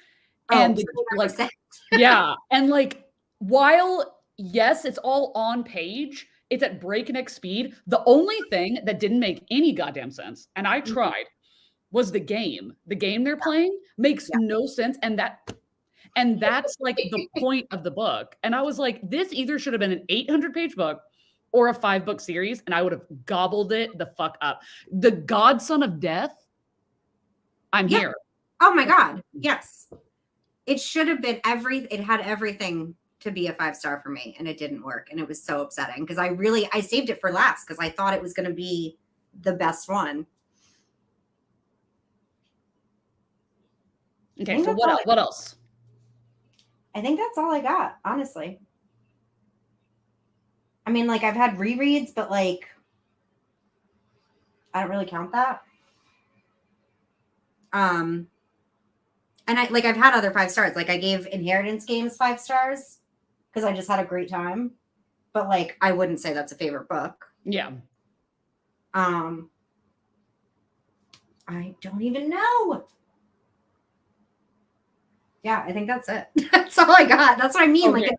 Speaker 2: And like, yeah. And like, while yes, it's all on page, it's at breakneck speed. The only thing that didn't make any goddamn sense, and I tried, was the game. The game they're playing makes no sense. And that's like the point of the book. And I was like, this either should have been an 800-page book or a 5-book series, and I would have gobbled it the fuck up. The Godson of Death, I'm here.
Speaker 1: Oh my God. Yes. It should have been it had everything to be a 5-star for me, and it didn't work. And it was so upsetting because I saved it for last because I thought it was going to be the best one.
Speaker 2: Okay, so what else?
Speaker 1: I think that's all I got, honestly. I mean, like, I've had rereads, but like, I don't really count that. And I've had other 5 stars. Like, I gave Inheritance Games 5 stars because I just had a great time. but like I wouldn't say that's a favorite book.
Speaker 2: Yeah.
Speaker 1: I don't even know. Yeah, I think that's it. That's all I got. That's what I mean.
Speaker 2: Okay.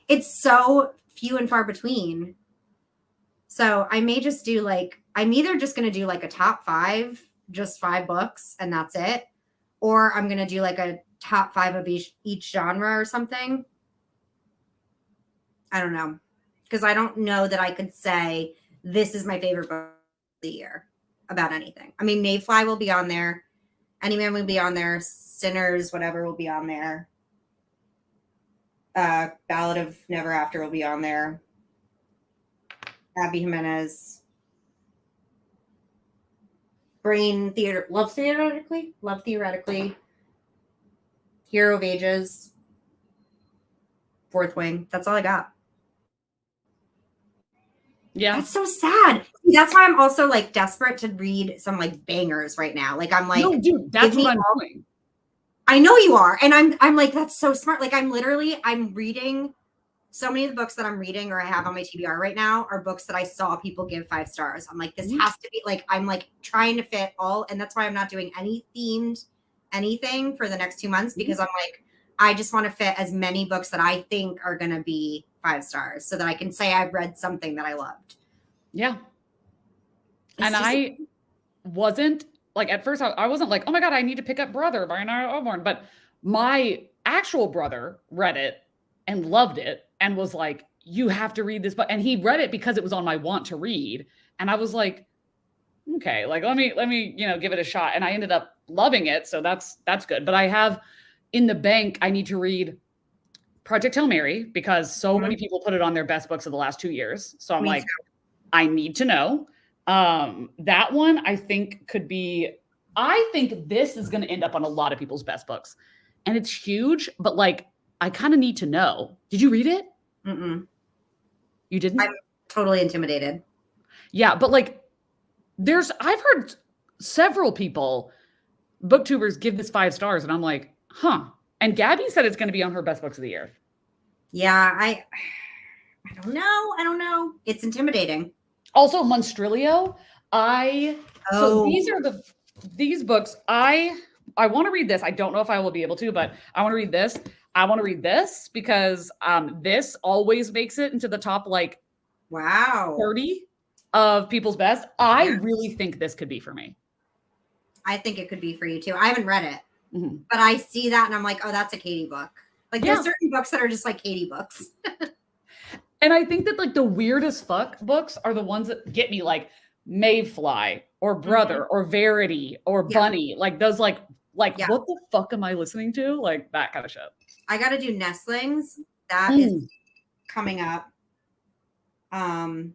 Speaker 1: It's so few and far between. So I may just do I'm either just going to do like a top 5, just 5 books, and that's it. Or I'm going to do like a top 5 of each genre or something. I don't know. Because I don't know that I could say this is my favorite book of the year about anything. I mean, Mayfly will be on there. Any Man will be on there. Sinners, whatever, will be on there. Ballad of Never After will be on there. Abby Jimenez. Brain Theater. Love Theoretically. Hero of Ages. Fourth Wing. That's all I got.
Speaker 2: Yeah.
Speaker 1: That's so sad. That's why I'm also like desperate to read some like bangers right now. Like I'm like,
Speaker 2: no, dude, that's what I'm doing.
Speaker 1: I know you are. And I'm like, that's so smart. Like I'm reading so many of the books that I'm reading or I have on my TBR right now are books that I saw people give 5 stars. I'm like, this has to be like, I'm like trying to fit all. And that's why I'm not doing any themed anything for the next 2 months, because I'm like, I just want to fit as many books that I think are going to be 5 stars so that I can say I've read something that I loved.
Speaker 2: Yeah. And I wasn't like, at first I wasn't like, oh my God, I need to pick up Brother by Nara Oborn. But my actual brother read it and loved it and was like, you have to read this book. And he read it because it was on my want to read. And I was like, okay, like, let me, give it a shot. And I ended up loving it. So that's good. But I have in the bank, I need to read Project Hail Mary because so many people put it on their best books of the last 2 years. So I'm like, I need to know. That one I think I think this is going to end up on a lot of people's best books. And it's huge, but like, I kind of need to know. Did you read it?
Speaker 1: Mm-mm.
Speaker 2: You didn't?
Speaker 1: I'm totally intimidated.
Speaker 2: Yeah, but like I've heard several people, booktubers, give this 5 stars and I'm like, huh. And Gabby said it's going to be on her best books of the year.
Speaker 1: Yeah, I don't know. It's intimidating.
Speaker 2: Also, Monstrilio, so these books, I want to read this. I don't know if I will be able to, but I want to read this. I want to read this because this always makes it into the top like 30 of people's best. I really think this could be for me.
Speaker 1: I think it could be for you too. I haven't read it, but I see that and I'm like, oh, that's a Katie book. Like there's certain books that are just like Katie books.
Speaker 2: And I think that like the weirdest fuck books are the ones that get me, like Mayfly or Brother or Verity or Bunny. Like those like what the fuck am I listening to? Like that kind of shit.
Speaker 1: I got to do Nestlings. That is coming up. There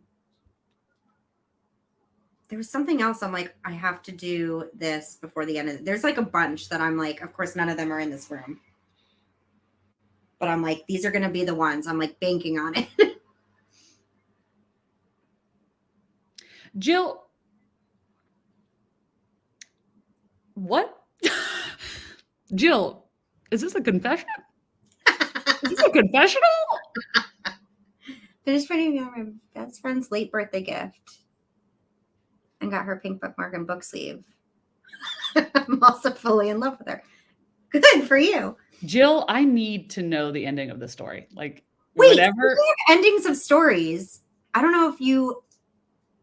Speaker 1: was something else. I'm like, I have to do this before the end of it. There's like a bunch that I'm like, of course, none of them are in this room. But I'm like, these are going to be the ones. I'm like banking on it.
Speaker 2: Jill, what? Jill, is this a confession? Is this a confessional?
Speaker 1: Finished putting on my best friend's late birthday gift and got her pink bookmark and book sleeve. I'm also fully in love with her. Good for you.
Speaker 2: Jill, I need to know the ending of the story. Like,
Speaker 1: wait,
Speaker 2: whatever.
Speaker 1: Endings of stories. I don't know if you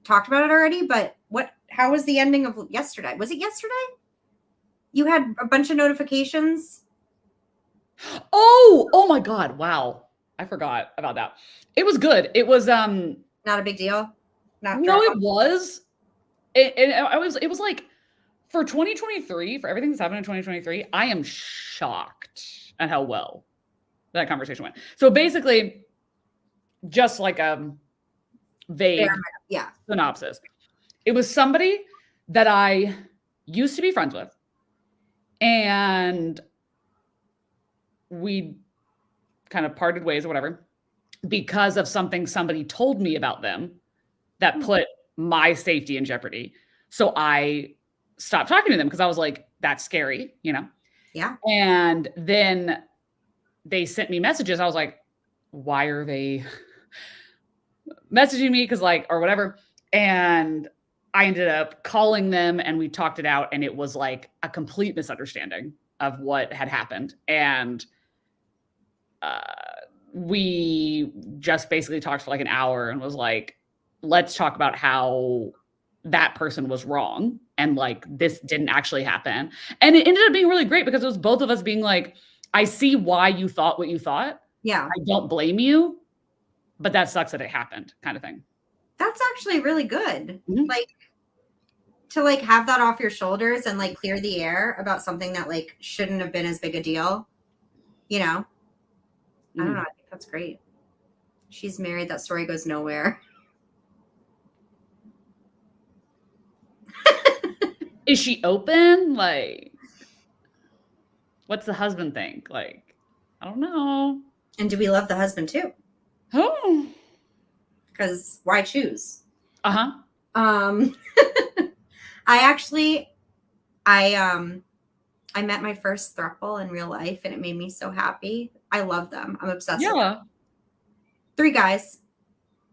Speaker 1: talked about it already, but how was the ending of yesterday? Was it yesterday? You had a bunch of notifications.
Speaker 2: Oh my God. Wow. I forgot about that. It was good. It was
Speaker 1: not a big deal.
Speaker 2: It was. It was like for 2023, for everything that's happened in 2023, I am shocked at how well that conversation went. So basically, just like a vague synopsis. It was somebody that I used to be friends with, and we kind of parted ways or whatever because of something somebody told me about them that put my safety in jeopardy. So I stopped talking to them because I was like, that's scary,
Speaker 1: Yeah.
Speaker 2: And then they sent me messages. I was like, why are they messaging me because like, or whatever. And I ended up calling them and we talked it out. And it was like a complete misunderstanding of what had happened. And we just basically talked for like an hour and was like, let's talk about how that person was wrong. And like, this didn't actually happen. And it ended up being really great because it was both of us being like, I see why you thought what you thought.
Speaker 1: Yeah.
Speaker 2: I don't blame you, but that sucks that it happened, kind of thing.
Speaker 1: That's actually really good. Like, to like have that off your shoulders and like clear the air about something that like shouldn't have been as big a deal, you know? I don't know. I think that's great. She's married. That story goes nowhere.
Speaker 2: Is she open? Like, what's the husband think? Like, I don't know.
Speaker 1: And do we love the husband too?
Speaker 2: Oh.
Speaker 1: Because why choose?
Speaker 2: Uh-huh.
Speaker 1: I met my first throuple in real life and it made me so happy. I love them. I'm obsessed with them. 3 guys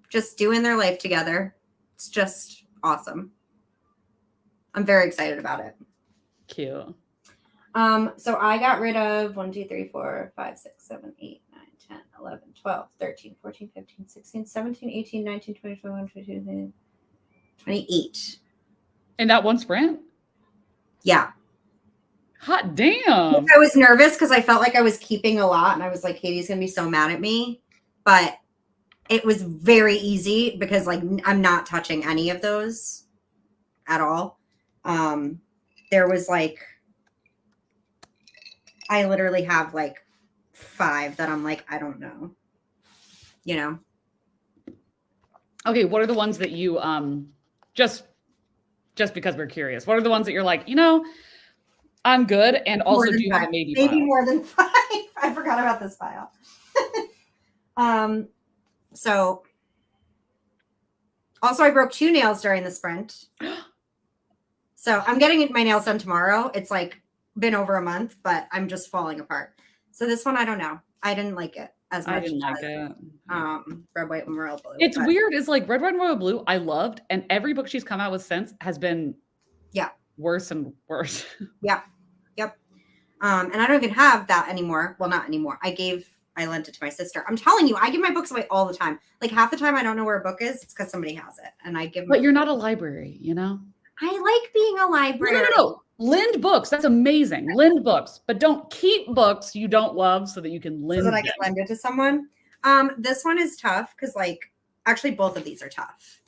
Speaker 1: just doing their life together. It's just awesome. I'm very excited about it.
Speaker 2: Cute.
Speaker 1: So I got rid of 1, 2, 3, 4, 5, 6, 7, 8, 9, 10, 11, 12, 13, 14, 15, 16, 17, 18, 19, 20, 21, 22, 28.
Speaker 2: In that one sprint?
Speaker 1: Yeah.
Speaker 2: Hot damn.
Speaker 1: I was nervous because I felt like I was keeping a lot and I was like, Katie's going to be so mad at me. But it was very easy because like I'm not touching any of those at all. There was like, I literally have like 5 that I'm like, I don't know, you know?
Speaker 2: Okay. What are the ones that you, just because we're curious, what are the ones that you're like, you know, I'm good. And also do you have a maybe
Speaker 1: file? More than 5. I forgot about this file. So also I broke 2 nails during the sprint. So I'm getting my nails done tomorrow. It's like been over a month, but I'm just falling apart. So this one, I don't know. I didn't like it as much.
Speaker 2: I didn't like it.
Speaker 1: Red, white, and royal blue.
Speaker 2: It's weird. It's like red, white, and royal blue. I loved, and every book she's come out with since has been worse and worse.
Speaker 1: Yeah. Yep. And I don't even have that anymore. Well, not anymore. I lent it to my sister. I'm telling you, I give my books away all the time. Like half the time I don't know where a book is. It's because somebody has it. And I give
Speaker 2: But you're not a library, you know?
Speaker 1: I like being a library.
Speaker 2: No. Lend books. That's amazing. Lend books. But don't keep books you don't love so that you can lend
Speaker 1: so that I can lend it to someone. This one is tough because like actually both of these are tough.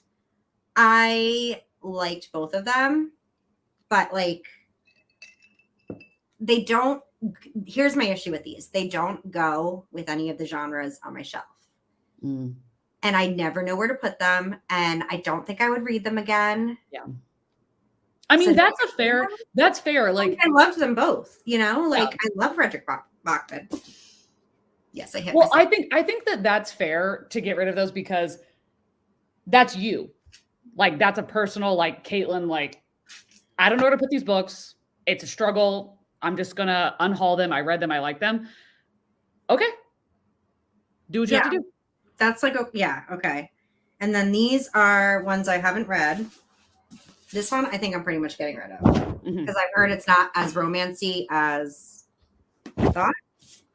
Speaker 1: I liked both of them, but like they don't, here's my issue with these. They don't go with any of the genres on my shelf. And I never know where to put them. And I don't think I would read them again.
Speaker 2: Yeah. I mean, that's fair. Like
Speaker 1: I loved them both, you know, like I love Frederick Bachman. Yes, I hit
Speaker 2: Well,
Speaker 1: myself.
Speaker 2: I think that's fair to get rid of those because that's you. Like that's a personal, like Caitlin, like, I don't know where to put these books. It's a struggle. I'm just going to unhaul them. I read them. I like them. Okay. Do what you have to do.
Speaker 1: That's like, okay. And then these are ones I haven't read. This one, I think I'm pretty much getting rid of because I've heard it's not as romancy as I thought.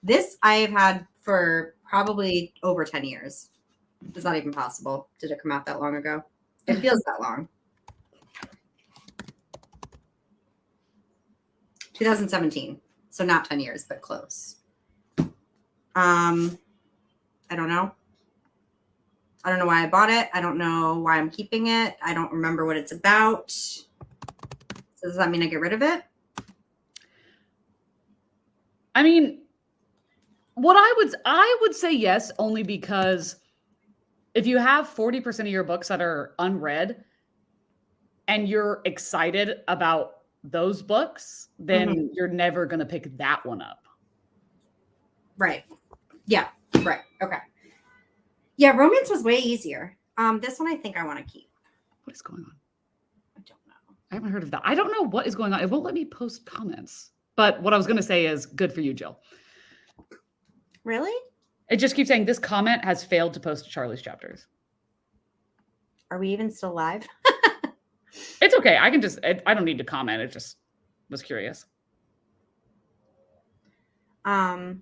Speaker 1: This I've had for probably over 10 years. It's not even possible. Did it come out that long ago? It feels that long. 2017. So not 10 years, but close. I don't know. I don't know why I bought it. I don't know why I'm keeping it. I don't remember what it's about. So does that mean I get rid of it?
Speaker 2: I mean, what I would say yes, only because if you have 40% of your books that are unread and you're excited about those books, then you're never going to pick that one up.
Speaker 1: Right. Yeah. Right. Okay. Yeah. Romance was way easier. This one I think I want to keep.
Speaker 2: What is going on?
Speaker 1: I don't know.
Speaker 2: I haven't heard of that. I don't know what is going on. It won't let me post comments. But what I was going to say is good for you, Jill.
Speaker 1: Really?
Speaker 2: It just keeps saying this comment has failed to post Charlie's chapters.
Speaker 1: Are we even still live?
Speaker 2: It's okay. I don't need to comment. It just was curious.
Speaker 1: Yeah,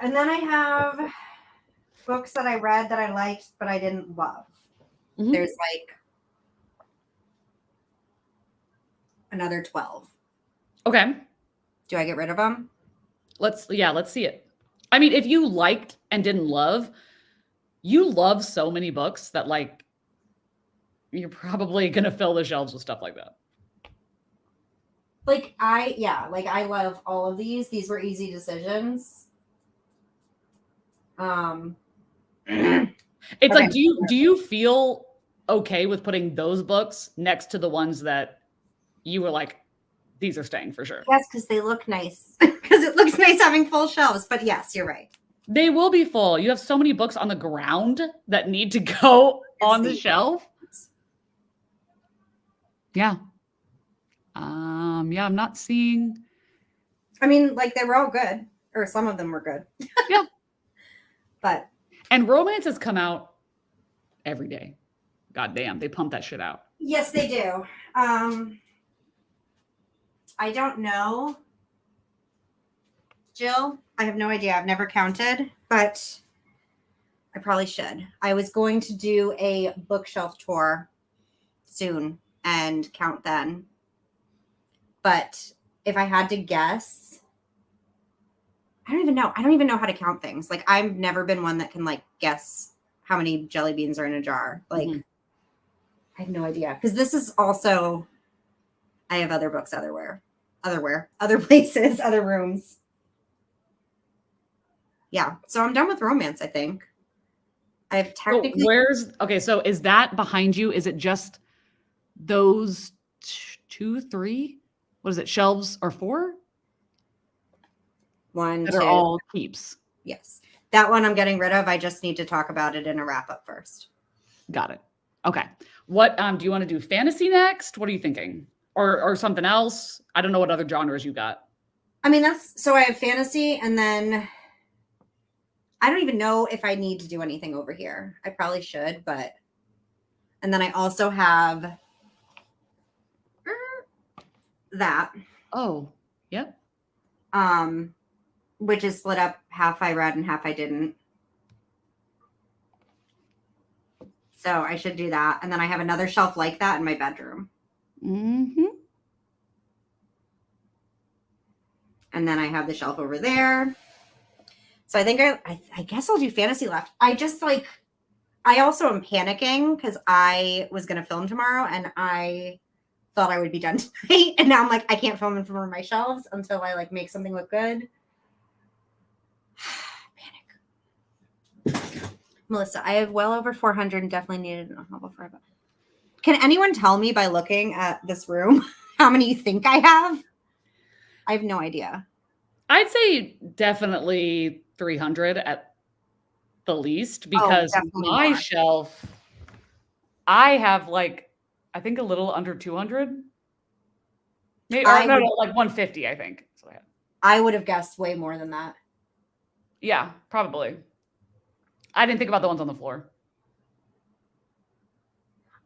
Speaker 1: and then I have books that I read that I liked, but I didn't love.
Speaker 2: Mhm.
Speaker 1: There's like another 12.
Speaker 2: Okay.
Speaker 1: Do I get rid of them?
Speaker 2: Let's see it. I mean, if you liked and didn't love, you love so many books that like you're probably gonna fill the shelves with stuff like that.
Speaker 1: Like I love all of these. These were easy decisions.
Speaker 2: It's
Speaker 1: Okay.
Speaker 2: like, do you feel okay with putting those books next to the ones that you were like, these are staying for sure?
Speaker 1: Yes, because they look nice. Because it looks nice having full shelves. But yes, you're right.
Speaker 2: They will be full. You have so many books on the ground that need to go on the shelf. Yeah. Yeah, I'm not seeing.
Speaker 1: I mean, like they were all good, or some of them were good.
Speaker 2: Yeah.
Speaker 1: And
Speaker 2: romances come out every day. God damn, they pump that shit out.
Speaker 1: Yes, they do. I don't know. Jill, I have no idea. I've never counted, but I probably should. I was going to do a bookshelf tour soon and count then. But if I had to guess, I don't even know. I don't even know how to count things. Like I've never been one that can like guess how many jelly beans are in a jar. Like I have no idea. Because this is also, I have other books other places, other rooms. Yeah. So I'm done with romance, I think. I've technically.
Speaker 2: So is that behind you? Is it just those 2, 3? What is it? Shelves or 4?
Speaker 1: 1,
Speaker 2: that
Speaker 1: 2.
Speaker 2: are all keeps.
Speaker 1: Yes. That one I'm getting rid of. I just need to talk about it in a wrap up first.
Speaker 2: Got it. Okay. What do you want to do? Fantasy next? What are you thinking? Or something else? I don't know what other genres you got.
Speaker 1: I mean, so I have fantasy, and then I don't even know if I need to do anything over here. I probably should, but and then I also have that.
Speaker 2: Oh, yep.
Speaker 1: Which is split up, half I read and half I didn't. So I should do that. And then I have another shelf like that in my bedroom.
Speaker 2: Mm-hmm.
Speaker 1: And then I have the shelf over there. So I think I guess I'll do fantasy left. I also am panicking because I was going to film tomorrow and I thought I would be done tonight. And now I'm like, I can't film in front of my shelves until I like make something look good. Panic. Melissa, I have well over 400 and definitely needed a novel for about. Can anyone tell me by looking at this room how many you think I have? I have no idea.
Speaker 2: I'd say definitely 300 at the least because my shelf, I have like, I think a little under 200. Maybe, like 150, I think. So
Speaker 1: I would have guessed way more than that.
Speaker 2: Yeah, probably. I didn't think about the ones on the floor.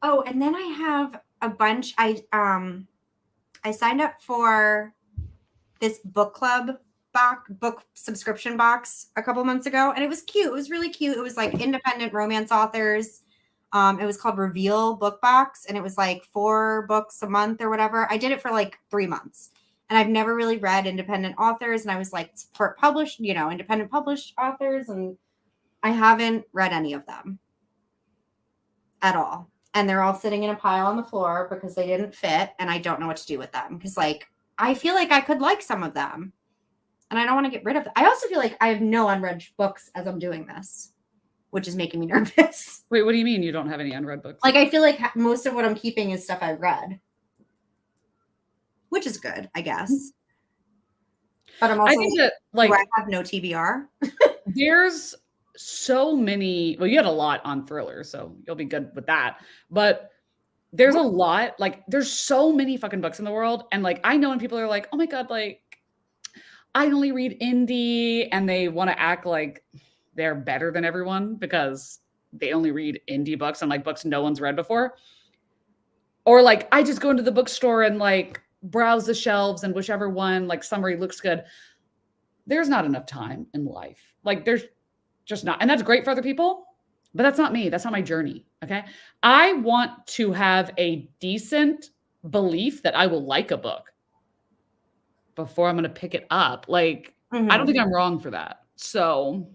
Speaker 1: Oh, and then I have a bunch. I signed up for this book club book subscription box a couple months ago, and it was cute. It was really cute. It was like independent romance authors. It was called Reveal Book Box, and it was like 4 books a month or whatever. I did it for like 3 months, and I've never really read independent authors, and I was like support published, independent published authors, and I haven't read any of them at all. And they're all sitting in a pile on the floor because they didn't fit, and I don't know what to do with them because like I feel like I could like some of them, and I don't want to get rid of them. I also feel like I have no unread books as I'm doing this, which is making me nervous.
Speaker 2: Wait, what do you mean you don't have any unread books?
Speaker 1: Like I feel like most of what I'm keeping is stuff I've read, which is good, I guess. But I'm also,
Speaker 2: I think that like,
Speaker 1: do I have no TBR?
Speaker 2: There's so many. Well, you had a lot on Thriller, so you'll be good with that. But there's a lot. Like, there's so many fucking books in the world, and like I know when people are like, "Oh my god, like I only read indie, and they want to act like they're better than everyone because they only read indie books and like books no one's read before. Or like I just go into the bookstore and like browse the shelves and whichever one like summary looks good. There's not enough time in life. Like there's just not. And that's great for other people, but that's not me. That's not my journey. Okay. I want to have a decent belief that I will like a book before I'm going to pick it up. Like, I don't think I'm wrong for that. So,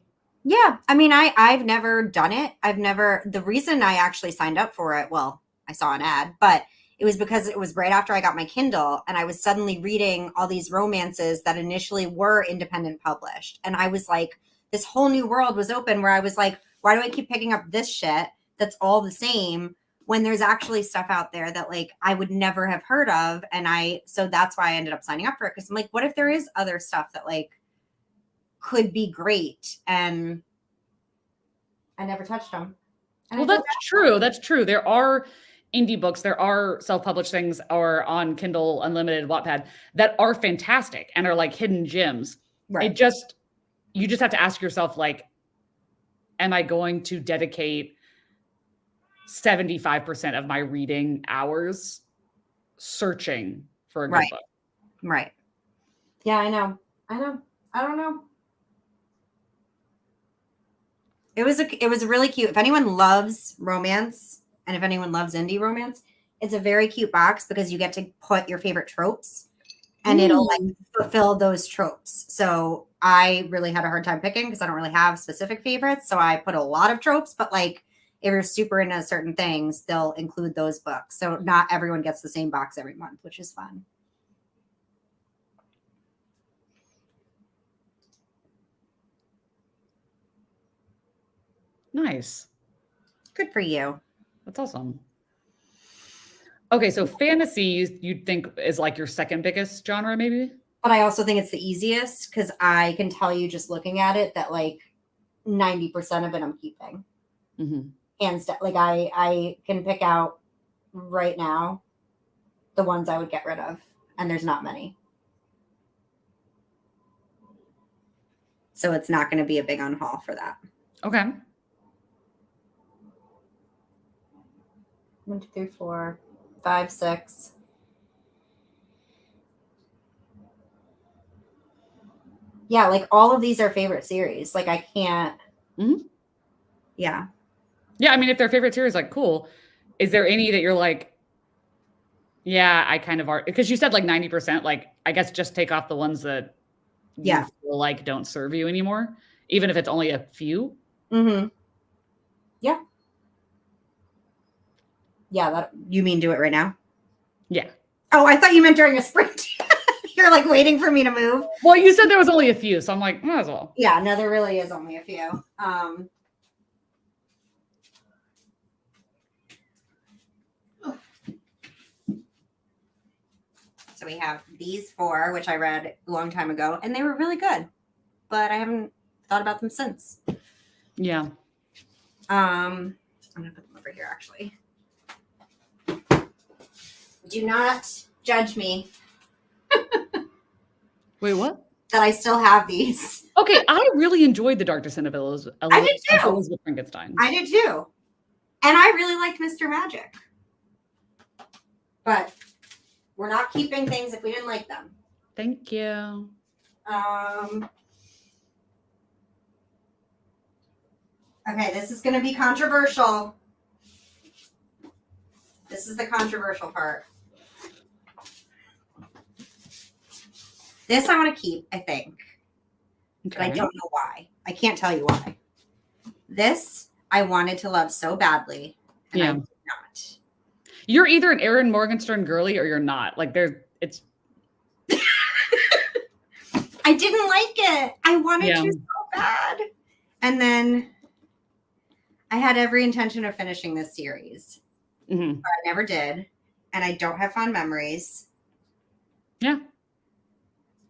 Speaker 1: yeah. I mean, I've never done it. The reason I actually signed up for it, well, I saw an ad, but it was because it was right after I got my Kindle and I was suddenly reading all these romances that initially were independent published. And I was like, this whole new world was open where I was like, why do I keep picking up this shit that's all the same when there's actually stuff out there that like I would never have heard of? And so that's why I ended up signing up for it. Cause I'm like, what if there is other stuff that like could be great? And I never touched them.
Speaker 2: well, that's true. That's true. There are indie books, there are self-published things or on Kindle Unlimited, Wattpad that are fantastic and are like hidden gems.
Speaker 1: Right.
Speaker 2: You just have to ask yourself, like, am I going to dedicate 75% of my reading hours searching for a good book?
Speaker 1: Right. Yeah, I know. I don't know. It was really cute. If anyone loves romance and if anyone loves indie romance, it's a very cute box because you get to put your favorite tropes and it'll like fulfill those tropes. So I really had a hard time picking because I don't really have specific favorites. So I put a lot of tropes, but like if you're super into certain things, they'll include those books. So not everyone gets the same box every month, which is fun.
Speaker 2: Nice.
Speaker 1: Good for you.
Speaker 2: That's awesome. Okay, so fantasy you'd think is like your second biggest genre, maybe?
Speaker 1: But I also think it's the easiest because I can tell you just looking at it that like 90% of it I'm keeping.
Speaker 2: Mm-hmm.
Speaker 1: And like I can pick out right now the ones I would get rid of, and there's not many. So it's not going to be a big unhaul for that.
Speaker 2: Okay.
Speaker 1: 1, 2, 3, 4, 5, 6. Yeah, like all of these are favorite series. Like I can't.
Speaker 2: Mm-hmm.
Speaker 1: Yeah.
Speaker 2: Yeah, I mean, if they're favorite series, like cool. Is there any that you're like, yeah, I kind of are, because you said like 90%, like I guess just take off the ones that you feel like don't serve you anymore, even if it's only a few.
Speaker 1: Mm-hmm. Yeah. Yeah, that you mean do it right now?
Speaker 2: Yeah.
Speaker 1: Oh, I thought you meant during a sprint. You're like waiting for me to move.
Speaker 2: Well, you said there was only a few, so I'm like, might as well.
Speaker 1: Yeah, no, there really is only a few. So we have these 4, which I read a long time ago, and they were really good, but I haven't thought about them since.
Speaker 2: Yeah.
Speaker 1: I'm gonna put them over here actually. Do not judge me.
Speaker 2: Wait, what?
Speaker 1: That I still have these.
Speaker 2: Okay, I really enjoyed The Dark Descent of Elizabeth.
Speaker 1: I did too.
Speaker 2: Elizabeth Frankenstein.
Speaker 1: I did too. And I really liked Mr. Magic. But we're not keeping things if we didn't like them.
Speaker 2: Thank you.
Speaker 1: Okay, this is going to be controversial. This is the controversial part. This I want to keep, I think. Okay. But I don't know why. I can't tell you why. This I wanted to love so badly, and I did not.
Speaker 2: You're either an Erin Morgenstern girly or you're not. Like it's.
Speaker 1: I didn't like it. I wanted to so bad, and then I had every intention of finishing this series, but I never did, and I don't have fond memories.
Speaker 2: Yeah.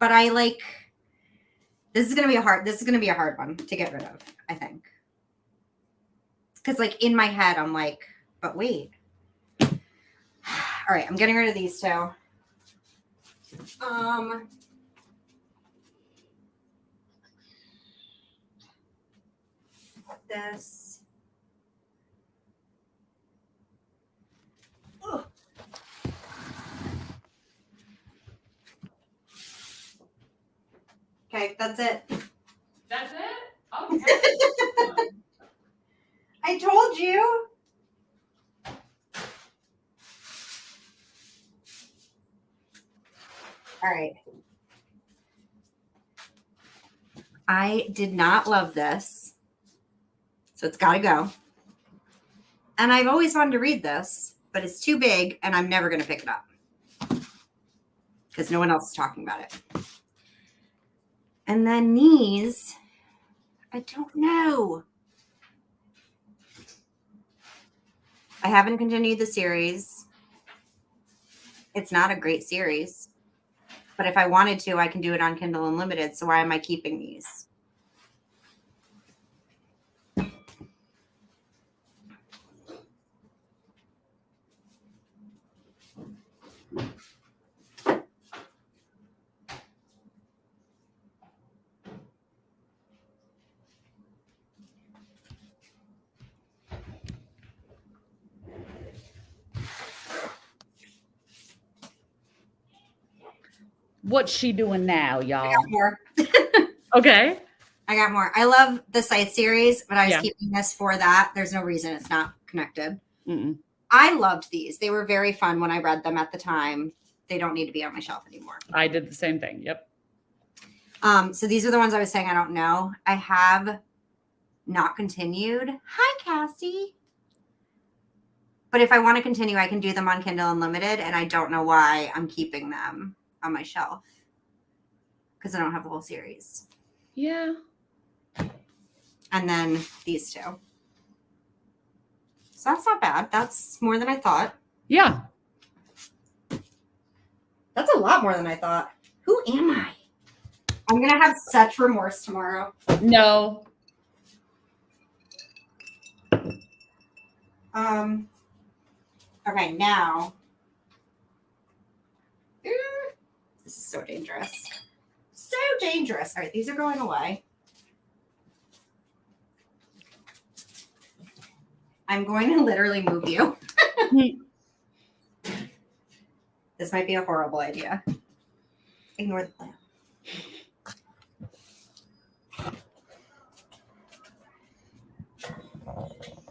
Speaker 1: But I like. This is gonna be a hard one to get rid of, I think. Because like in my head, I'm like, but wait. All right, I'm getting rid of these 2. this. Ugh. Okay, that's it.
Speaker 2: That's it? Okay.
Speaker 1: I told you. All right. I did not love this, so it's got to go. And I've always wanted to read this, but it's too big, and I'm never going to pick it up because no one else is talking about it. And then these, I don't know. I haven't continued the series. It's not a great series. But if I wanted to, I can do it on Kindle Unlimited. So why am I keeping these?
Speaker 2: What's she doing now,
Speaker 1: I
Speaker 2: y'all?
Speaker 1: got more.
Speaker 2: Okay.
Speaker 1: I got more. I love the Sight series, but I was
Speaker 2: Yeah.
Speaker 1: keeping this for that. There's no reason it's not connected.
Speaker 2: Mm-mm.
Speaker 1: I loved these. They were very fun when I read them at the time. They don't need to be on my shelf anymore.
Speaker 2: I did the same thing. Yep.
Speaker 1: So these are the ones I was saying I don't know. I have not continued. Hi, Cassie. But if I want to continue, I can do them on Kindle Unlimited, and I don't know why I'm keeping them on my shelf because I don't have the whole series.
Speaker 2: Yeah.
Speaker 1: And then these two. So that's not bad. That's more than I thought.
Speaker 2: Yeah.
Speaker 1: That's a lot more than I thought. Who am I? I'm going to have such remorse tomorrow.
Speaker 2: No.
Speaker 1: Okay, now. This is so dangerous. So dangerous. All right, these are going away. I'm going to literally move you. This might be a horrible idea. Ignore the plan.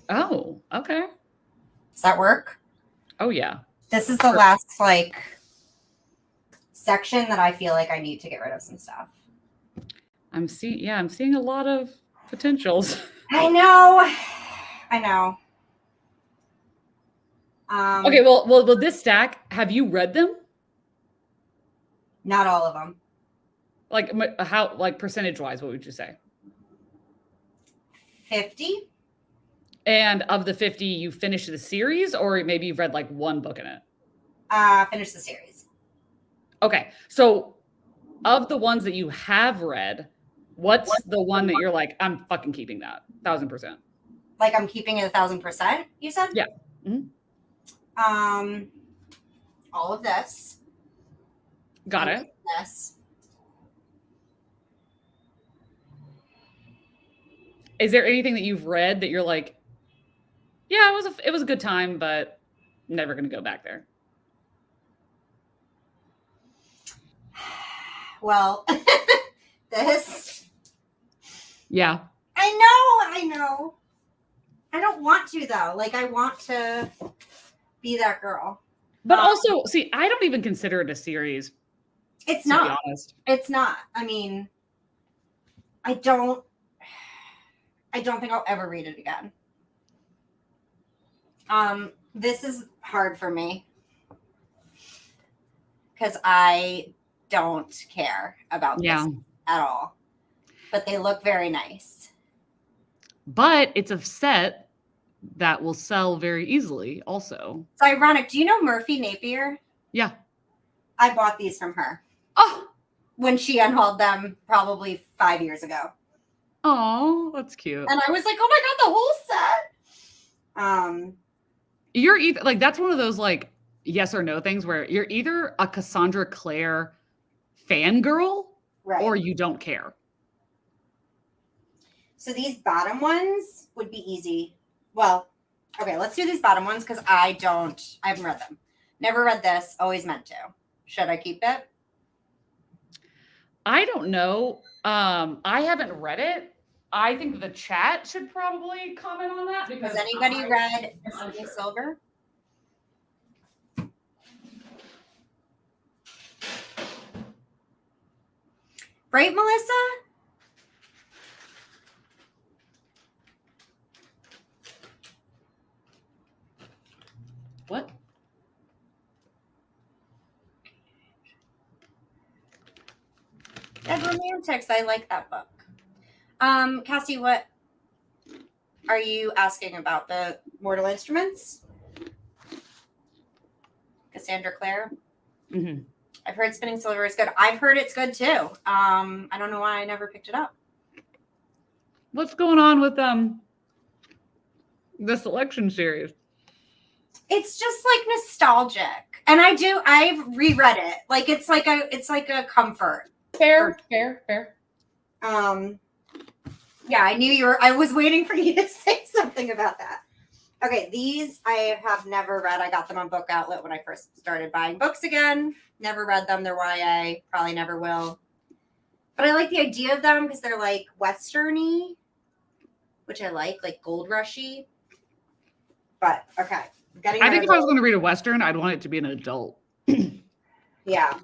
Speaker 2: Oh, okay.
Speaker 1: Does that work?
Speaker 2: Oh, yeah.
Speaker 1: This is the last section that I feel like I need to get rid of some stuff.
Speaker 2: I'm seeing a lot of potentials.
Speaker 1: I know.
Speaker 2: Okay, well, this stack, have you read them?
Speaker 1: Not all of them.
Speaker 2: Like how, like percentage wise, what would you say?
Speaker 1: 50.
Speaker 2: And of the 50, you finished the series, or maybe you've read like one book in it?
Speaker 1: Finish the series.
Speaker 2: Okay, so of the ones that you have read, what's the one that you're like, I'm fucking keeping that 1,000%?
Speaker 1: Like I'm keeping it 1,000%, you said?
Speaker 2: Yeah. Mm-hmm.
Speaker 1: All of this.
Speaker 2: Got it.
Speaker 1: This.
Speaker 2: Is there anything that you've read that you're like, yeah, it was a good time, but never going to go back there?
Speaker 1: Well, this.
Speaker 2: Yeah.
Speaker 1: I know. I don't want to though. Like I want to be that girl.
Speaker 2: But also, see, I don't even consider it a series.
Speaker 1: It's
Speaker 2: to
Speaker 1: not.
Speaker 2: be honest.
Speaker 1: It's not. I mean, I don't think I'll ever read it again. This is hard for me because I don't care about this at all. But they look very nice.
Speaker 2: But it's a set that will sell very easily also.
Speaker 1: It's ironic. Do you know Murphy Napier?
Speaker 2: Yeah.
Speaker 1: I bought these from her.
Speaker 2: Oh.
Speaker 1: When she unhauled them probably 5 years ago.
Speaker 2: Oh, that's cute.
Speaker 1: And I was like, oh my God, the whole set.
Speaker 2: You're either like, that's one of those like yes or no things where you're either a Cassandra Clare fangirl or you don't care.
Speaker 1: So these bottom ones would be easy. Well, okay, let's do these bottom ones because I haven't read them. Never read this, always meant to. Should I keep it?
Speaker 2: I don't know. I haven't read it. I think the chat should probably comment on that because
Speaker 1: Has anybody read Something Silver? Right, Melissa?
Speaker 2: What?
Speaker 1: Dead Romantics. I like that book. Cassie, what are you asking about? The Mortal Instruments? Cassandra Clare?
Speaker 2: Mm-hmm.
Speaker 1: I've heard Spinning Silver is good. I've heard it's good too. I don't know why I never picked it up.
Speaker 2: What's going on with the selection series?
Speaker 1: It's just like nostalgic. And I've reread it. Like it's like a comfort.
Speaker 2: Fair.
Speaker 1: Yeah, I was waiting for you to say something about that. Okay, these I have never read. I got them on Book Outlet when I first started buying books again. Never read them. They're YA. Probably never will. But I like the idea of them because they're like Western-y, which I like Gold Rushy. But okay.
Speaker 2: I think if I was going to read a Western, I'd want it to be an adult.
Speaker 1: Yeah.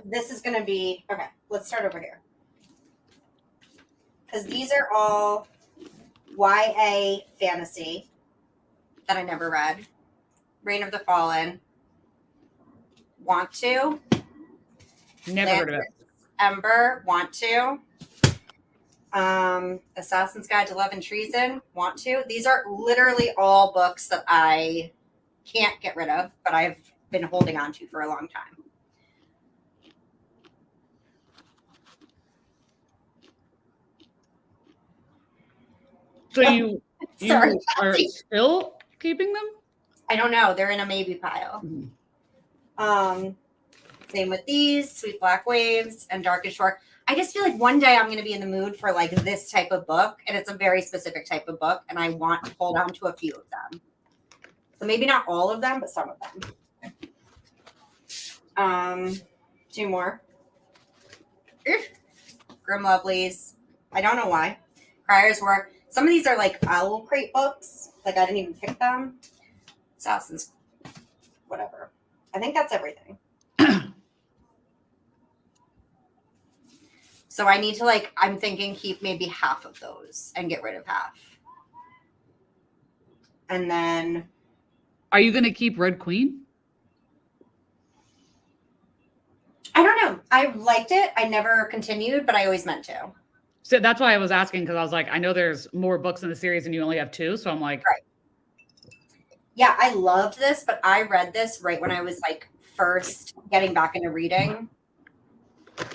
Speaker 1: This is going to be, okay, let's start over here. Because these are all YA fantasy that I never read. Reign of the Fallen. Want to.
Speaker 2: Never heard of it.
Speaker 1: Ember. Want to. Assassin's Guide to Love and Treason. Want to. These are literally all books that I can't get rid of, but I've been holding on to for a long time.
Speaker 2: So you
Speaker 1: Sorry,
Speaker 2: are still keeping them?
Speaker 1: I don't know. They're in a maybe pile.
Speaker 2: Mm-hmm.
Speaker 1: Same with these, Sweet Black Waves and Darkest Shore. I just feel like one day I'm going to be in the mood for like this type of book, and it's a very specific type of book, and I want to hold on to a few of them. So maybe not all of them, but some of them. Two more. Grim Lovelies. I don't know why. Crier's War. Some of these are like Owl Crate books. Like I didn't even pick them. Assassin's, whatever. I think that's everything. So I need to I'm thinking keep maybe half of those and get rid of half. And then.
Speaker 2: Are you going to keep Red Queen?
Speaker 1: I don't know. I liked it. I never continued, but I always meant to.
Speaker 2: So that's why I was asking, because I was like, I know there's more books in the series and you only have 2. So I'm like.
Speaker 1: Right. Yeah, I loved this, but I read this right when I was first getting back into reading.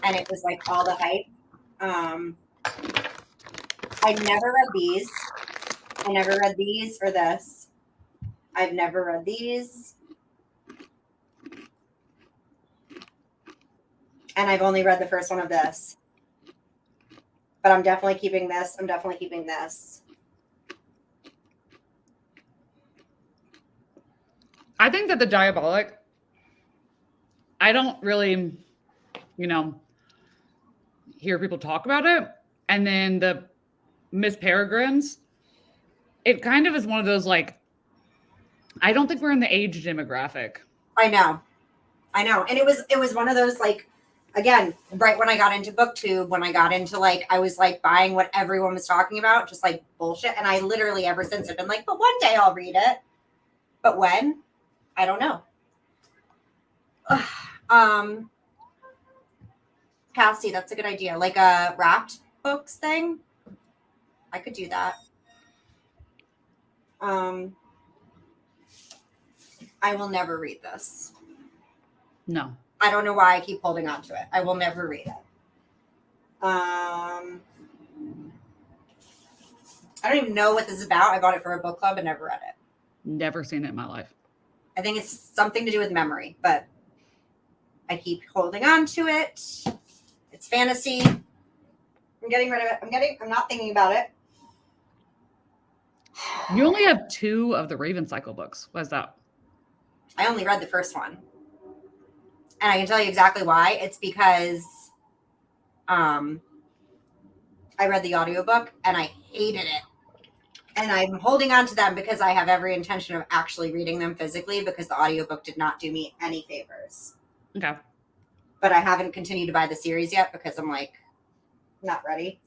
Speaker 1: And it was all the hype. I never read these. I never read these or this. I've never read these. And I've only read the first one of this. But I'm definitely keeping this. I'm definitely keeping this.
Speaker 2: I think that the Diabolic, I don't really, hear people talk about it. And then the Miss Peregrines, it kind of is one of those I don't think we're in the age demographic.
Speaker 1: I know. And it was one of those again, right when I got into BookTube, when I got into I was buying what everyone was talking about, just bullshit. And I literally ever since have been but one day I'll read it. But when? I don't know. Cassie, that's a good idea. Like a wrapped books thing. I could do that. I will never read this.
Speaker 2: No.
Speaker 1: I don't know why I keep holding on to it. I will never read it. I don't even know what this is about. I bought it for a book club and never read it.
Speaker 2: Never seen it in my life.
Speaker 1: I think it's something to do with memory, but I keep holding on to it. It's fantasy. I'm getting rid of it. I'm not thinking about it.
Speaker 2: You only have 2 of the Raven Cycle books. Why is that?
Speaker 1: I only read the first one. And I can tell you exactly why. It's because I read the audiobook and I hated it. And I'm holding on to them because I have every intention of actually reading them physically because the audiobook did not do me any favors.
Speaker 2: Okay.
Speaker 1: But I haven't continued to buy the series yet because I'm like not ready.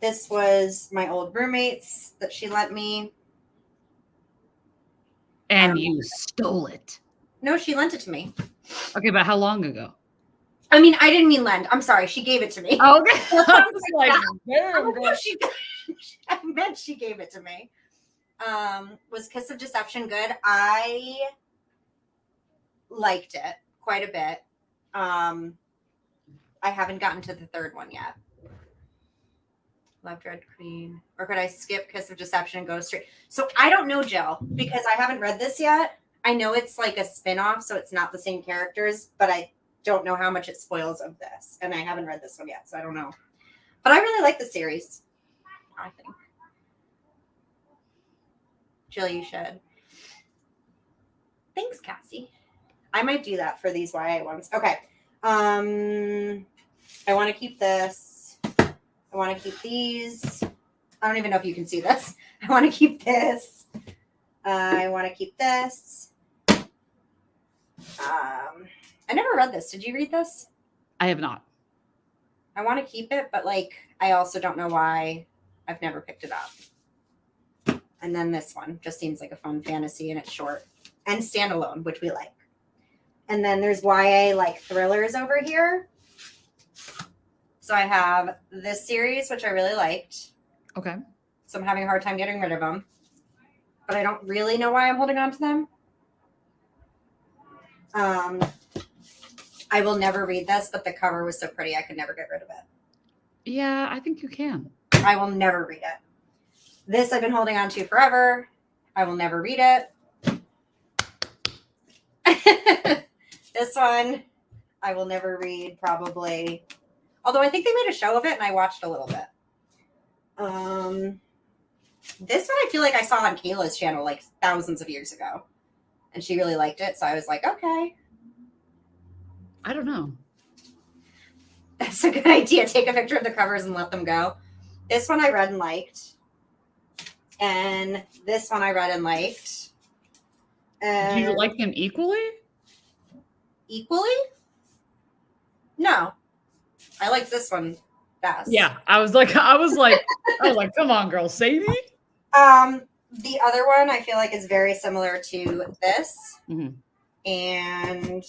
Speaker 1: This was my old roommate's that she lent me.
Speaker 2: And you stole it.
Speaker 1: No, she lent it to me.
Speaker 2: Okay, but how long ago?
Speaker 1: I mean, I didn't mean lend. I'm sorry. She gave it to me.
Speaker 2: Oh, okay. I was like, damn,
Speaker 1: I meant she gave it to me. Was Kiss of Deception good? I liked it quite a bit. I haven't gotten to the third one yet. Love, Dread, Queen. Or could I skip Kiss of Deception and go straight? So I don't know, Jill, because I haven't read this yet. I know it's like a spin-off, so it's not the same characters, but I don't know how much it spoils of this. And I haven't read this one yet, so I don't know. But I really like the series, I think. Jill, you should. Thanks, Cassie. I might do that for these YA ones. Okay. I want to keep this. I want to keep these. I don't even know if you can see this. I want to keep this. I want to keep this. I never read this. Did you read this?
Speaker 2: I have not.
Speaker 1: I want to keep it, but like I also don't know why I've never picked it up. And then this one just seems like a fun fantasy and it's short and standalone, which we like. And then there's YA like thrillers over here. So I have this series, which I really liked.
Speaker 2: Okay.
Speaker 1: So I'm having a hard time getting rid of them. But I don't really know why I'm holding on to them. I will never read this, but the cover was so pretty I could never get rid of it.
Speaker 2: Yeah, I think you can.
Speaker 1: I will never read it. This I've been holding on to forever. I will never read it. This one I will never read, probably. Although I think they made a show of it and I watched a little bit. This one I feel like I saw on Kayla's channel like thousands of years ago. And she really liked it. So I was like, okay.
Speaker 2: I don't know.
Speaker 1: That's a good idea. Take a picture of the covers and let them go. This one I read and liked. And this one I read and liked.
Speaker 2: Do you like them equally?
Speaker 1: Equally? No. I liked this one best.
Speaker 2: Yeah. I was like, come on, girl, Sadie.
Speaker 1: The other one I feel like is very similar to this.
Speaker 2: Mm-hmm.
Speaker 1: And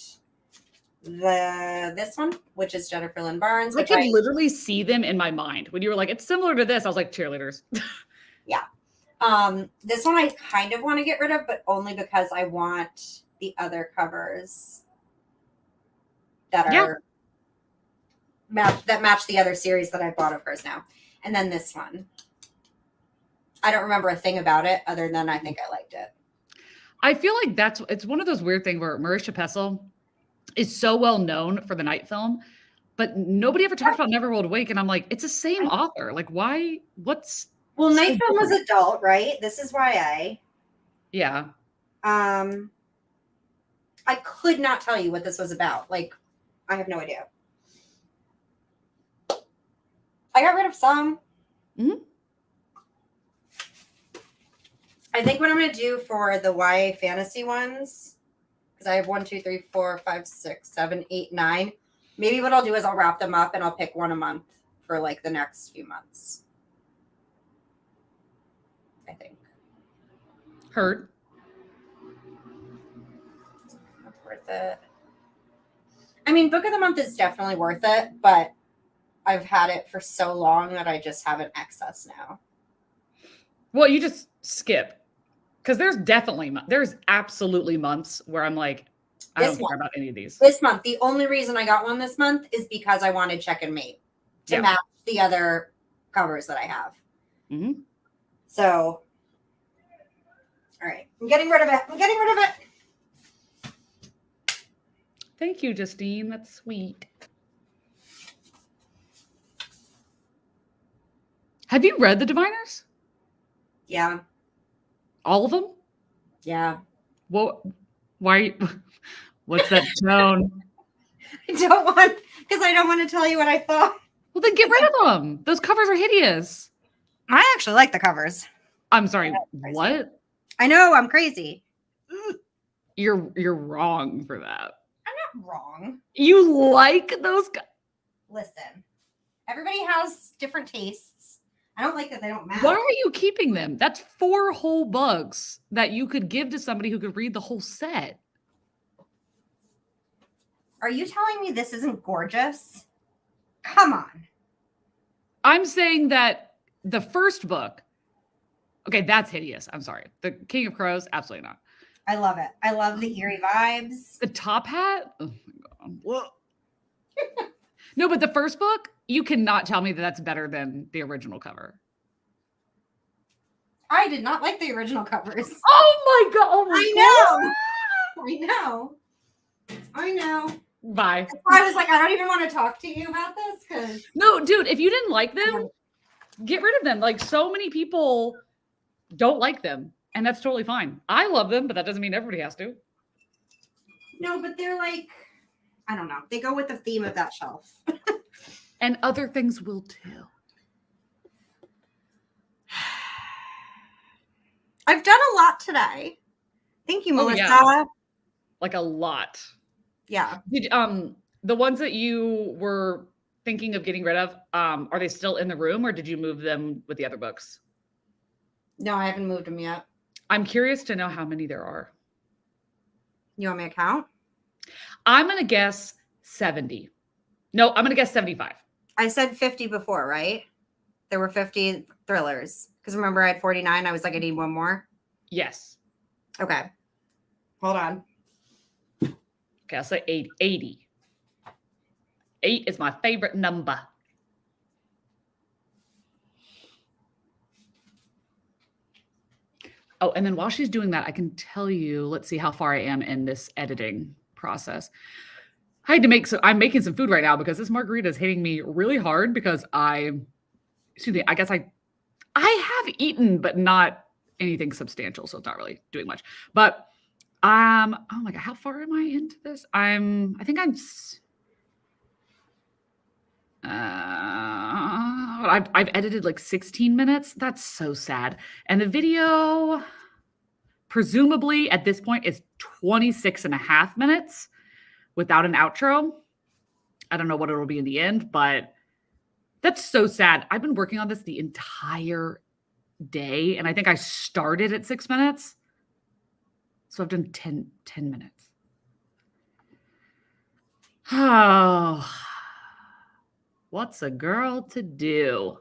Speaker 1: this one, which is Jennifer Lynn Barnes.
Speaker 2: I could literally see them in my mind. When you were like, it's similar to this, I was like, cheerleaders.
Speaker 1: Yeah. This one I kind of want to get rid of, but only because I want the other covers that are match the other series that I bought of hers now. And then this one. I don't remember a thing about it other than I think I liked it.
Speaker 2: I feel like it's one of those weird things where Marisha Pessl is so well known for the Night film, but nobody ever talks about Neverworld Awake. And I'm like, it's the same author. Like, why?
Speaker 1: Well, Night film was adult, right? This is YA.
Speaker 2: Yeah.
Speaker 1: I could not tell you what this was about. Like, I have no idea. I got rid of some.
Speaker 2: Mm-hmm.
Speaker 1: I think what I'm going to do for the YA fantasy ones, because I have 1, 2, 3, 4, 5, 6, 7, 8, 9. Maybe what I'll do is I'll wrap them up and I'll pick one a month for like the next few months. I think.
Speaker 2: Heard.
Speaker 1: Worth it. I mean, book of the month is definitely worth it, but I've had it for so long that I just have an excess now.
Speaker 2: Well, you just skip. Because there's absolutely months where I'm like, I don't care about any of these.
Speaker 1: This month, the only reason I got one this month is because I wanted Check and Mate to match the other covers that I have.
Speaker 2: Mm-hmm.
Speaker 1: So, all right. I'm getting rid of it.
Speaker 2: Thank you, Justine. That's sweet. Have you read The Diviners?
Speaker 1: Yeah.
Speaker 2: All of them?
Speaker 1: Yeah.
Speaker 2: What? Why? What's that tone?
Speaker 1: Because I don't want to tell you what I thought.
Speaker 2: Well, then get rid of them. Those covers are hideous.
Speaker 1: I actually like the covers.
Speaker 2: I'm sorry. What?
Speaker 1: I know, I'm crazy.
Speaker 2: You're wrong for that.
Speaker 1: I'm not wrong.
Speaker 2: You like those?
Speaker 1: Listen, everybody has different tastes. I don't like that they don't match.
Speaker 2: Why are you keeping them? That's 4 whole bucks that you could give to somebody who could read the whole set.
Speaker 1: Are you telling me this isn't gorgeous? Come on.
Speaker 2: I'm saying that the first book, okay, that's hideous. I'm sorry. The King of Crows, absolutely not.
Speaker 1: I love it. I love the eerie vibes.
Speaker 2: The top hat? Oh my God. No, but the first book, you cannot tell me that that's better than the original cover.
Speaker 1: I did not like the original covers.
Speaker 2: Oh my God. Oh my God.
Speaker 1: I know.
Speaker 2: Bye.
Speaker 1: I was like, I don't even want to talk to you about this because
Speaker 2: no, dude, if you didn't like them, get rid of them. Like so many people don't like them, and that's totally fine. I love them, but that doesn't mean everybody has to.
Speaker 1: No, but they're like, I don't know. They go with the theme of that shelf.
Speaker 2: And other things will too.
Speaker 1: I've done a lot today. Thank you, Melissa.
Speaker 2: Yeah. Like a lot.
Speaker 1: Yeah.
Speaker 2: Did the ones that you were thinking of getting rid of, are they still in the room or did you move them with the other books?
Speaker 1: No, I haven't moved them yet.
Speaker 2: I'm curious to know how many there are.
Speaker 1: You want me to count?
Speaker 2: I'm going to guess 70. No, I'm going to guess 75.
Speaker 1: I said 50 before, right? There were 50 thrillers. Because remember, I had 49. I was like, I need one more.
Speaker 2: Yes.
Speaker 1: Okay. Hold on.
Speaker 2: Okay, I'll say 80. 8 is my favorite number. Oh, and then while she's doing that, I can tell you, let's see how far I am in this editing process. I had to make I'm making some food right now because this margarita is hitting me really hard because I guess I have eaten, but not anything substantial. So it's not really doing much, but oh my God, how far am I into this? I've edited like 16 minutes. That's so sad. And the video, presumably at this point, is 26 and a half minutes without an outro. I don't know what it'll be in the end, but that's so sad. I've been working on this the entire day, and I think I started at 6 minutes. So I've done 10 minutes. Oh, what's a girl to do?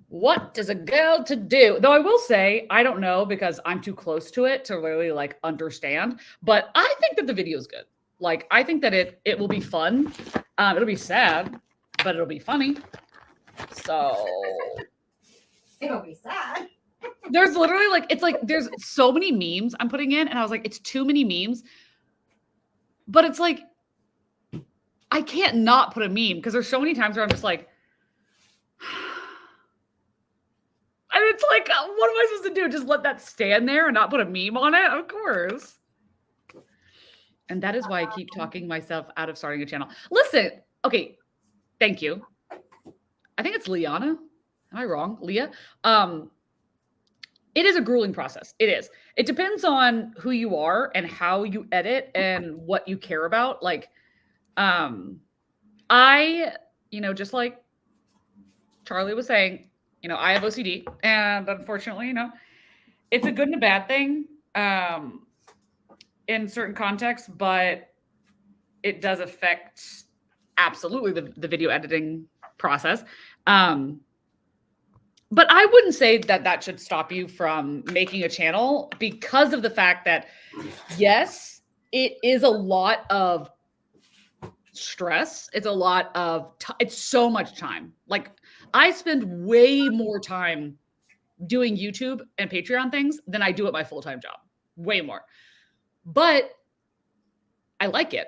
Speaker 2: What does a girl to do? Though I will say, I don't know because I'm too close to it to really like understand, but I think that the video is good. Like, I think that it will be fun. It'll be sad, but it'll be funny. So
Speaker 1: it'll be sad.
Speaker 2: There's literally there's so many memes I'm putting in, and I was like, it's too many memes. But it's like, I can't not put a meme because there's so many times where I'm just like, and it's like, what am I supposed to do? Just let that stand there and not put a meme on it? Of course. And that is why I keep talking myself out of starting a channel. Listen, okay, thank you. I think it's Liana. Am I wrong? Leah? It is a grueling process. It is. It depends on who you are and how you edit and what you care about. Like, just like Charlie was saying, I have OCD, and unfortunately, it's a good and a bad thing in certain contexts, but it does affect absolutely the video editing process. But I wouldn't say that should stop you from making a channel because of the fact that, yes, it is a lot of stress. It's a lot of, it's so much time. Like, I spend way more time doing YouTube and Patreon things than I do at my full-time job. Way more. But I like it.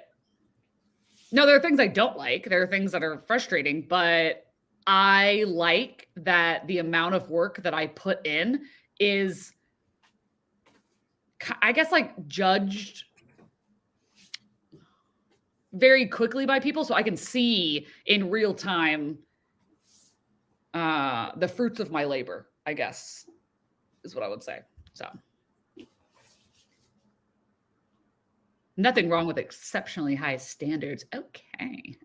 Speaker 2: No, there are things I don't like. There are things that are frustrating, but I like that the amount of work that I put in is, I guess, like judged very quickly by people, so I can see in real time the fruits of my labor, I guess, is what I would say. So nothing wrong with exceptionally high standards. Okay.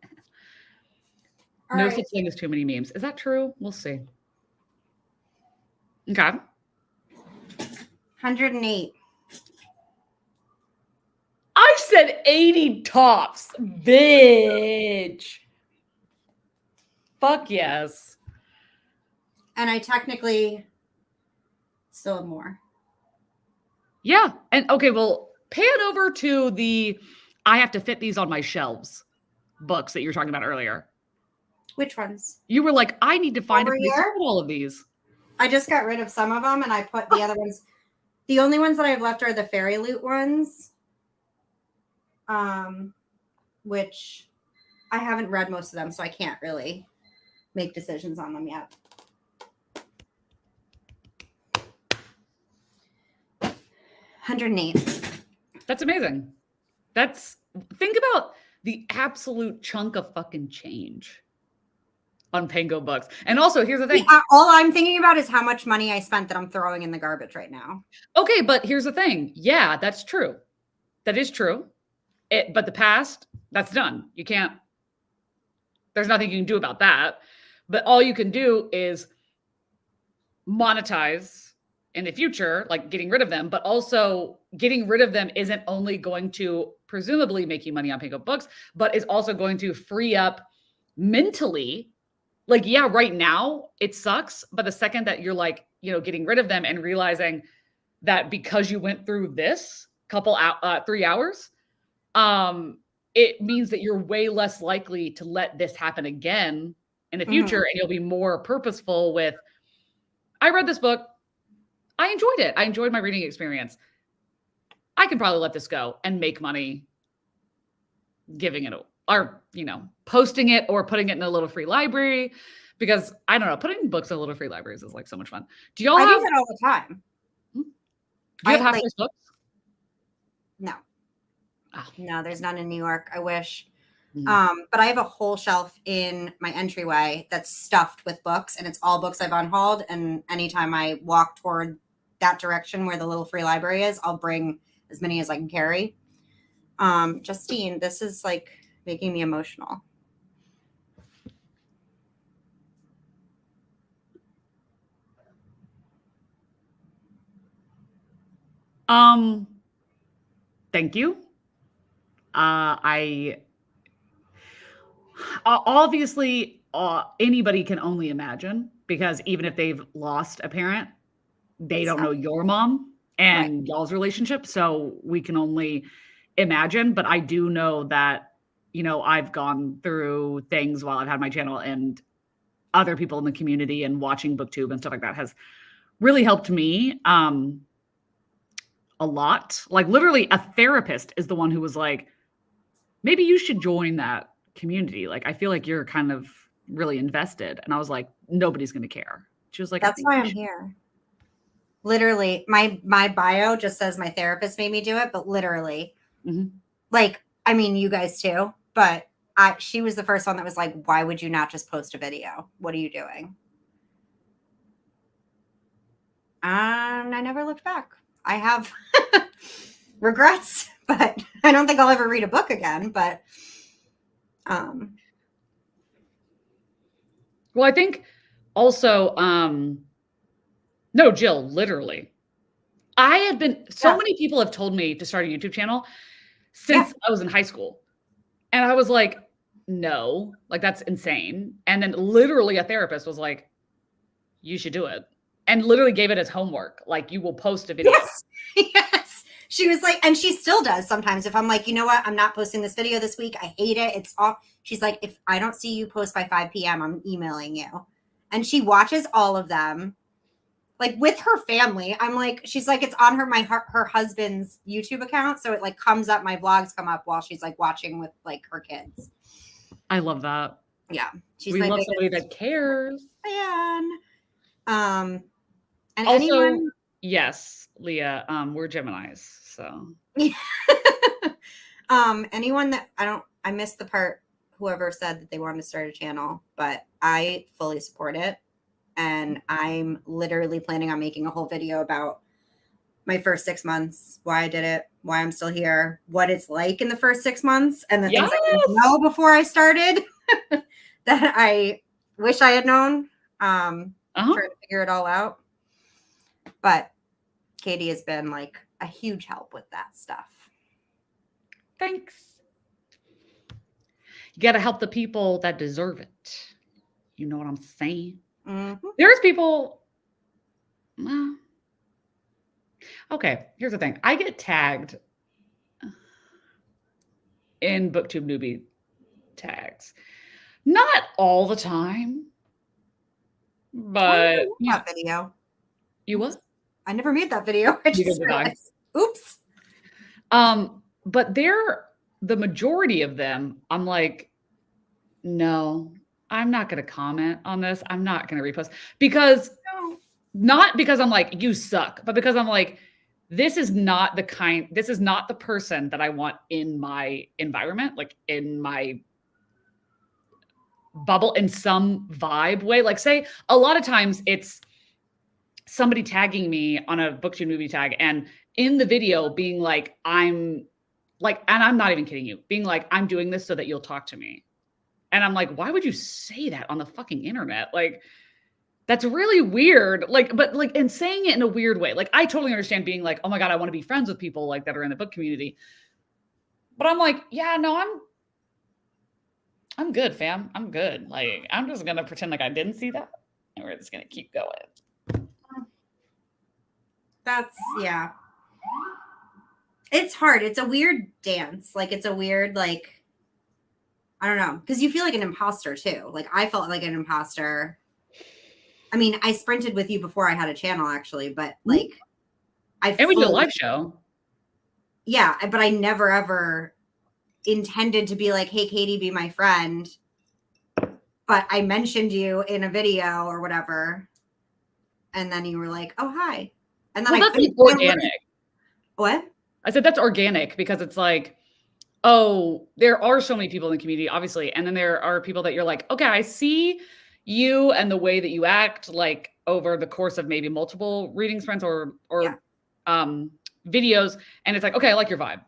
Speaker 1: All
Speaker 2: No
Speaker 1: right.
Speaker 2: such thing as too many memes. Is that true? We'll see. Okay.
Speaker 1: 108.
Speaker 2: I said 80 tops, bitch. Fuck yes.
Speaker 1: And I technically still have more.
Speaker 2: Yeah. And okay, well, pan over to the I have to fit these on my shelves books that you were talking about earlier.
Speaker 1: Which ones?
Speaker 2: You were like, I need to find
Speaker 1: Over
Speaker 2: a place to
Speaker 1: here?
Speaker 2: put all of these.
Speaker 1: I just got rid of some of them and I put the other ones. The only ones that I have left are the Fairy Loot ones. Which I haven't read most of them, so I can't really make decisions on them yet. 108.
Speaker 2: That's amazing. Think about the absolute chunk of fucking change on Pango books. And also, here's the thing.
Speaker 1: All I'm thinking about is how much money I spent that I'm throwing in the garbage right now.
Speaker 2: Okay, but here's the thing. Yeah, that's true. That is true. But the past, that's done. You can't, there's nothing you can do about that. But all you can do is monetize in the future, like getting rid of them, but also getting rid of them isn't only going to presumably make you money on Pango books, but is also going to free up mentally. Like, yeah, right now it sucks. But the second that you're like, getting rid of them and realizing that because you went through this 3 hours, it means that you're way less likely to let this happen again in the future. And you'll be more purposeful with, I read this book. I enjoyed it. I enjoyed my reading experience. I can probably let this go and make money giving it, or, posting it or putting it in a little free library, because I don't know, putting books in little free libraries is like so much fun. Do y'all
Speaker 1: I
Speaker 2: have
Speaker 1: do that all the time.
Speaker 2: Do you have half-price books?
Speaker 1: No.
Speaker 2: Oh.
Speaker 1: No, there's none in New York. I wish.
Speaker 2: Mm-hmm.
Speaker 1: But I have a whole shelf in my entryway that's stuffed with books, and it's all books I've unhauled. And anytime I walk toward that direction where the little free library is, I'll bring as many as I can carry. Justine, this is like making me emotional.
Speaker 2: Thank you. I obviously anybody can only imagine, because even if they've lost a parent, they don't know your mom and y'all's relationship. So we can only imagine. But I do know that, I've gone through things while I've had my channel, and other people in the community and watching BookTube and stuff like that has really helped me a lot. Like, literally a therapist is the one who was like, maybe you should join that community. Like, I feel like you're kind of really invested. And I was like, nobody's going to care. She was like,
Speaker 1: that's why I'm here. Literally, my bio just says my therapist made me do it, but literally, like, I mean, you guys too, but she was the first one that was like, why would you not just post a video? What are you doing? I never looked back. I have regrets, but I don't think I'll ever read a book again. But
Speaker 2: well, I think also, no, Jill, literally, I had been, so many people have told me to start a YouTube channel since I was in high school. And I was like, no, like, that's insane. And then literally a therapist was like, you should do it. And literally gave it as homework. Like, you will post a video.
Speaker 1: Yes. She was like, and she still does sometimes. If I'm like, you know what, I'm not posting this video this week, I hate it, it's off. She's like, if I don't see you post by 5 p.m., I'm emailing you. And she watches all of them, like, with her family. I'm like, she's like, it's on her husband's YouTube account. So it like comes up, my vlogs come up while she's like watching with like her kids.
Speaker 2: I love that.
Speaker 1: Yeah, she's
Speaker 2: We
Speaker 1: my
Speaker 2: love
Speaker 1: biggest
Speaker 2: somebody that cares.
Speaker 1: fan. And
Speaker 2: Also,
Speaker 1: anyone,
Speaker 2: yes, Leah, we're Geminis, so.
Speaker 1: anyone that I missed the part, whoever said that they wanted to start a channel, but I fully support it. And I'm literally planning on making a whole video about my first 6 months, why I did it, why I'm still here, what it's like in the first 6 months, and the things I didn't know before I started that I wish I had known. Trying to figure it all out. But Katie has been like a huge help with that stuff.
Speaker 2: Thanks. You got to help the people that deserve it. You know what I'm saying?
Speaker 1: Mm-hmm.
Speaker 2: There's people. Well, okay, here's the thing. I get tagged in BookTube newbie tags. Not all the time, but
Speaker 1: that video.
Speaker 2: You what?
Speaker 1: I never made that video. I just realized. Oops.
Speaker 2: But the majority of them, I'm like, no, I'm not going to comment on this. I'm not going to repost not because I'm like, you suck, but because I'm like, this is not the person that I want in my environment, like in my bubble, in some vibe way. Like, say, a lot of times it's somebody tagging me on a BookTube movie tag, and in the video being like, and I'm not even kidding you, being like, I'm doing this so that you'll talk to me. And I'm like, why would you say that on the fucking internet? Like, that's really weird. And saying it in a weird way. Like, I totally understand being like, oh my God, I want to be friends with people like that are in the book community. But I'm like, yeah, no, I'm good, fam. I'm good. Like, I'm just going to pretend like I didn't see that. And we're just going to keep going.
Speaker 1: Yeah. It's hard. It's a weird dance. Like, it's a weird, like, I don't know. Because you feel like an imposter too. Like, I felt like an imposter. I mean, I sprinted with you before I had a channel, actually, but like,
Speaker 2: and we did a live show.
Speaker 1: Yeah, but I never ever intended to be like, hey, Katie, be my friend. But I mentioned you in a video or whatever. And then you were like, oh, hi. And then
Speaker 2: that's organic.
Speaker 1: What?
Speaker 2: I said that's organic because it's like, oh, there are so many people in the community, obviously. And then there are people that you're like, okay, I see you and the way that you act, like over the course of maybe multiple reading sprints or videos. And it's like, okay, I like your vibe.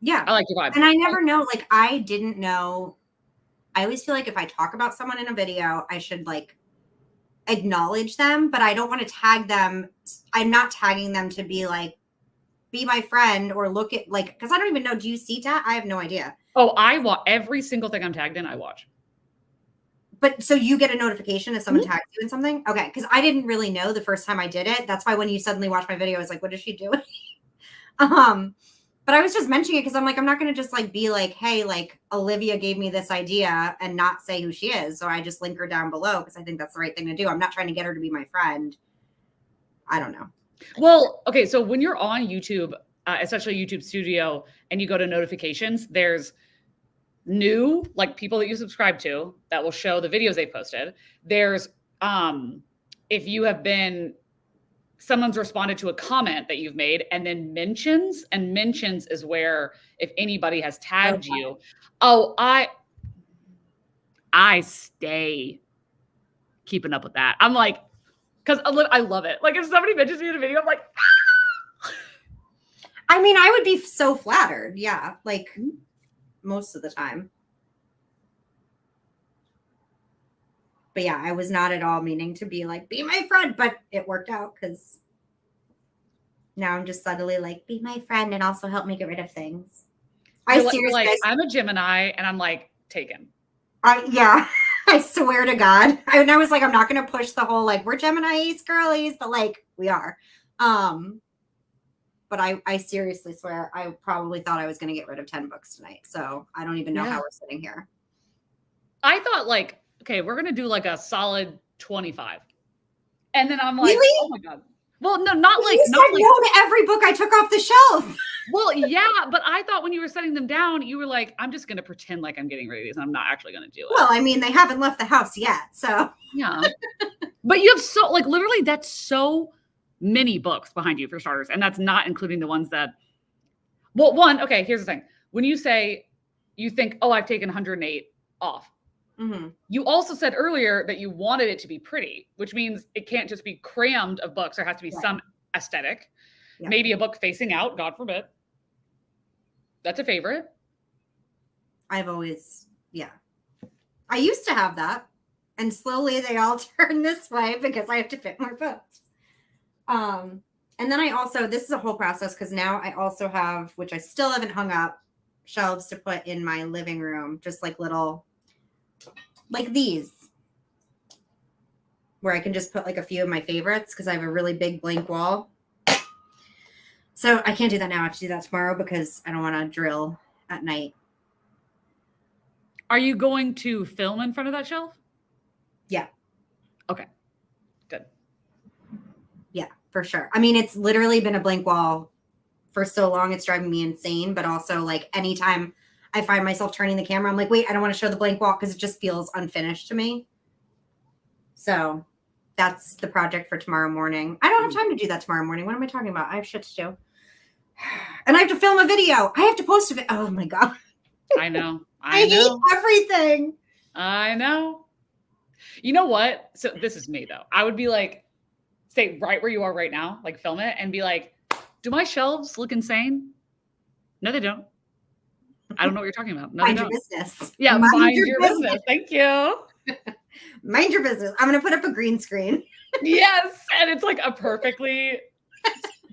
Speaker 1: Yeah.
Speaker 2: I like your vibe.
Speaker 1: And I never know, like, I didn't know. I always feel like if I talk about someone in a video, I should like acknowledge them, but I don't want to tag them. I'm not tagging them to be like, be my friend or look at like, because I don't even know. Do you see that? I have no idea.
Speaker 2: Oh, I watch every single thing I'm tagged in. I watch.
Speaker 1: But so you get a notification if someone tags you in something? Okay. Because I didn't really know the first time I did it. That's why when you suddenly watch my video, I was like, what is she doing? But I was just mentioning it because I'm like, I'm not going to just like be like, hey, like Olivia gave me this idea and not say who she is. So I just link her down below because I think that's the right thing to do. I'm not trying to get her to be my friend. I don't know.
Speaker 2: Well, okay. So when you're on YouTube, especially YouTube Studio, and you go to notifications, there's new, like people that you subscribe to that will show the videos they posted. There's, if you have been, someone's responded to a comment that you've made, and then mentions, and mentions is where, if anybody has tagged you, oh, I stay keeping up with that. I'm like, because I love it. Like if somebody mentions me in a video, I'm like, ah!
Speaker 1: I mean, I would be so flattered. Yeah. Like most of the time. But yeah, I was not at all meaning to be like, be my friend, but it worked out because now I'm just suddenly like, be my friend and also help me get rid of things.
Speaker 2: Seriously, I'm a Gemini and I'm like, taken.
Speaker 1: Yeah, I swear to God. And I was like, I'm not going to push the whole, like, we're Geminis, girlies, but like we are. But I seriously swear, I probably thought I was going to get rid of 10 books tonight. So I don't even know how we're sitting here.
Speaker 2: I thought like, okay, we're going to do like a solid 25. And then I'm like,
Speaker 1: really?
Speaker 2: oh my God. Well, no, not
Speaker 1: well,
Speaker 2: like,
Speaker 1: you
Speaker 2: not
Speaker 1: said
Speaker 2: like
Speaker 1: no to every book I took off the shelf.
Speaker 2: Well, yeah, but I thought when you were setting them down, you were like, I'm just going to pretend like I'm getting rid of these. And I'm not actually going to do it.
Speaker 1: Well, I mean, they haven't left the house yet, so.
Speaker 2: Yeah. But you have so, like, literally, that's so many books behind you for starters. And that's not including the ones that, well, one, okay, here's the thing. When you say you think, oh, I've taken 108 off, you also said earlier that you wanted it to be pretty, which means it can't just be crammed of books. There has to be some aesthetic. Yeah. Maybe a book facing out, God forbid. That's a favorite.
Speaker 1: I've always, I used to have that. And slowly they all turn this way because I have to fit more books. And then I also, this is a whole process because now I also have, which I still haven't hung up, shelves to put in my living room, just like little, like these, where I can just put like a few of my favorites because I have a really big blank wall. So I can't do that now. I have to do that tomorrow because I don't want to drill at night.
Speaker 2: Are you going to film in front of that shelf?
Speaker 1: Yeah.
Speaker 2: Okay. Good.
Speaker 1: Yeah, for sure. I mean, it's literally been a blank wall for so long. It's driving me insane. But also, like, anytime I find myself turning the camera, I'm like, wait, I don't want to show the blank wall because it just feels unfinished to me. So that's the project for tomorrow morning. I don't have time to do that tomorrow morning. What am I talking about? I have shit to do. And I have to film a video. I have to post a video. Oh, my God.
Speaker 2: I know.
Speaker 1: I hate everything.
Speaker 2: I know. You know what? So this is me, though. I would be like, stay right where you are right now, like film it and be like, do my shelves look insane? No, they don't. I don't know what you're talking about. No,
Speaker 1: mind
Speaker 2: they
Speaker 1: your
Speaker 2: don't.
Speaker 1: business.
Speaker 2: Yeah, mind your business. Thank you.
Speaker 1: Mind your business. I'm going to put up a green screen.
Speaker 2: Yes. And it's like a perfectly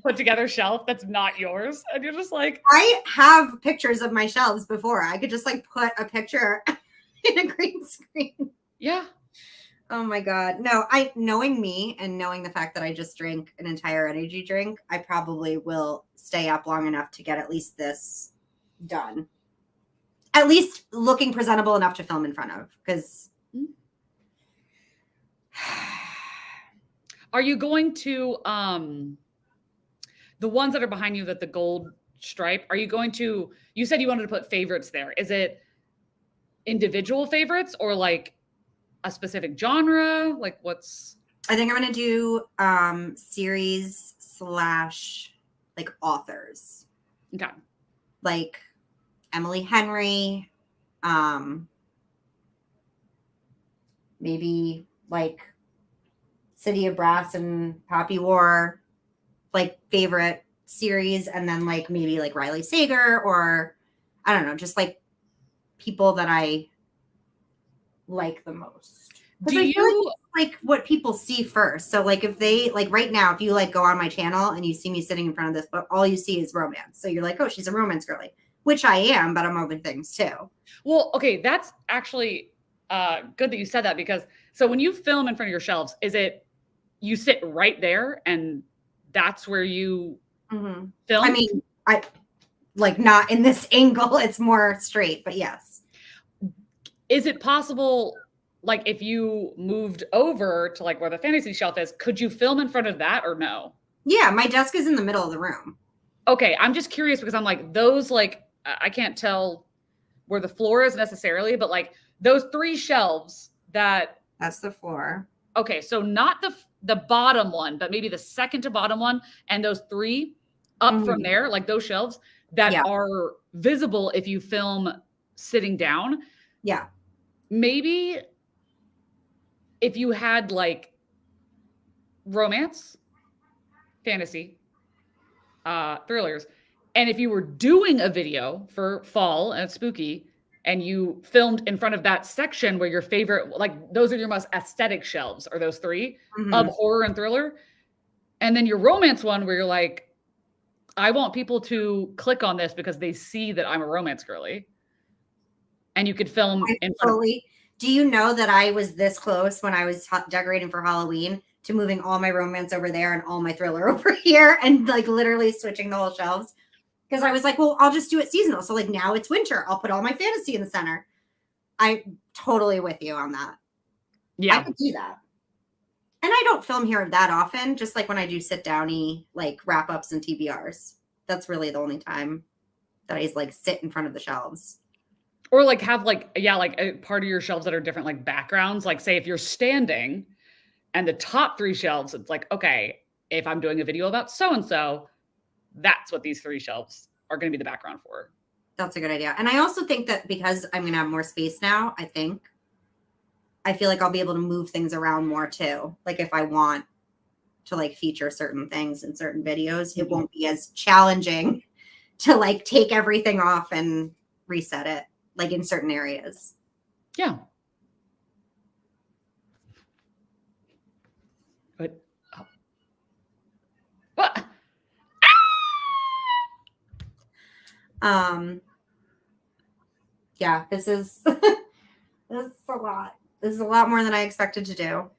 Speaker 2: put together shelf that's not yours. And you're just like,
Speaker 1: I have pictures of my shelves before. I could just like put a picture in a green screen.
Speaker 2: Yeah.
Speaker 1: Oh my God. No, knowing me and knowing the fact that I just drank an entire energy drink, I probably will stay up long enough to get at least this done. At least looking presentable enough to film in front of, because
Speaker 2: are you going to the ones that are behind you, that the gold stripe, are you going to, you said you wanted to put favorites there. Is it individual favorites or like a specific genre? Like what's,
Speaker 1: I think I'm going to do series / like authors.
Speaker 2: Okay.
Speaker 1: Like Emily Henry, maybe like City of Brass and Poppy War, like favorite series, and then like maybe like Riley Sager, or I don't know, just like people that I like the most.
Speaker 2: Do you
Speaker 1: like what people see first? So like if they like right now, if you like go on my channel and you see me sitting in front of this book, all you see is romance. So you're like, oh, she's a romance girly, which I am, but I'm other things too.
Speaker 2: Well, okay, that's actually good that you said that, because so when you film in front of your shelves, is it you sit right there and that's where you film?
Speaker 1: I mean, I like not in this angle, it's more straight, but yes.
Speaker 2: Is it possible, like if you moved over to like where the fantasy shelf is, could you film in front of that or no?
Speaker 1: Yeah, my desk is in the middle of the room.
Speaker 2: Okay, I'm just curious because I'm like, those like, I can't tell where the floor is necessarily, but like those 3 shelves
Speaker 1: that's the floor.
Speaker 2: Okay, so not the bottom one, but maybe the second to bottom one, and those 3 up from there, like those shelves that are visible if you film sitting down.
Speaker 1: Yeah.
Speaker 2: Maybe if you had like romance, fantasy, thrillers, and if you were doing a video for fall and spooky and you filmed in front of that section where your favorite, like those are your most aesthetic shelves, are those 3 of horror and thriller. And then your romance one where you're like, I want people to click on this because they see that I'm a romance girly. And you could film in front of.
Speaker 1: Do you know that I was this close when I was decorating for Halloween to moving all my romance over there and all my thriller over here and like literally switching the whole shelves? Because I was like, well, I'll just do it seasonal. So like now it's winter. I'll put all my fantasy in the center. I'm totally with you on that.
Speaker 2: Yeah.
Speaker 1: I could do that. And I don't film here that often, just like when I do sit downy like wrap ups and TBRs. That's really the only time that I like sit in front of the shelves.
Speaker 2: Or like have like, yeah, like a part of your shelves that are different, like backgrounds. Like say if you're standing and the top 3 shelves, it's like, okay, if I'm doing a video about so-and-so, that's what these 3 shelves are going to be the background for.
Speaker 1: That's a good idea. And I also think that because I'm going to have more space now, I feel like I'll be able to move things around more too. Like if I want to like feature certain things in certain videos, it won't be as challenging to like take everything off and reset it, like in certain areas.
Speaker 2: Yeah. But what?
Speaker 1: Yeah, this is this is a lot. This is a lot more than I expected to do.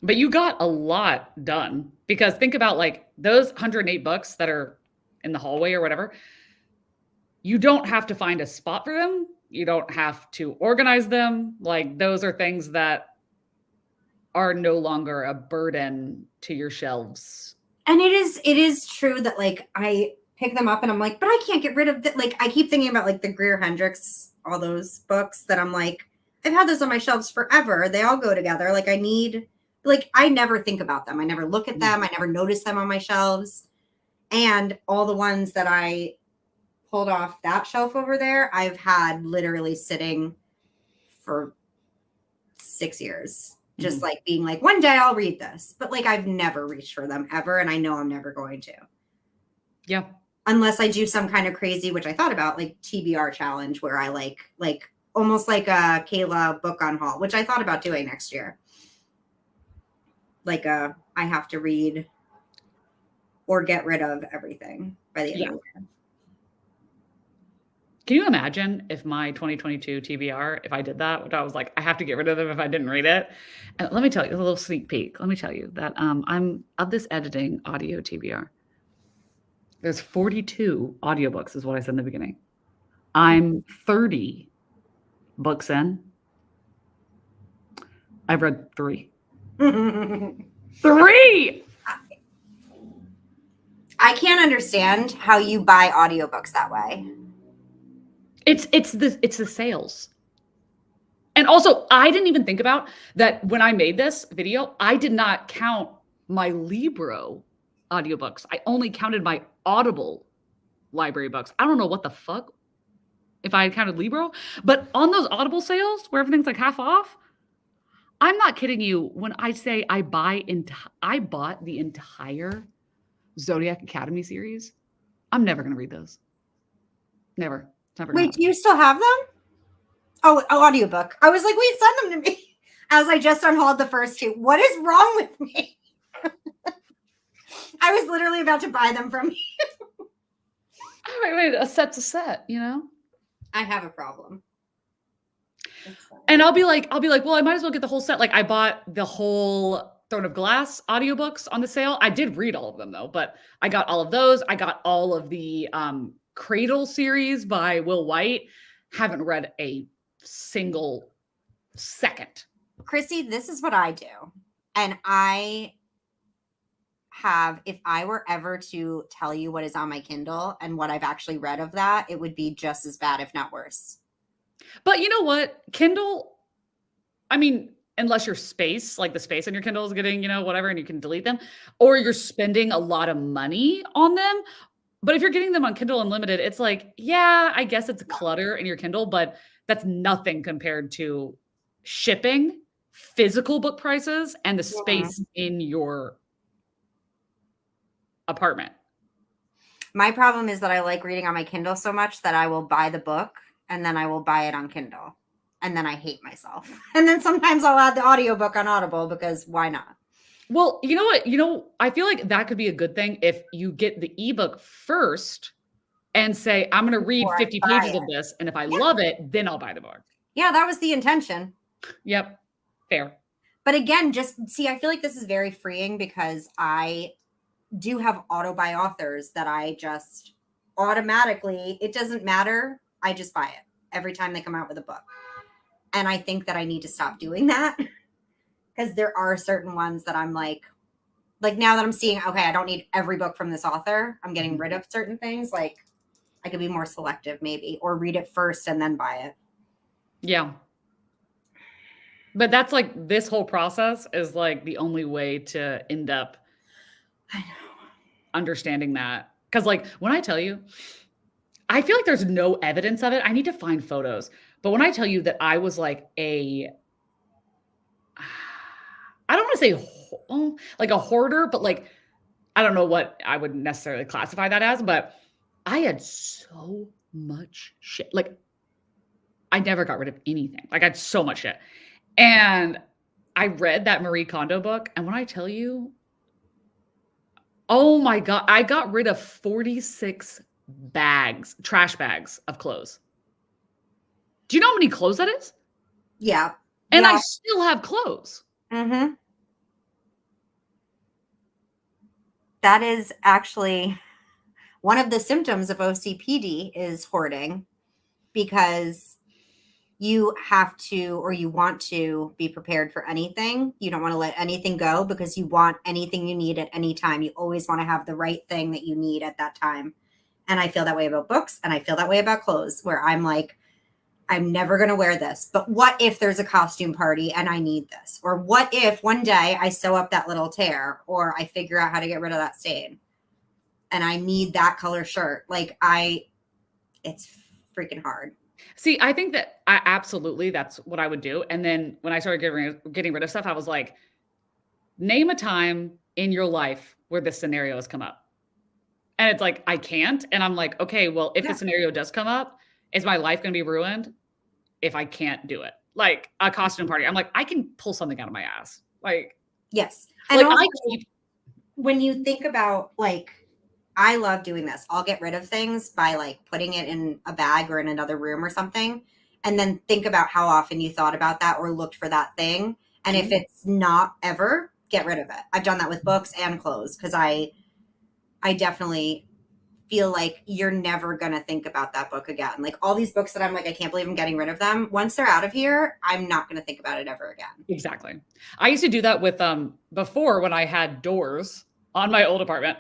Speaker 2: But you got a lot done, because think about like those 108 books that are in the hallway or whatever. You don't have to find a spot for them. You don't have to organize them. Like those are things that are no longer a burden to your shelves.
Speaker 1: And it is true that like I pick them up and I'm like, but I can't get rid of that. Like I keep thinking about like the Greer Hendricks, all those books that I'm like, I've had those on my shelves forever. They all go together. Like I never think about them. I never look at them. I never notice them on my shelves. And all the ones that I pulled off that shelf over there, I've had literally sitting for 6 years. Just like being like, one day I'll read this. But like I've never reached for them ever. And I know I'm never going to.
Speaker 2: Yeah.
Speaker 1: Unless I do some kind of crazy, which I thought about, like TBR challenge where I like almost like a Kayla book unhaul, which I thought about doing next year. Like I have to read or get rid of everything by the end of the year.
Speaker 2: Can you imagine if my 2022 TBR, if I did that, which I was like, I have to get rid of them if I didn't read it. And let me tell you a little sneak peek. Let me tell you that I'm of this editing audio TBR. There's 42 audiobooks is what I said in the beginning. I'm 30 books in. I've read 3. 3!
Speaker 1: I can't understand how you buy audiobooks that way.
Speaker 2: It's the sales. And also, I didn't even think about that when I made this video. I did not count my Libro audiobooks. I only counted my Audible library books. I don't know what the fuck if I had counted Libro, but on those Audible sales where everything's like half off, I'm not kidding you when I say I bought the entire Zodiac Academy series. I'm never going to read those. Never.
Speaker 1: Wait, do you still have them? Oh, audiobook. I was like, wait, send them to me. As I just unhauled the first 2. What is wrong with me? I was literally about to buy them from you.
Speaker 2: Wait, a set's a set, you know?
Speaker 1: I have a problem.
Speaker 2: And I'll be like, well, I might as well get the whole set. Like I bought the whole Throne of Glass audiobooks on the sale. I did read all of them though, but I got all of those. I got all of the Cradle series by Will White. Haven't read a single second.
Speaker 1: Chrissy, this is what I do. And if I were ever to tell you what is on my Kindle and what I've actually read of that, it would be just as bad, if not worse.
Speaker 2: But you know what? Kindle, I mean, unless your space, like the space in your Kindle is getting, whatever, and you can delete them, or you're spending a lot of money on them. But if you're getting them on Kindle Unlimited, it's like, yeah, I guess it's clutter in your Kindle, but that's nothing compared to shipping, physical book prices, and the space in your apartment.
Speaker 1: My problem is that I like reading on my Kindle so much that I will buy the book and then I will buy it on Kindle. And then I hate myself. And then sometimes I'll add the audiobook on Audible because why not?
Speaker 2: Well, you know what? I feel like that could be a good thing if you get the ebook first and say, I'm going to read 50 pages of this. And if I love it, then I'll buy the book.
Speaker 1: Yeah, that was the intention.
Speaker 2: Yep. Fair.
Speaker 1: But again, I feel like this is very freeing because I do have auto buy authors that I just automatically, it doesn't matter. I just buy it every time they come out with a book. And I think that I need to stop doing that because there are certain ones that I'm like, like now that I'm seeing, okay, I don't need every book from this author. I'm getting rid of certain things. Like I could be more selective maybe, or read it first and then buy it.
Speaker 2: Yeah. But that's like this whole process is like the only way to end up understanding that. Because like when I tell you, I feel like there's no evidence of it. I need to find photos. But when I tell you that I was like I don't want to say like a hoarder, but like, I don't know what I would necessarily classify that as, but I had so much shit. Like, I never got rid of anything. Like, I had so much shit. And I read that Marie Kondo book. And when I tell you, oh my God, I got rid of 46 trash bags of clothes. Do you know how many clothes that is?
Speaker 1: Yeah.
Speaker 2: And I still have clothes.
Speaker 1: Mm-hmm. That is actually one of the symptoms of OCPD is hoarding, because you have to, or you want to be prepared for anything. You don't want to let anything go because you want anything you need at any time. You always want to have the right thing that you need at that time. And I feel that way about books, and I feel that way about clothes, where I'm like, I'm never going to wear this. But what if there's a costume party and I need this? Or what if one day I sew up that little tear, or I figure out how to get rid of that stain and I need that color shirt? Like it's freaking hard.
Speaker 2: See, I think that I absolutely, that's what I would do. And then when I started getting rid of stuff, I was like, name a time in your life where this scenario has come up. And it's like, I can't. And I'm like, okay, well, if the scenario does come up, is my life going to be ruined if I can't do it? Like a costume party. I'm like, I can pull something out of my ass. Like,
Speaker 1: yes.
Speaker 2: And like, also,
Speaker 1: when you think about, like, I love doing this. I'll get rid of things by like putting it in a bag or in another room or something. And then think about how often you thought about that or looked for that thing. And if it's not ever, get rid of it. I've done that with books and clothes, because I definitely feel like you're never going to think about that book again. Like all these books that I'm like, I can't believe I'm getting rid of them. Once they're out of here, I'm not going to think about it ever again.
Speaker 2: Exactly. I used to do that with, before when I had doors on my old apartment,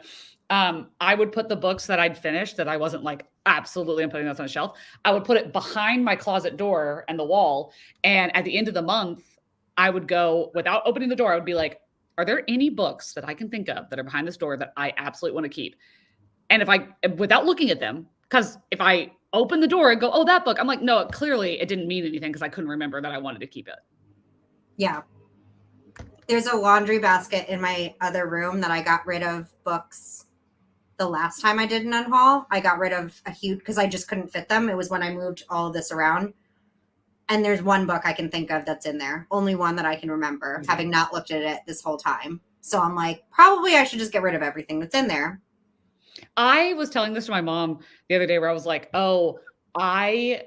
Speaker 2: I would put the books that I'd finished that I wasn't like, absolutely, I'm putting this on a shelf. I would put it behind my closet door and the wall. And at the end of the month, I would go, without opening the door, I would be like, are there any books that I can think of that are behind this door that I absolutely want to keep? And without looking at them, because if I open the door and go, oh, that book, I'm like, no, clearly it didn't mean anything because I couldn't remember that I wanted to keep it.
Speaker 1: Yeah. There's a laundry basket in my other room that I got rid of books the last time I did an unhaul. I got rid of a huge, because I just couldn't fit them. It was when I moved all of this around. And there's one book I can think of that's in there. Only one that I can remember, having not looked at it this whole time. So I'm like, probably I should just get rid of everything that's in there.
Speaker 2: I was telling this to my mom the other day where I was like, oh, I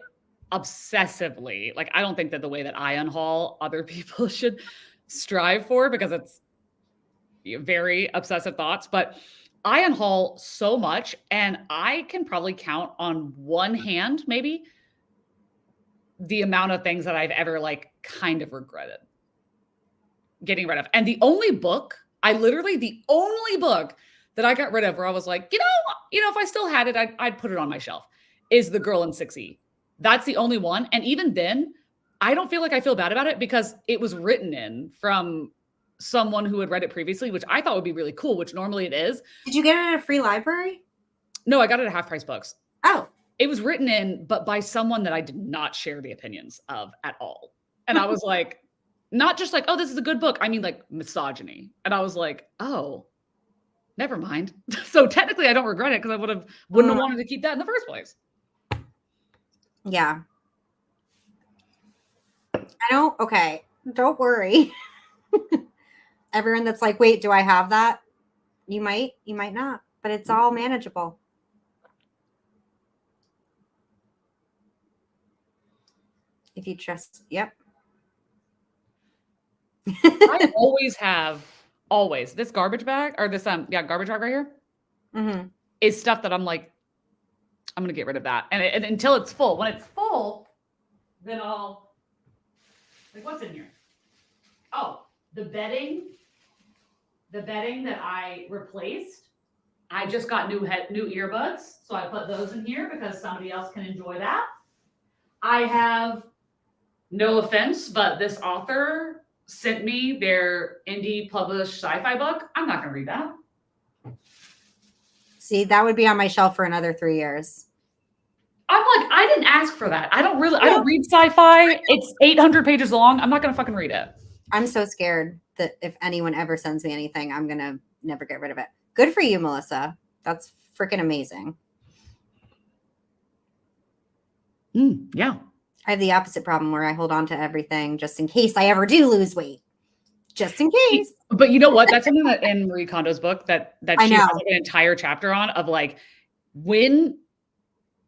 Speaker 2: obsessively, like, I don't think that the way that I unhaul other people should strive for, because it's very obsessive thoughts, but I unhaul so much, and I can probably count on one hand, maybe, the amount of things that I've ever like kind of regretted getting rid of. And the only book that I got rid of where I was like, you know, if I still had it, I'd put it on my shelf, is The Girl in 6E. That's the only one. And even then, I don't feel like I feel bad about it because it was written in from someone who had read it previously, which I thought would be really cool, which normally it is.
Speaker 1: Did you get it at a free library?
Speaker 2: No, I got it at Half Price Books.
Speaker 1: Oh.
Speaker 2: It was written in, but by someone that I did not share the opinions of at all. And I was like, not just like, oh, this is a good book. I mean, like misogyny. And I was like, oh, never mind. So technically I don't regret it because I wouldn't have wanted to keep that in the first place.
Speaker 1: Yeah. Okay. Don't worry. Everyone that's like, wait, do I have that? You might not, but it's all manageable. If you trust, yep.
Speaker 2: I always this garbage bag or this garbage bag right here is stuff that I'm like, I'm gonna get rid of that, and until it's full. When it's full, then I'll like, what's in here? Oh, the bedding the bedding that I replaced, I just got new earbuds, so I put those in here because somebody else can enjoy that. I have, no offense, but this author sent me their indie published sci-fi book. I'm not going to read that.
Speaker 1: See, that would be on my shelf for another 3 years.
Speaker 2: I'm like, I didn't ask for that. I don't read sci-fi. It's 800 pages long. I'm not going to fucking read it.
Speaker 1: I'm so scared that if anyone ever sends me anything, I'm going to never get rid of it. Good for you, Melissa. That's freaking amazing.
Speaker 2: Yeah.
Speaker 1: I have the opposite problem where I hold on to everything just in case I ever do lose weight. Just in case.
Speaker 2: But you know what? That's something that in Marie Kondo's book that
Speaker 1: I
Speaker 2: she
Speaker 1: know.
Speaker 2: has like an entire chapter on, of like, when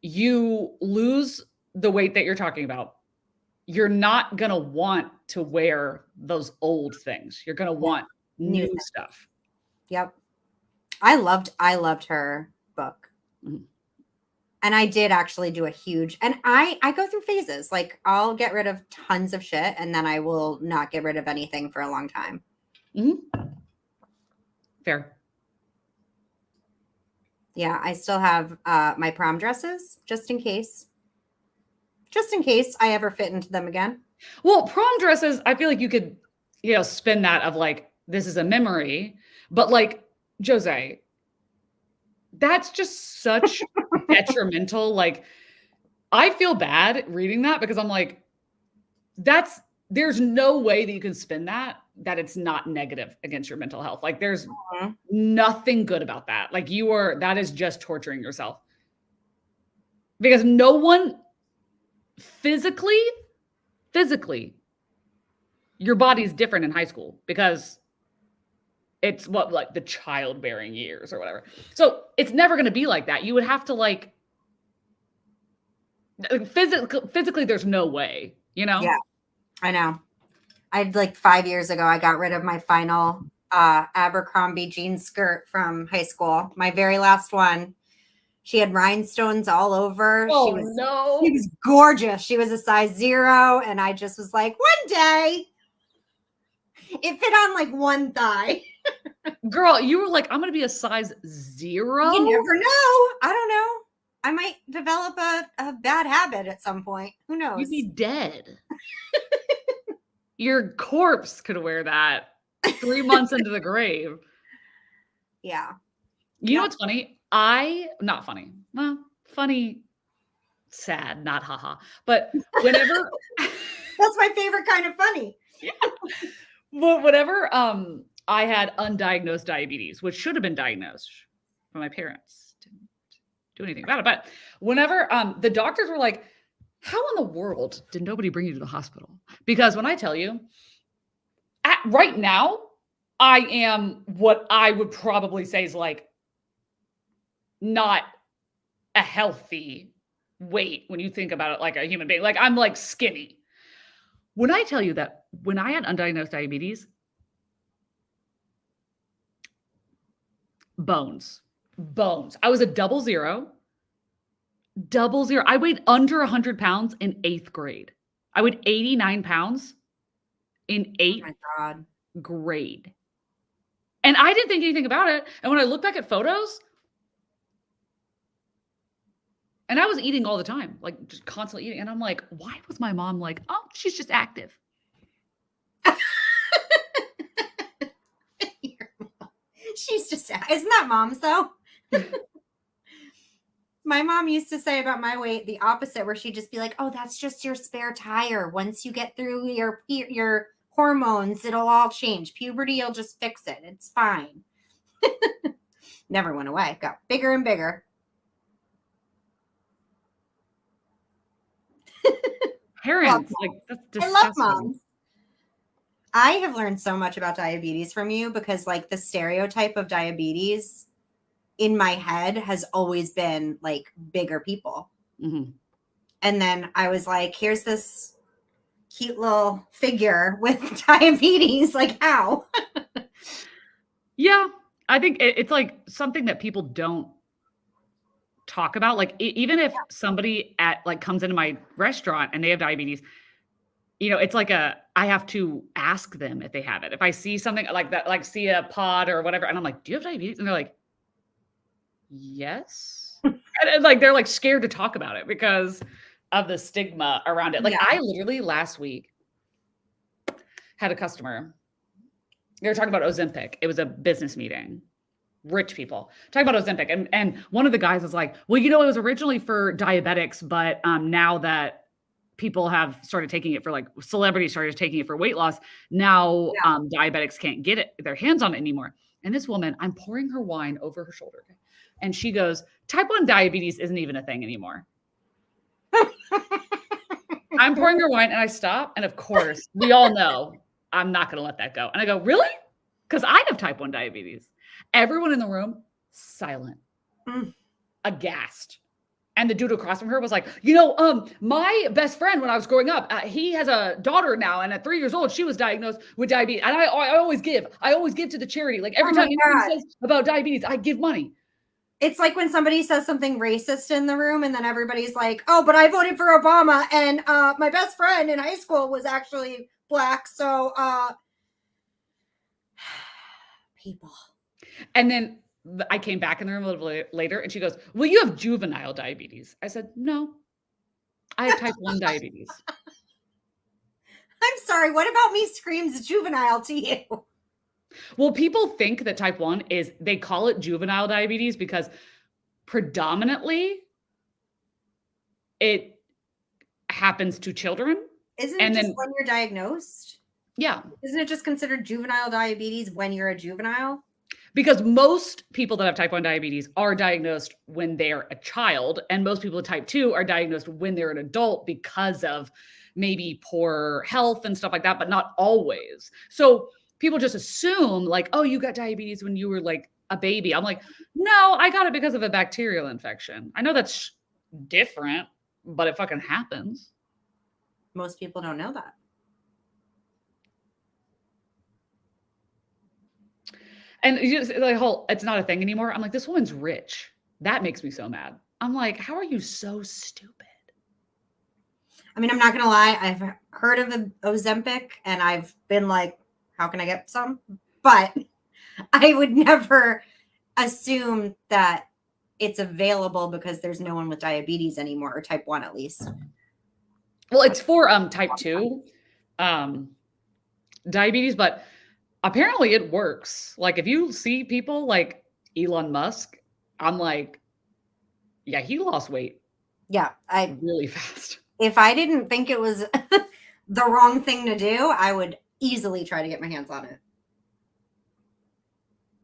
Speaker 2: you lose the weight that you're talking about, you're not going to want to wear those old things. You're going to want new stuff.
Speaker 1: Yep. I loved her book.
Speaker 2: Mhm.
Speaker 1: And I did actually do a huge, and I go through phases. Like, I'll get rid of tons of shit and then I will not get rid of anything for a long time.
Speaker 2: Mm-hmm. Fair.
Speaker 1: Yeah, I still have my prom dresses just in case I ever fit into them again.
Speaker 2: Well, prom dresses, I feel like you could, spin that of like, this is a memory, but like, Jose, that's just such detrimental. Like, I feel bad reading that because I'm like, there's no way that you can spin that it's not negative against your mental health. Like, there's nothing good about that. Like, that is just torturing yourself, because no one physically, your body's different in high school because it's like the childbearing years or whatever. So it's never going to be like that. You would have to like physically, there's no way,
Speaker 1: Yeah, I know. Like 5 years ago, I got rid of my final Abercrombie jean skirt from high school. My very last one. She had rhinestones all over.
Speaker 2: Oh,
Speaker 1: She was gorgeous. She was a size 0. And I just was like, one day it fit on like one thigh.
Speaker 2: Girl, you were like, I'm going to be a size 0.
Speaker 1: You never know. I don't know. I might develop a bad habit at some point. Who knows?
Speaker 2: You'd be dead. Your corpse could wear that 3 months into the grave.
Speaker 1: Yeah.
Speaker 2: You know what's funny? Not funny. Well, funny, sad, not haha. But whenever
Speaker 1: that's my favorite kind of funny.
Speaker 2: Yeah. But whenever I had undiagnosed diabetes, which should have been diagnosed, but my parents didn't do anything about it. But whenever the doctors were like, how in the world did nobody bring you to the hospital? Because when I tell you, right now, I am what I would probably say is like not a healthy weight when you think about it like a human being. Like, I'm like skinny. When I tell you that when I had undiagnosed diabetes, bones. I was a 00. I weighed under 100 pounds in 8th grade. I weighed 89 pounds in 8th grade. And I didn't think anything about it. And when I look back at photos, and I was eating all the time, like just constantly eating. And I'm like, why was my mom like, oh, she's just active?
Speaker 1: She's just, isn't that mom's though? My mom used to say about my weight the opposite, where she'd just be like, oh, that's just your spare tire. Once you get through your hormones, it'll all change. Puberty, you'll just fix it. It's fine. Never went away. Got bigger and bigger.
Speaker 2: Parents, like, that's disgusting.
Speaker 1: I love moms. I have learned so much about diabetes from you, because like the stereotype of diabetes in my head has always been like bigger people.
Speaker 2: Mm-hmm.
Speaker 1: And then I was like, here's this cute little figure with diabetes. Like, how?
Speaker 2: Yeah, I think it's like something that people don't talk about. Like, even if somebody comes into my restaurant and they have diabetes, it's like I have to ask them if they have it. If I see something like that, like see a pod or whatever, and I'm like, do you have diabetes? And they're like, yes. And like, they're like scared to talk about it because of the stigma around it. Like
Speaker 1: Yeah.
Speaker 2: I literally last week had a customer. They were talking about Ozempic. It was a business meeting. Rich people talking about Ozempic. And one of the guys was like, well, it was originally for diabetics, but now that people have started taking it for like celebrities started taking it for weight loss, now diabetics can't get their hands on it anymore. And this woman, I'm pouring her wine over her shoulder. Okay? And she goes, type 1 diabetes isn't even a thing anymore. I'm pouring her wine and I stop. And of course, we all know I'm not going to let that go. And I go, really? Because I have type 1 diabetes. Everyone in the room, silent, aghast. And the dude across from her was like, my best friend when I was growing up, he has a daughter now. And at 3 years old, she was diagnosed with diabetes. And I always give to the charity. Like every time anyone says about diabetes, I give money.
Speaker 1: It's like when somebody says something racist in the room and then everybody's like, oh, but I voted for Obama and my best friend in high school was actually Black. So people.
Speaker 2: And then I came back in the room a little bit later and she goes, well, you have juvenile diabetes. I said, no, I have type 1 diabetes.
Speaker 1: I'm sorry. What about me screams juvenile to you?
Speaker 2: Well, people think that type 1 they call it juvenile diabetes because predominantly it happens to children.
Speaker 1: Isn't it just when you're diagnosed?
Speaker 2: Yeah.
Speaker 1: Isn't it just considered juvenile diabetes when you're a juvenile?
Speaker 2: Because most people that have type 1 diabetes are diagnosed when they're a child, and most people with type 2 are diagnosed when they're an adult because of maybe poor health and stuff like that, but not always. So people just assume like, oh, you got diabetes when you were like a baby. I'm like, no, I got it because of a bacterial infection. I know that's different, but it fucking happens.
Speaker 1: Most people don't know that.
Speaker 2: And it's not a thing anymore. I'm like, this woman's rich. That makes me so mad. I'm like, how are you so stupid?
Speaker 1: I mean, I'm not going to lie. I've heard of Ozempic and I've been like, how can I get some? But I would never assume that it's available because there's no one with diabetes anymore, or type 1 at least.
Speaker 2: Well, it's for type 2 diabetes, but apparently it works. Like if you see people like Elon Musk, I'm like, yeah, he lost weight.
Speaker 1: Yeah,
Speaker 2: really fast.
Speaker 1: If I didn't think it was the wrong thing to do, I would easily try to get my hands on it.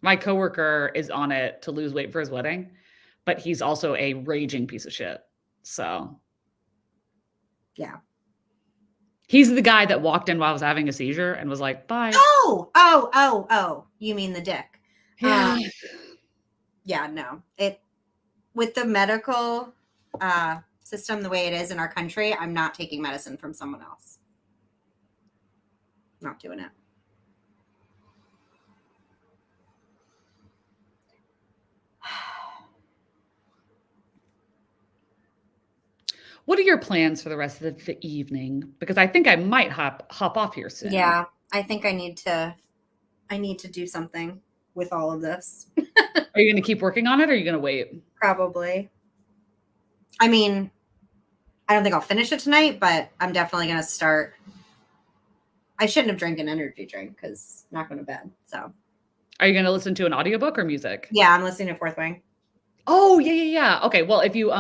Speaker 2: My coworker is on it to lose weight for his wedding, but he's also a raging piece of shit. So
Speaker 1: yeah.
Speaker 2: He's the guy that walked in while I was having a seizure and was like, bye.
Speaker 1: Oh, you mean the dick.
Speaker 2: Yeah.
Speaker 1: Yeah, no. With the medical system the way it is in our country, I'm not taking medicine from someone else. Not doing it.
Speaker 2: What are your plans for the rest of the evening? Because I think I might hop off here soon.
Speaker 1: Yeah, I think I need to do something with all of this.
Speaker 2: Are you going to keep working on it or are you going to wait?
Speaker 1: Probably. I mean, I don't think I'll finish it tonight, but I'm definitely going to start. I shouldn't have drank an energy drink because I'm not going to bed. So,
Speaker 2: are you going to listen to an audiobook or music?
Speaker 1: Yeah, I'm listening to Fourth Wing.
Speaker 2: Oh, yeah. Okay, well, if you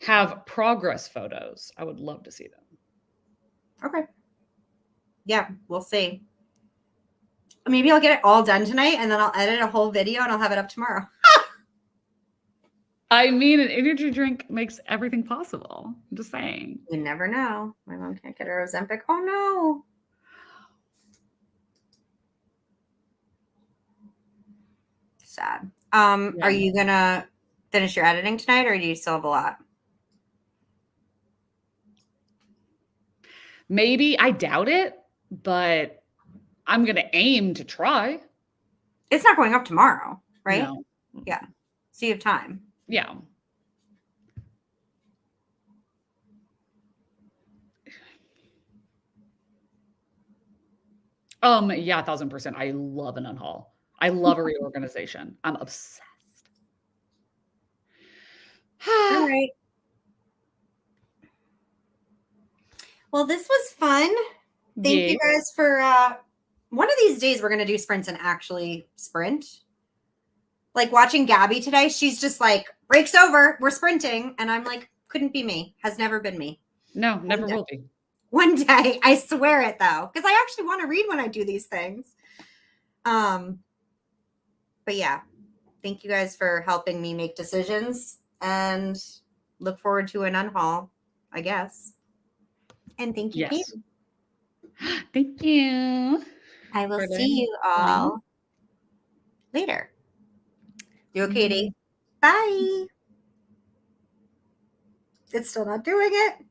Speaker 2: have progress photos, I would love to see them.
Speaker 1: Okay. Yeah, we'll see. Maybe I'll get it all done tonight and then I'll edit a whole video and I'll have it up tomorrow.
Speaker 2: I mean, an energy drink makes everything possible. I'm just saying.
Speaker 1: You never know. My mom can't get her Ozempic. Oh, no. Sad. Yeah. Are you going to finish your editing tonight or do you still have a lot?
Speaker 2: Maybe. I doubt it, but I'm going to aim to try.
Speaker 1: It's not going up tomorrow, right?
Speaker 2: No.
Speaker 1: Yeah. So you have time.
Speaker 2: Yeah. Yeah, 1000%. I love an unhaul. I love a reorganization. I'm obsessed.
Speaker 1: All right. Well, this was fun. Thank you guys for one of these days we're gonna do sprints and actually sprint. Like watching Gabby today, she's just like, break's over, we're sprinting. And I'm like, couldn't be me. Has never been me.
Speaker 2: No, never will be.
Speaker 1: One day, I swear it though, because I actually want to read when I do these things. But yeah, thank you guys for helping me make decisions, and look forward to an unhaul, I guess. And thank you, Kate.
Speaker 2: Thank you.
Speaker 1: I will see you all later. You okay, Katie? Bye. It's still not doing it.